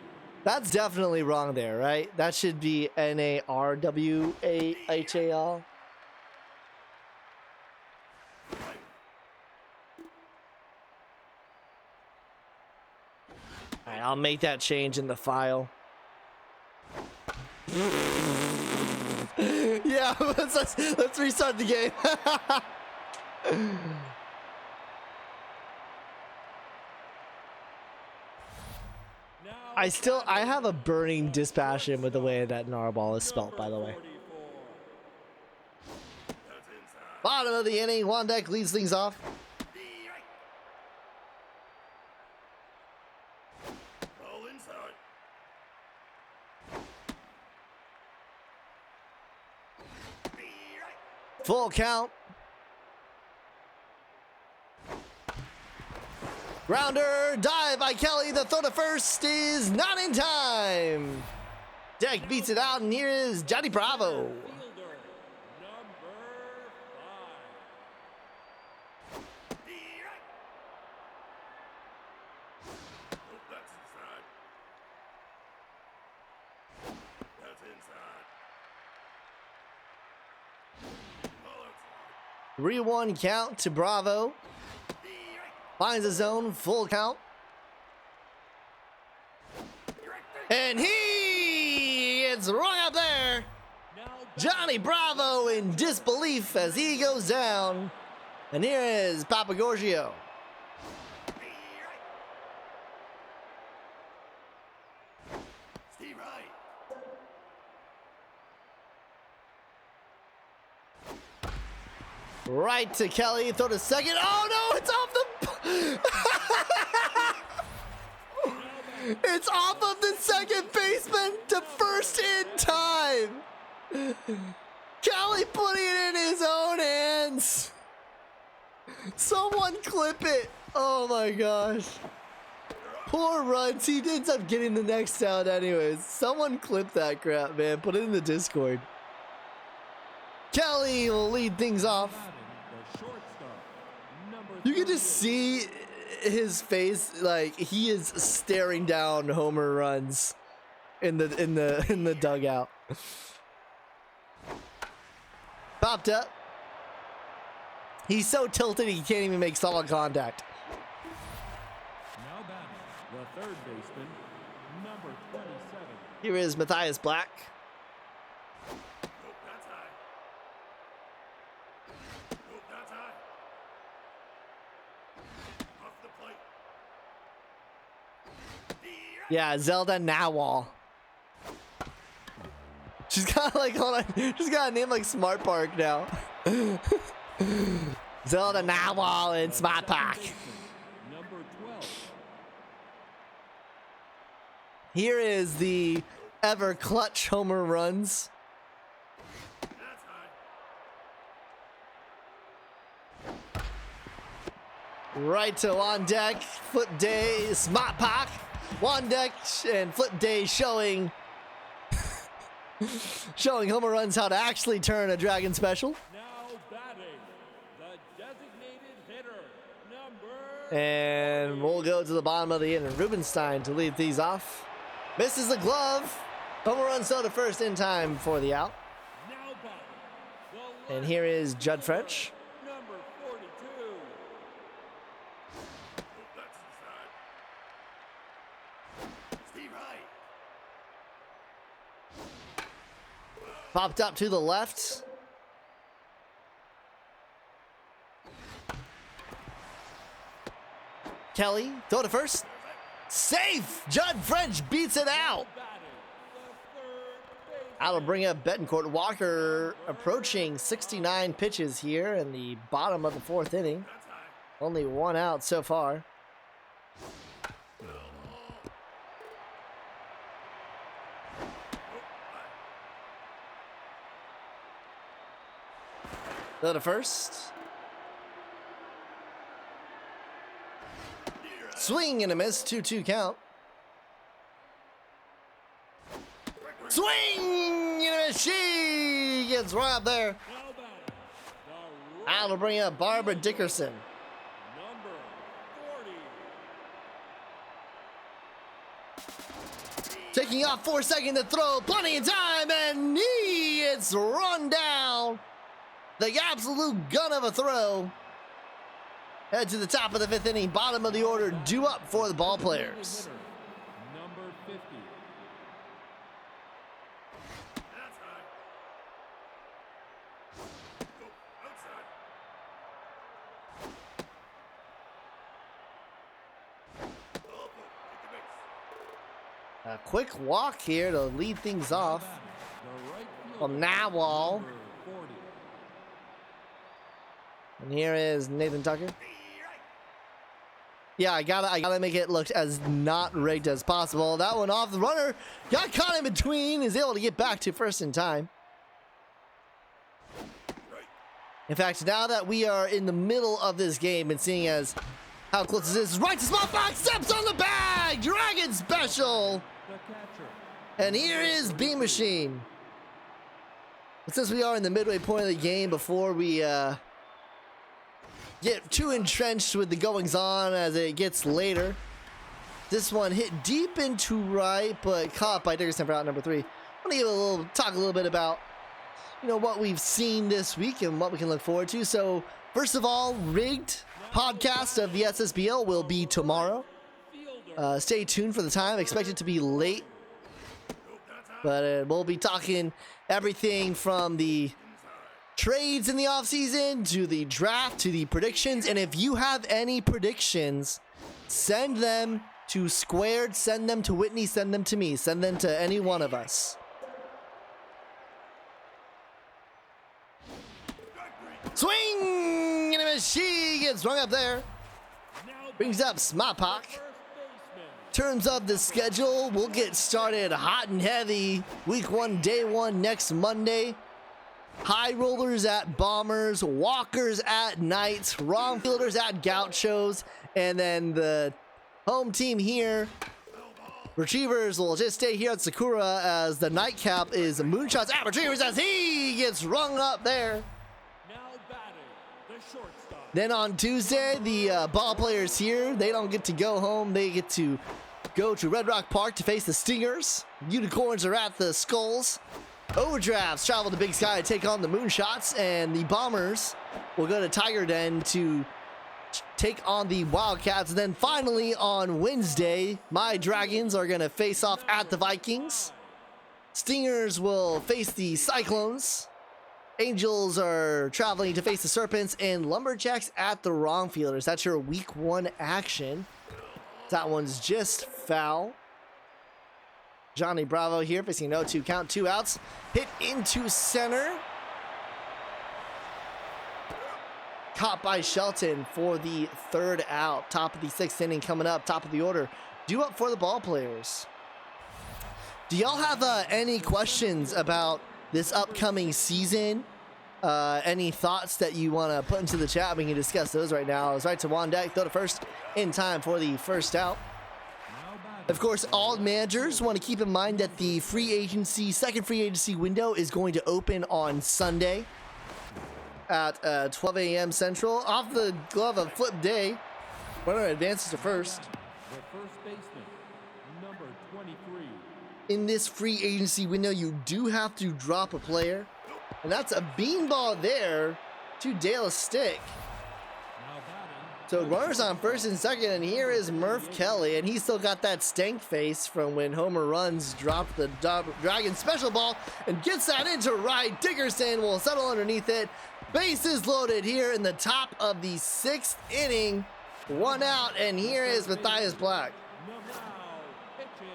That's definitely wrong there, right? That should be Narwahal. right, I'll make that change in the file. Yeah, let's restart the game. I have a burning dispassion with the way that Narball is spelt, by the way. Bottom of the inning, Wandek leads things off. Ball inside. Full count. Grounder, dive by Kelly. The throw to first is not in time. Deck beats it out, and here is Johnny Bravo. That's inside. 3-1 count to Bravo. Finds his zone, full count. And he gets right up there. Johnny Bravo in disbelief as he goes down. And here is Papagorgio. Steve Wright. Right to Kelly, throw to second. Oh no, it's off the... It's off of the second baseman to first in time. Kelly putting it in his own hands. Someone clip it. Oh my gosh. Poor Runs. He ends up getting the next out anyways. Someone clip that crap, man. Put it in the Discord. Kelly will lead things off. You can just see his face, like he is staring down Homer Runs in the dugout. Popped up. He's so tilted he can't even make solid contact. Now batting, the third baseman, number 27. Here is Matthias Black. Nope, that's high. Nope, that's high. Off the plate. Yeah, Zelda Nawal. She's got like, hold on, she's got a name like Smart Park now. Zelda Nawal in Smart Park. Number 12. Here is the ever clutch Homer Runs. That's high. Right to on deck, Flip Day, Smart Park. On deck and Flip Day showing Homer Runs how to actually turn a Dragon Special. Now batting, the designated hitter, number... And we'll go to the bottom of the inning. Rubenstein to lead these off. Misses the glove. Homer Runs to first in time for the out. Now batting, the And here is Judd French. number 42. Nope, that's inside. Steve Wright. Popped up to the left. Kelly, throw to first. Safe! Judd French beats it out. Batting, the third baseman, That'll bring up Betancourt. Walker approaching 69 pitches here in the bottom of the fourth inning. That's high. Only one out so far. Throw to first. Swing and a miss, 2-2 count. Swing and a miss. She gets right up there. now batting, the That'll bring up Barbara Dickerson. number 40. Taking off 4 seconds to throw, plenty of time, and he gets run down. The absolute gun of a throw. Head to the top of the fifth inning, bottom of the order, due up for the ball players. Hitter, A quick walk here to lead things off The right fielder, from Nawal. number 40. And here is Nathan Tucker. Yeah, I gotta make it look as not rigged as possible. That one off the runner. Got caught in between. Is able to get back to first in time. In fact, now that we are in the middle of this game and seeing as how close this is, right to spot box, steps on the bag, Dragon special. The catcher. And here is Beam Machine. And since we are in the midway point of the game, before we get too entrenched with the goings on as it gets later, this one hit deep into right, but caught by Dickerson for out number 3. I want to talk a little bit about, you know, what we've seen this week and what we can look forward to. So first of all, rigged podcast of the SSBL will be tomorrow. Stay tuned for the time. Expect it to be late, but we'll be talking everything from the trades in the offseason to the draft to the predictions. And if you have any predictions, send them to Squared, send them to Whitney, send them to me, send them to any one of us. Swing and a miss. She gets rung up there. Brings up Smapak. Terms of the schedule, we'll get started hot and heavy. Week 1, day 1 next Monday. High rollers at Bombers, walkers at Knights, wrong fielders at Gauchos, and then the home team here, Retrievers, will just stay here at Sakura as the nightcap is Moonshots at Retrievers as he gets rung up there. Now batting, the shortstop. Then on Tuesday, the ball players here, they don't get to go home. They get to go to Red Rock Park to face the Stingers. Unicorns are at the Skulls. Overdrafts travel to Big Sky to take on the Moonshots, and the Bombers will go to Tiger Den to take on the Wildcats. And then finally on Wednesday, my Dragons are going to face off at the Vikings. Stingers will face the Cyclones. Angels are traveling to face the Serpents, and Lumberjacks at the Wrong Fielders. That's your week 1 action. That one's just foul. Johnny Bravo here facing 0-2 count, 2 outs. Hit into center. Caught by Shelton for the 3rd out. Top of the 6th inning coming up, top of the order. Due up for the ball players. Do y'all have any questions about this upcoming season? Any thoughts that you want to put into the chat? We can discuss those right now. It's right to Wandek, throw to first in time for the 1st out. Of course, all managers want to keep in mind that the second free agency window is going to open on Sunday at 12 a.m. Central. Off the glove of Flip Day, runner advances to first. The first baseman, number 23. In this free agency window, you do have to drop a player, and that's a beanball there to Dale Stick. Now batting, So runners on first and second, and here is Murph Kelly, and he's still got that stank face from when Homer Runs dropped the Dragon special ball and gets that into right. Dickerson will settle underneath it. Bases loaded here in the top of the 6th inning. 1 out, and here is Matthias Black. now pitching,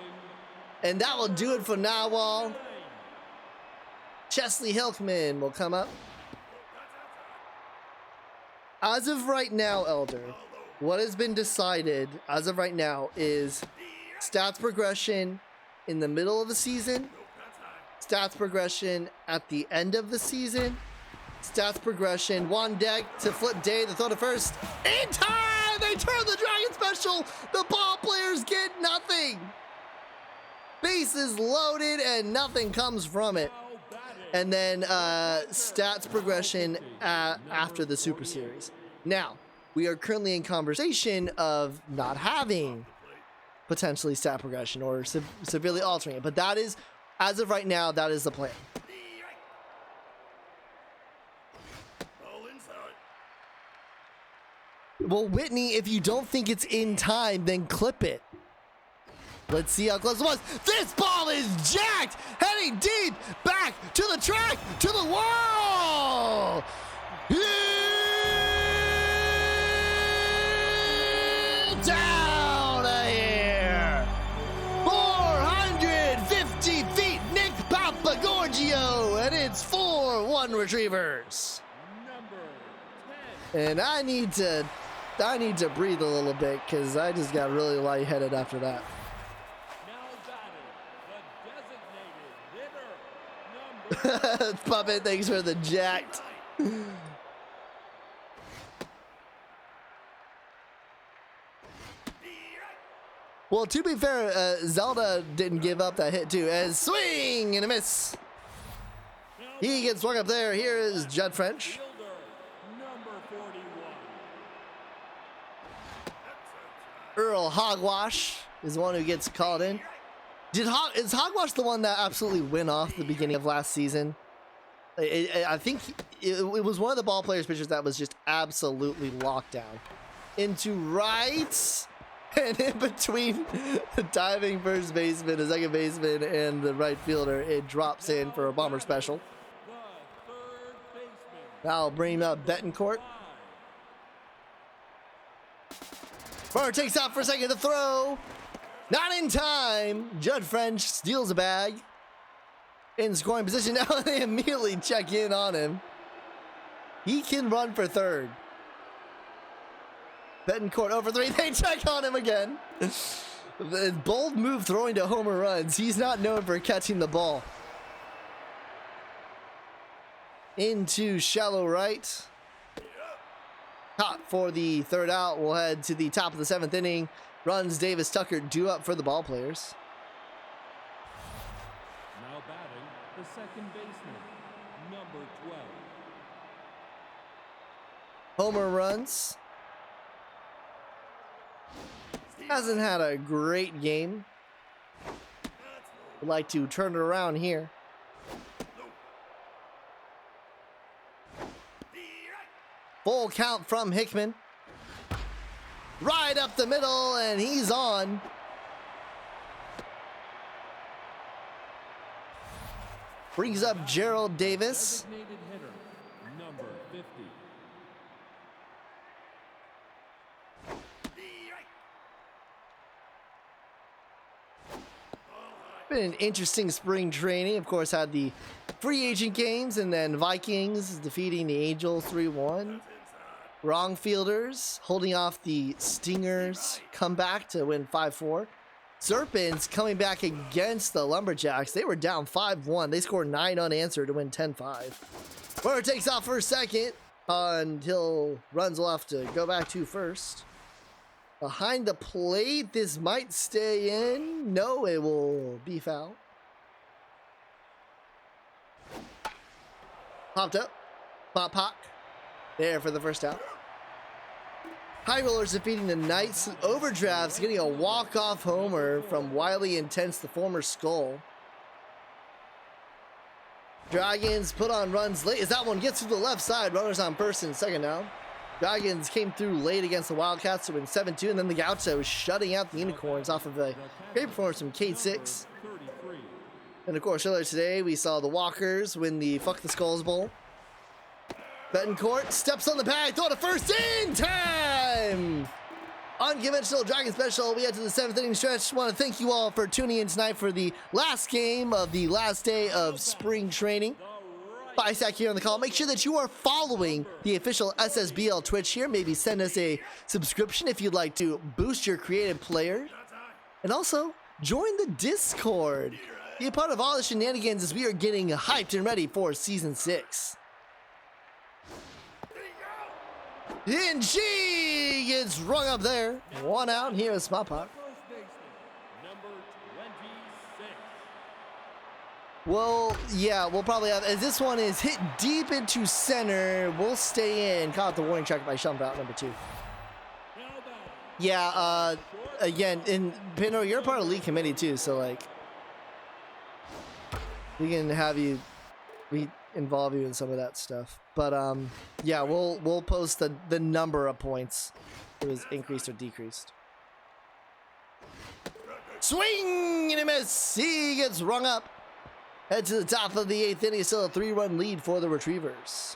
And that will do it for Nawal. Chesley Hilkman will come up. As of right now, Elder, what has been decided as of right now is stats progression in the middle of the season, stats progression at the end of the season, stats progression, one deck to Flip Day to throw to first. In time! They turn the Dragon special! The ball players get nothing! Bases loaded and nothing comes from it. now batting, And then stats progression after the Super Series. Now, we are currently in conversation of not having potentially stat progression or severely altering it. But that is, as of right now, that is the plan. Ball inside. Well, Whitney, if you don't think it's in time, then clip it. Let's see how close it was. This ball is jacked, heading deep, back to the track, to the wall. Down here. 400 3-1 Retrievers. Number 10. And I need to breathe a little bit because I just got really lightheaded after that. Now batting, the designated hitter. Number Puppet, thanks for the jacked. Well, to be fair, Zelda didn't give up that hit too. As swing and a miss. He gets swung up there. Here is Judd French. fielder. Number 41. Earl Hogwash is the one who gets called in. Is Hogwash the one that absolutely went off the beginning of last season? I think it was one of the ball players' pitchers that was just absolutely locked down. Into right, and in between the diving first baseman, the second baseman, and the right fielder, it drops in for a bomber special. The third baseman. Now bring up Betancourt. Runner takes out for a second to throw. Not in time. Judd French steals a bag. In scoring position now, they immediately check in on him. He can run for third. Betancourt over 3. They check on him again. The bold move throwing to homer runs. He's not known for catching the ball. Into shallow right. Hot for the third out. We'll head to the top of the 7th inning. Runs Davis Tucker due up for the ball players. Now batting, the second baseman. Number 12. Homer runs. Hasn't had a great game. Would like to turn it around here. Full count from Hickman. Right up the middle, and he's on. Brings up Gerald Davis. Designated hitter. Number 50. Been an interesting spring training. Of course, had the free agent games, and then Vikings defeating the Angels 3-1. Wrong fielders holding off the Stingers comeback to win 5-4. Serpents coming back against the Lumberjacks. They were down 5-1. They scored 9 unanswered to win 10-5. Runner takes off for a second until runs will have to go back to first. Behind the plate, this might stay in. No, it will be foul. Popped up. Pop. There for the first out. High Rollers defeating the Knights. Overdrafts getting a walk-off homer from Wily Intense, the former Skull. Dragons put on runs late as that one gets to the left side. Runners on first and second now. Dragons came through late against the Wildcats to win 7-2, and then the Gauchos shutting out the Unicorns off of a great performance from K6. 33. And of course, earlier today, we saw the Walkers win the Fuck the Skulls Bowl. Betancourt steps on the bag, throw to first in time! Unconventional Dragon Special, we head to the 7th inning stretch. Want to thank you all for tuning in tonight for the last game of the last day of spring training. Bisac here on the call. Make sure that you are following the official SSBL Twitch here. Maybe send us a subscription if you'd like to boost your creative player. And also, join the Discord. Be a part of all the shenanigans as we are getting hyped and ready for Season 6. And she gets rung up there. 1 out. Here is Smop Pop. First baseman. Number 26. Well, yeah, we'll probably have, as this one is hit deep into center, we'll stay in. Caught the warning track by Shump out number 2. Now batting. Yeah, again, in Pino, you're a part of the league committee too, so like, we can have you, we involve you in some of that stuff. But yeah, we'll post the number of points it was increased or decreased. Swing and a miss. He gets rung up. Head to the top of the 8th inning. Still a 3-run lead for the Retrievers.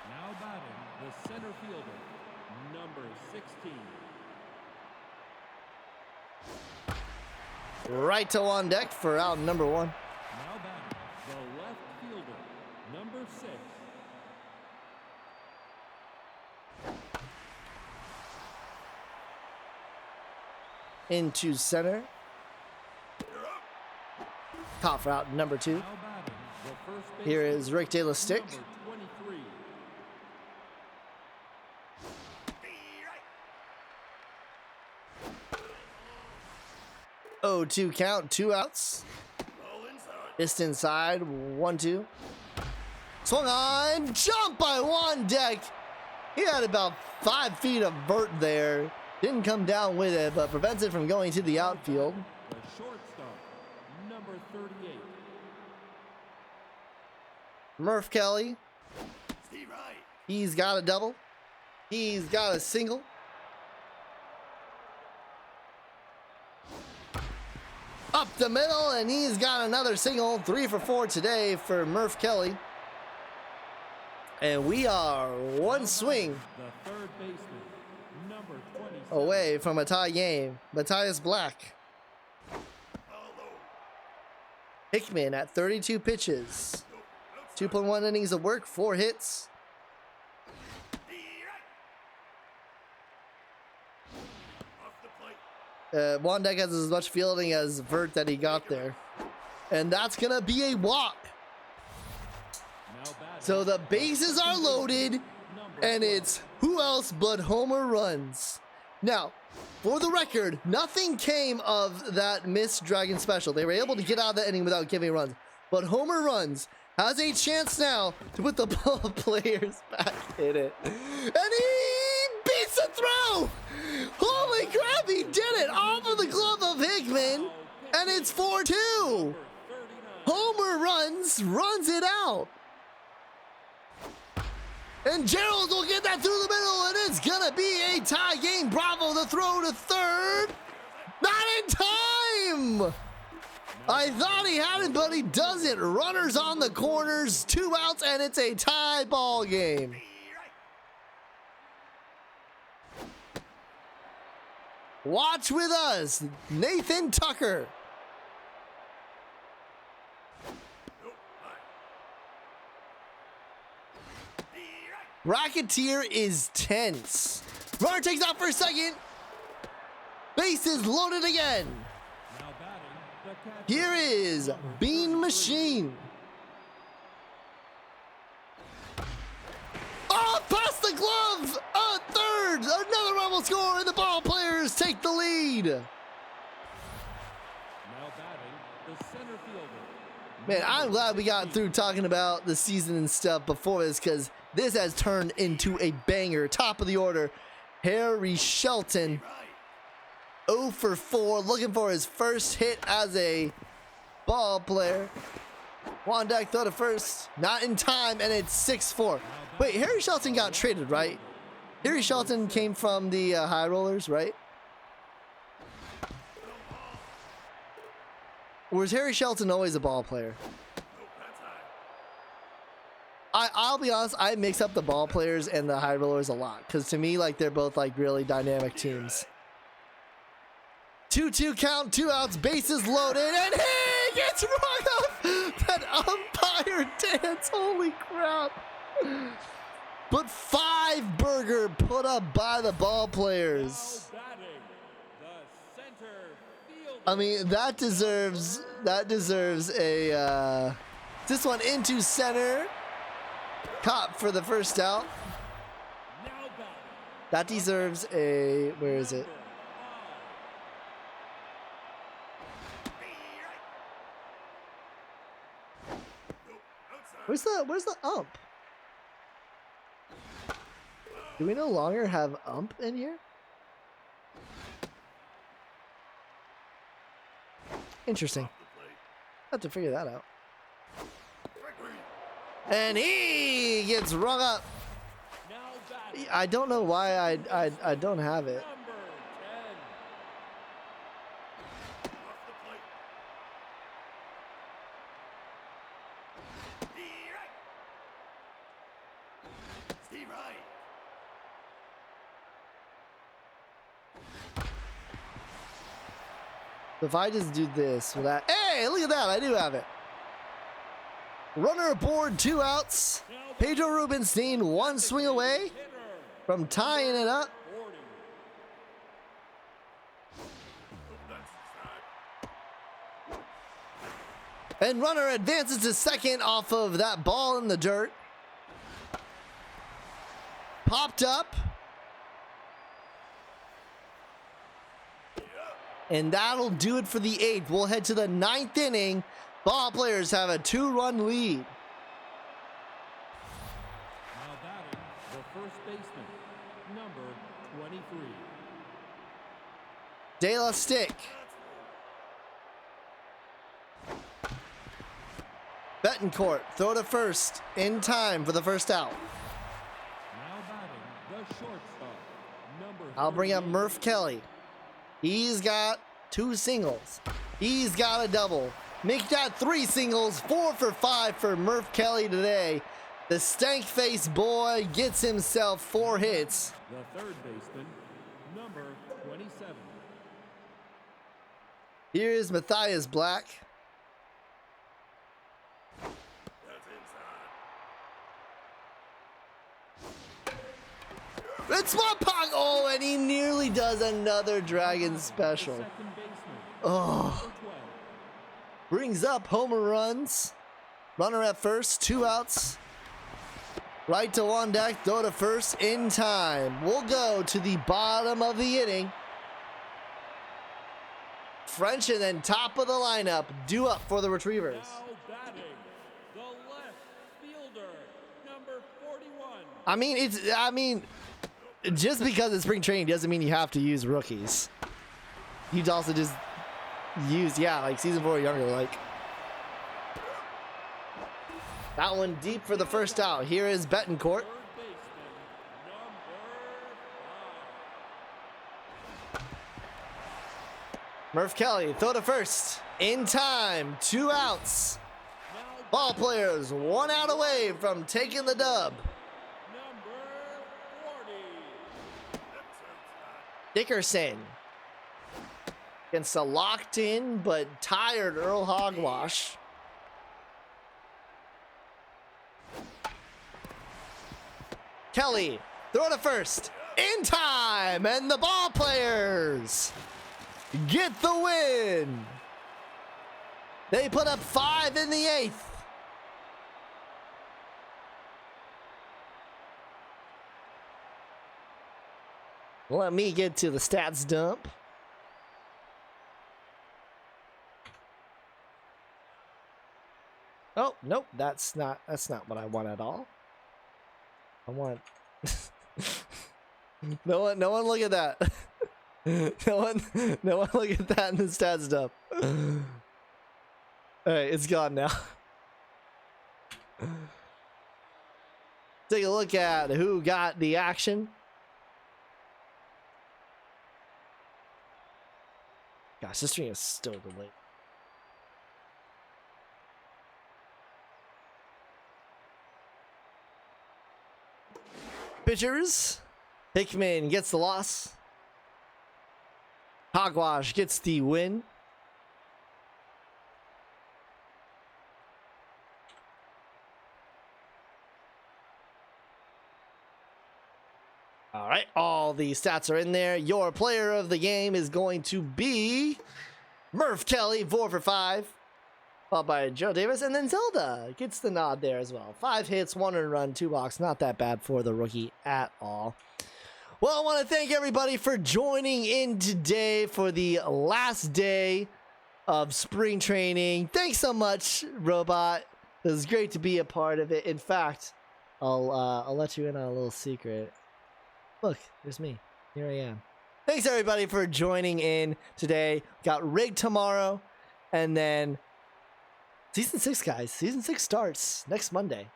Now batting, the center fielder. Number 16. Right to on deck for out number 1. Now batting, the left into center. Caught for out number 2. Now batting, the first baseman, Here is Rick De La Stick. number 23. 0-2 count, 2 outs. Ball inside. Distance side, 1-2. Swung on, jump by Wandek. He had about 5 feet of vert there. Didn't come down with it, but prevents it from going to the outfield. The shortstop, number 38. Murph Kelly, Steve right. he's got a double. He's got a single. Up the middle, and he's got another single. 3 for 4 today for Murph Kelly. And we are one swing The third baseman, number 27. away from a tie game. Matthias Black. Ball low. Hickman at 32 pitches. 2.1 innings of work, 4 hits. Off the plate. Wandek has as much fielding as vert that he got there. And that's going to be a walk. Now batting, So the bases are loaded, and it's who else but Homer Runs. Now, for the record, nothing came of that missed Dragon special. They were able to get out of the inning without giving runs. But Homer Runs has a chance now to put the ball players back in it. And he beats the throw! Holy crap, he did it off of the glove of Hickman, and it's 4-2. 39. Homer runs it out. And Gerald will get that through the middle, and it's gonna be a tie game. Bravo, the throw to third. Not in time. I thought he had it, but he doesn't. Runners on the corners, 2 outs, and it's a tie ball game. Watch with us, Nathan Tucker. Racketeer is tense. Runner takes out for a second. Bases loaded again. Now batting, the catcher, Here is Bean Machine. Oh, past the glove. Third. Another run will score, and the ball players take the lead. Now batting, the center fielder. Man, I'm glad we got through talking about the season and stuff before this, because this has turned into a banger. Top of the order, Harry Shelton. 0 for 4, looking for his first hit as a ball player. Wandek throw to first, not in time, and it's 6-4. Wait, Harry Shelton got traded, right? Harry Shelton came from the High Rollers, right? Or was Harry Shelton always a ball player? I'll be honest, I mix up the ball players and the High Rollers a lot, because to me, like, they're both like really dynamic teams. 2-2 count, 2 outs, bases loaded, and he gets rung up. That umpire dance, holy crap. But 5 burger put up by the ball players. Now batting, the center fielder. I mean, that deserves a this one into center. Caught for the first out. Now batting, That deserves a, where is it? Where's the ump? Do we no longer have ump in here? Interesting. Have to figure that out. And he gets rung up. now batting, I don't know why I don't have it. number 10. Steve right. If I just do this with that, hey, look at that, I do have it. Runner aboard, 2 outs. Pedro Rubenstein 1 swing away Hitter, from tying it up. 40. And runner advances to second off of that ball in the dirt. Popped up. And that'll do it for the 8th. We'll head to the 9th inning. Ball players have a 2-run lead. Now batting, the first baseman, number 23. De La Stick. Betancourt, throw to first in time for the first out. Now batting, the shortstop, number I'll bring up 38. Murph Kelly. He's got 2 singles. He's got a double. Make that 3 singles, 4 for 5 for Murph Kelly today. The stank-faced boy gets himself 4 hits. The third baseman, number 27. Here is Matthias Black. That's inside. It's Ballpark. Oh, and he nearly does another Dragon special. The second baseman, Oh, number 12. brings up homer runs. Runner at first, 2 outs. Right to on deck, throw to first in time. We'll go to the bottom of the inning. French and then top of the lineup, due up for the Retrievers. Now batting, the left fielder, number 41. I mean, just because it's spring training doesn't mean you have to use rookies. You'd also just use, like season 4 or younger, like. That one deep for the first out. Here is Betancourt. Third baseman, number 5. Murph Kelly, throw to first. In time, 2 outs. Now Ball players 1 out away from taking the dub. number 40. That's inside. Dickerson against a locked in but tired Earl Hogwash. Kelly, throw to first. In time, and the ball players get the win. They put up 5 in the 8th. Let me get to the stats dump. Oh, nope, that's not what I want at all. I want no one look at that. no one look at that in the stats dump. Alright, it's gone now. Take a look at who got the action. Gosh, this stream is still delayed. Pitchers. Hickman gets the loss. Hogwash gets the win. All right, all the stats are in there. Your player of the game is going to be Murph Kelly, 4 for 5. Followed by Joe Davis, and then Zelda gets the nod there as well. 5 hits, 1 earned run, 2 walks. Not that bad for the rookie at all. Well, I want to thank everybody for joining in today for the last day of spring training. Thanks so much, Robot. It was great to be a part of it. In fact, I'll let you in on a little secret. Look, there's me. Here I am. Thanks everybody for joining in today. Got rigged tomorrow, and then Season 6, guys. Season 6 starts next Monday.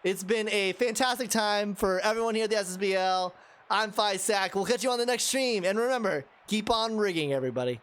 It's been a fantastic time for everyone here at the SSBL. I'm Phi Sack. We'll catch you on the next stream. And remember, keep on rigging, everybody.